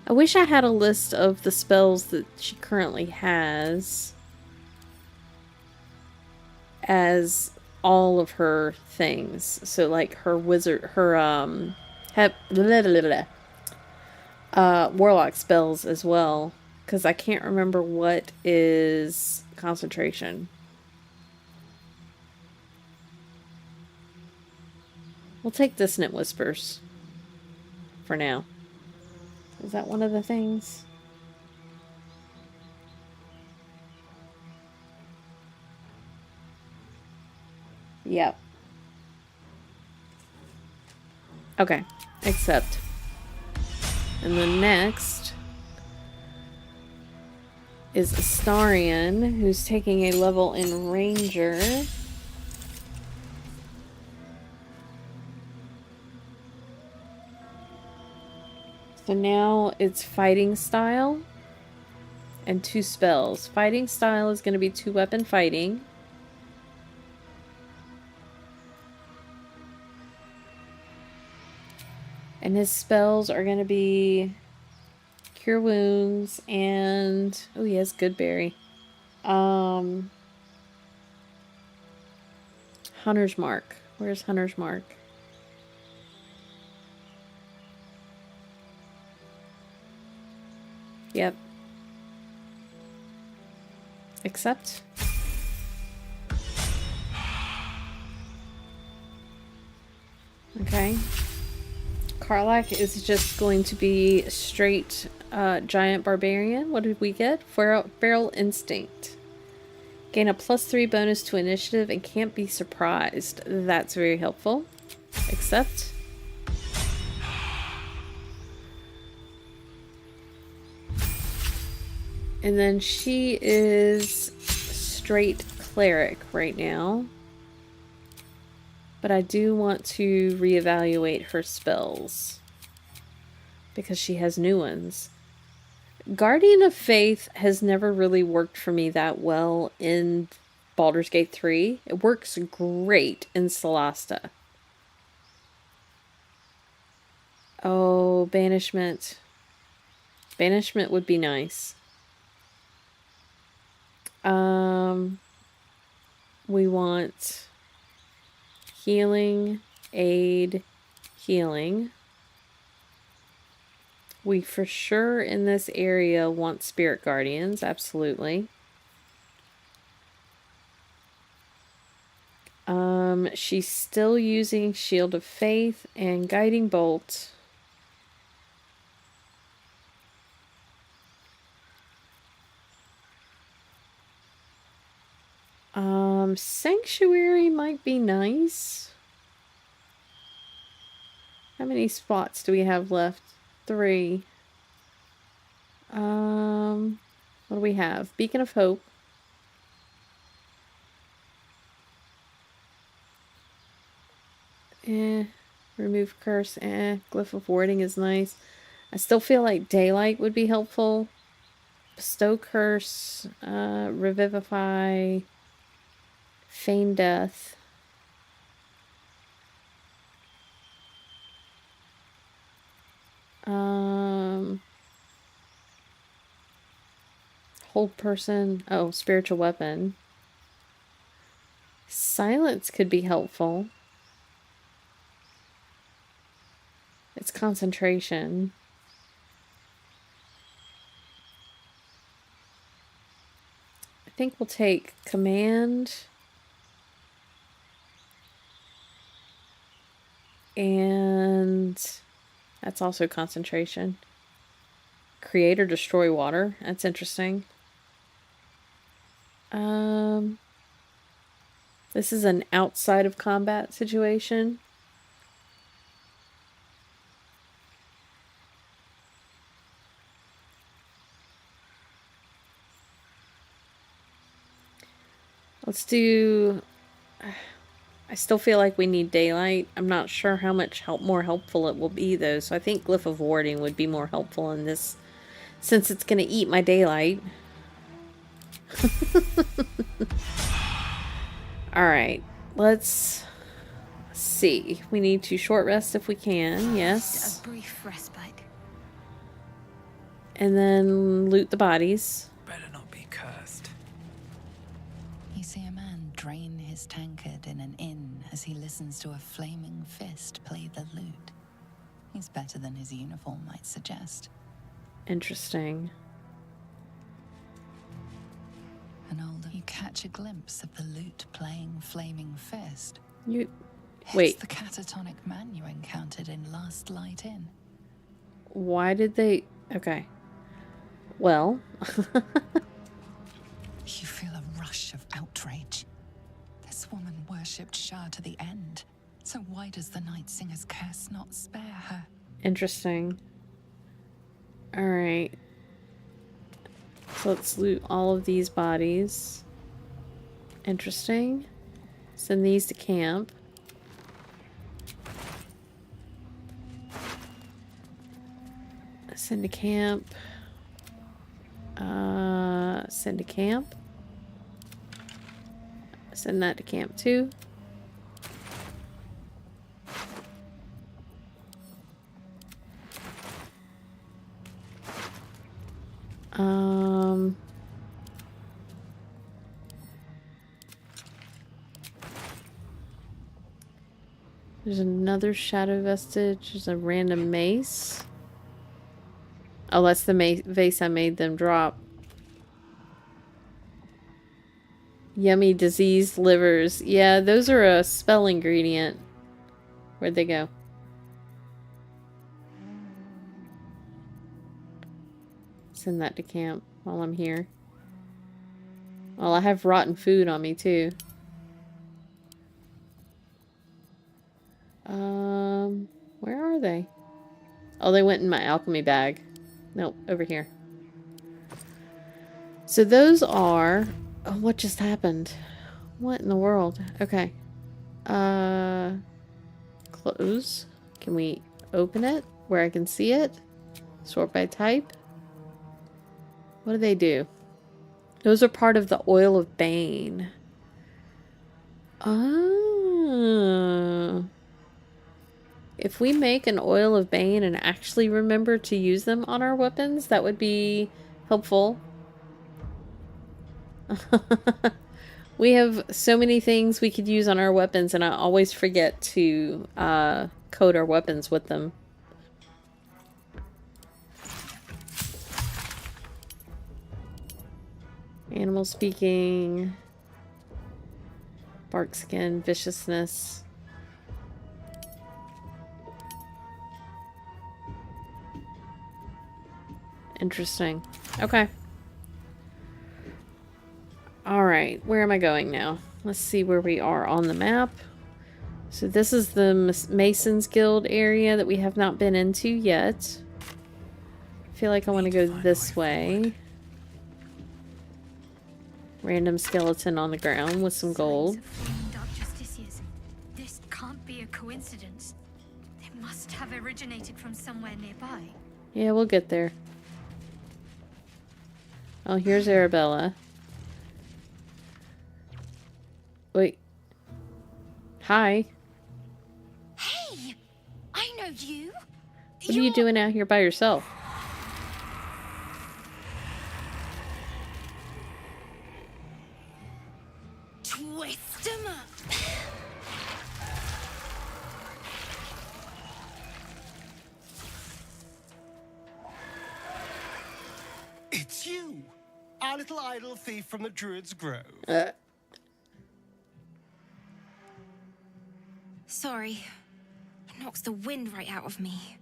I wish I had a list of the spells that she currently has as all of her things. So like her wizard, her warlock spells as well, because I can't remember what is concentration. We'll take Dissonant Whispers for now. Is that one of the things? Yep. Okay, accept. And then next is Astarion, who's taking a level in Ranger. So now it's Fighting Style and 2 spells. Fighting Style is going to be 2-weapon fighting. And his spells are going to be Cure Wounds and... oh, he has Good Berry. Hunter's Mark. Where's Hunter's Mark? Yep. Accept. Okay. Karlach is just going to be straight giant barbarian. What did we get? Feral Instinct. Gain a +3 bonus to initiative and can't be surprised. That's very helpful. Accept. And then she is straight cleric right now. But I do want to reevaluate her spells because she has new ones. Guardian of Faith has never really worked for me that well in Baldur's Gate 3. It works great in Solasta. Oh, Banishment. Banishment would be nice. We want healing, aid, healing. We for sure in this area want Spirit Guardians, absolutely. She's still using Shield of Faith and Guiding Bolt. Sanctuary might be nice. How many spots do we have left? 3. What do we have? Beacon of Hope. Remove curse. Glyph of warding is nice. I still feel like daylight would be helpful. Bestow curse. Revivify. Feign death. Hold person. Oh, spiritual weapon. Silence could be helpful. It's concentration. I think we'll take command. And that's also concentration. Create or destroy water. That's interesting. This is an outside of combat situation. Let's do... I still feel like we need daylight. I'm not sure how much more helpful it will be, though. So I think Glyph of Warding would be more helpful in this, since it's going to eat my daylight. Alright, let's see. We need to short rest if we can, yes. A brief respite. And then loot the bodies. Better not be cursed. You see a man drain his tankard in an inn as he listens to a flaming fist play the lute. He's better than his uniform might suggest. Interesting. And older, you catch a glimpse of the lute playing flaming fist. You... It's Wait. the catatonic man you encountered in Last Light Inn. Why did they... Okay. Well... You feel a rush of outrage. This woman worshipped Shah to the end. So why does the Night Singer's curse not spare her? Interesting. Alright. So let's loot all of these bodies. Interesting. Send these to camp. Send to camp. Send to camp. Send that to camp too. There's another shadow vestige. There's a random mace. Oh, that's the vase I made them drop. Yummy diseased livers. Yeah, those are a spell ingredient. Where'd they go? Send that to camp while I'm here. Well, I have rotten food on me too. Where are they? Oh, they went in my alchemy bag. Nope, over here. So those are... Oh, what just happened? What in the world? Okay. Close. Can we open it where I can see it? Sort by type. What do they do? Those are part of the oil of Bane. Oh. If we make an oil of Bane and actually remember to use them on our weapons, that would be helpful. We have so many things we could use on our weapons, and I always forget to coat our weapons with them. Animal speaking. Bark skin. Viciousness. Interesting. Okay. Alright, where am I going now? Let's see where we are on the map. So this is the Masons Guild area that we have not been into yet. feel like I want to go this way. Random skeleton on the ground with some gold. Signs of fallen dark justiciars. This can't be a coincidence. They must have originated from somewhere nearby. Yeah, we'll get there. Oh, here's Arabella. Wait. Hi. Hey! I know you! What are you doing out here by yourself? Twist 'em up. It's you, our little idol thief from the Druid's Grove. Sorry. It knocks the wind right out of me.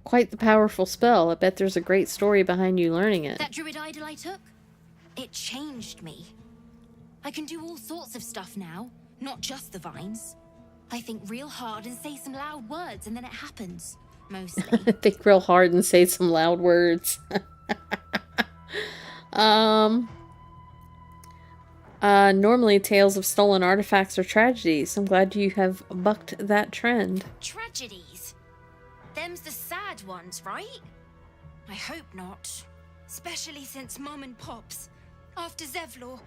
Quite the powerful spell. I bet there's a great story behind you learning it. That druid idol I took, it changed me. I can do all sorts of stuff now, not just the vines. I think real hard and say some loud words and then it happens. Mostly. Think real hard and say some loud words. Normally tales of stolen artifacts are tragedies. I'm glad you have bucked that trend. Tragedies? Them's the sad ones, right? I hope not. Especially since Mum and Pops, after Zevlor,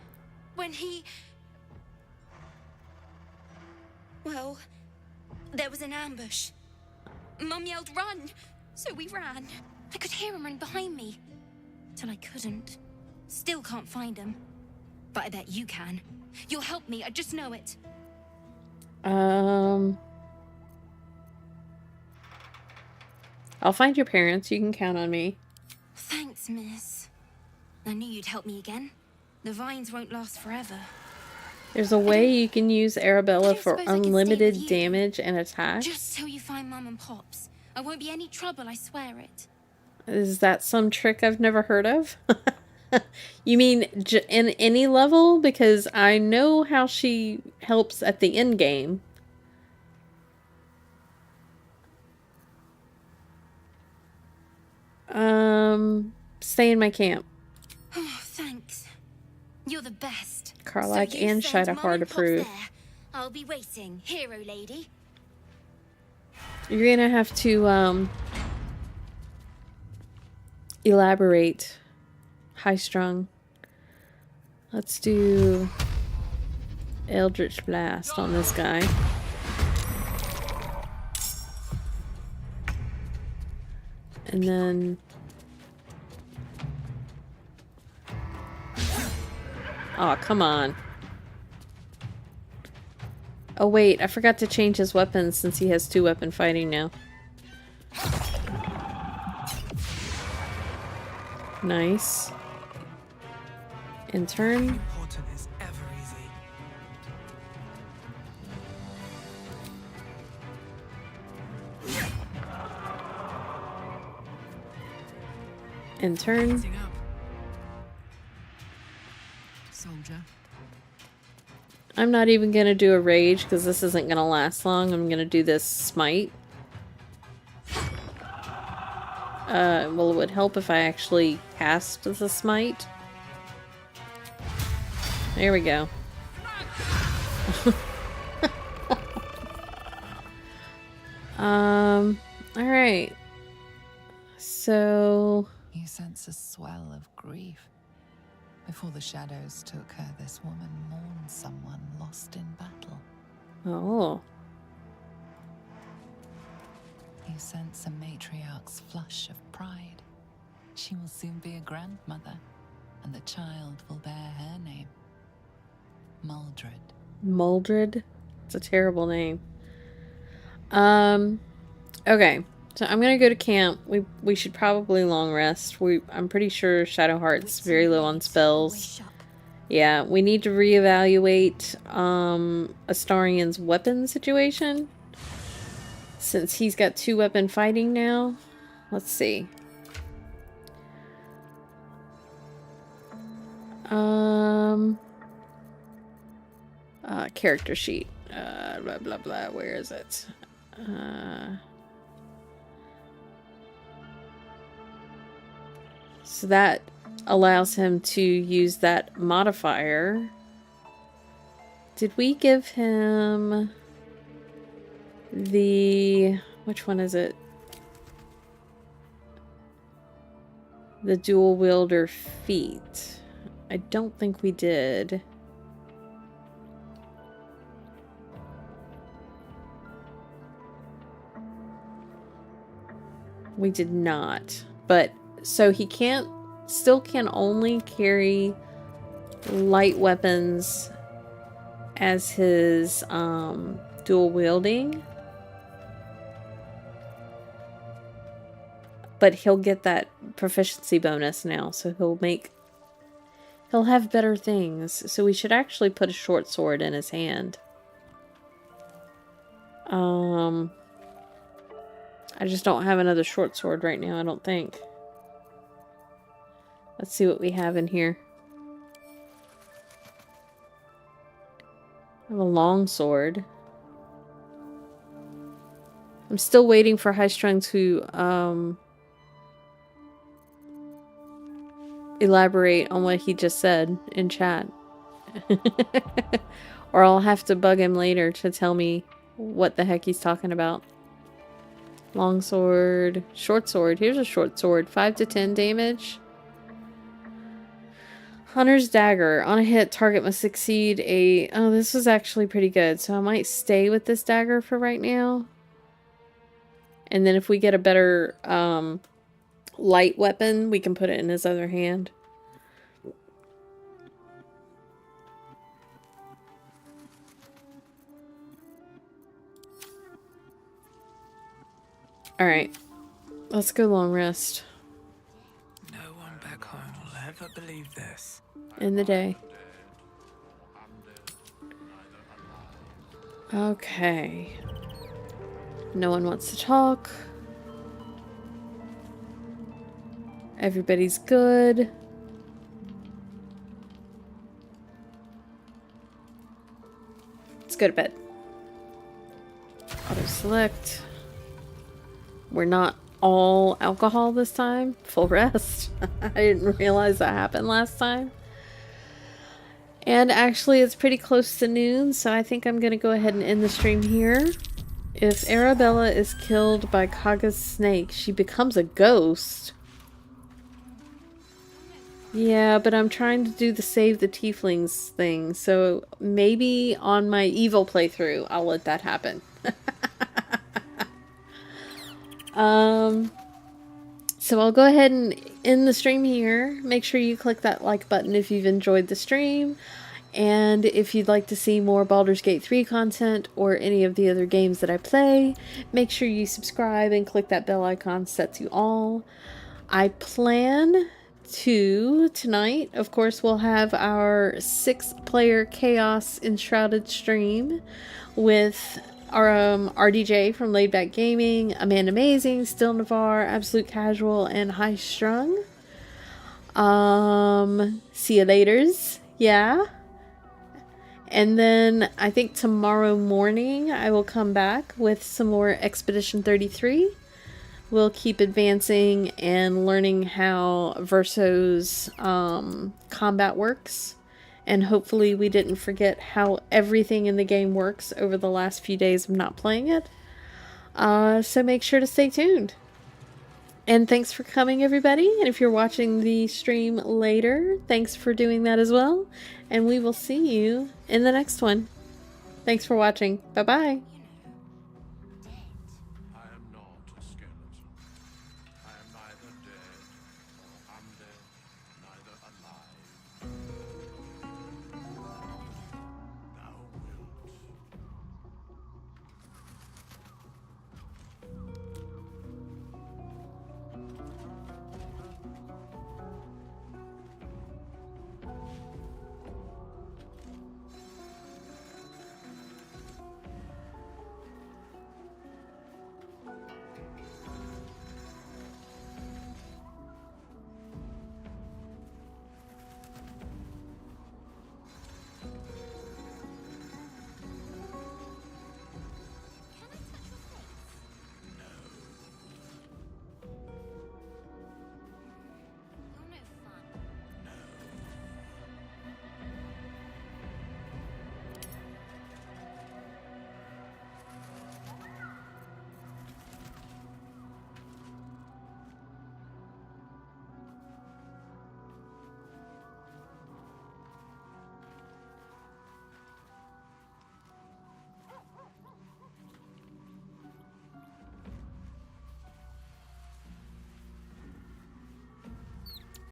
when he... Well, there was an ambush. Mum yelled, "Run!" So we ran. I could hear him running behind me. Till I couldn't. Still can't find him. But I bet you can. You'll help me, I just know it. I'll find your parents. You can count on me. Thanks, miss. I knew you'd help me again. The vines won't last forever. There's a way you can use Arabella for suppose I could stay with unlimited you. damage and attacks. Just till you find Mum and Pops. I won't be any trouble, I swear it. Is that some trick I've never heard of? You mean in any level? Because I know how she helps at the end game. Stay in my camp. Oh, thanks. You're the best. Karlach you and send Shadowheart Mum and Pops approve. there. I'll be waiting, hero lady. You're gonna have to elaborate. High strung. Let's do Eldritch Blast on this guy. And then oh, come on. Oh wait, I forgot to change his weapons since he has 2-weapon fighting now. Nice. In turn. Important is ever easy. In turn. Getting up. Soldier. I'm not even gonna do a rage because this isn't gonna last long. I'm gonna do this smite. Well, it would help if I actually cast the smite. There we go. Alright. So... You sense a swell of grief. Before the shadows took her, this woman mourned someone lost in battle. Oh. You sense a matriarch's flush of pride. She will soon be a grandmother, and the child will bear her name. Maldred. Maldred? It's a terrible name. Okay. So I'm gonna go to camp. We should probably long rest. I'm pretty sure Shadowheart's very low on spells. Yeah, we need to reevaluate Astarian's weapon situation. Since he's got 2-weapon fighting now. Let's see. character sheet. Blah, blah, blah. Where is it? So that allows him to use that modifier. Did we give him the... which one is it? The dual wielder feat. I don't think we did. We did not. But so he still can only carry light weapons as his dual wielding. But he'll get that proficiency bonus now, so he'll have better things. So we should actually put a short sword in his hand. I just don't have another short sword right now, I don't think. Let's see what we have in here. I have a long sword. I'm still waiting for High Strung to elaborate on what he just said in chat. Or I'll have to bug him later to tell me what the heck he's talking about. Long sword, short sword. Here's a short sword. 5 to 10 damage. Hunter's dagger. On a hit, target must succeed a... Oh, this was actually pretty good. So I might stay with this dagger for right now. And then if we get a better light weapon, we can put it in his other hand. Alright. Let's go long rest. No one back home will ever believe this. In the day. Okay. No one wants to talk. Everybody's good. Let's go to bed. Auto select. We're not all alcohol this time. Full rest. I didn't realize that happened last time. And actually it's pretty close to noon, so I think I'm going to go ahead and end the stream here. If Arabella is killed by Kaga's snake, she becomes a ghost. Yeah, but I'm trying to do the save the tieflings thing, so maybe on my evil playthrough I'll let that happen. So I'll go ahead and end the stream here. Make sure you click that like button if you've enjoyed the stream. And if you'd like to see more Baldur's Gate 3 content or any of the other games that I play, make sure you subscribe and click that bell icon set to all. I plan to, tonight, of course, we'll have our 6-player Chaos Enshrouded stream with our RDJ from Laid Back Gaming, Amanda Amazing, Still Navarre, Absolute Casual, and High Strung. See you laters. Yeah. And then I think tomorrow morning I will come back with some more Expedition 33. We'll keep advancing and learning how Verso's combat works. And hopefully we didn't forget how everything in the game works over the last few days of not playing it. So make sure to stay tuned. And thanks for coming, everybody. And if you're watching the stream later, thanks for doing that as well. And we will see you in the next one. Thanks for watching. Bye-bye.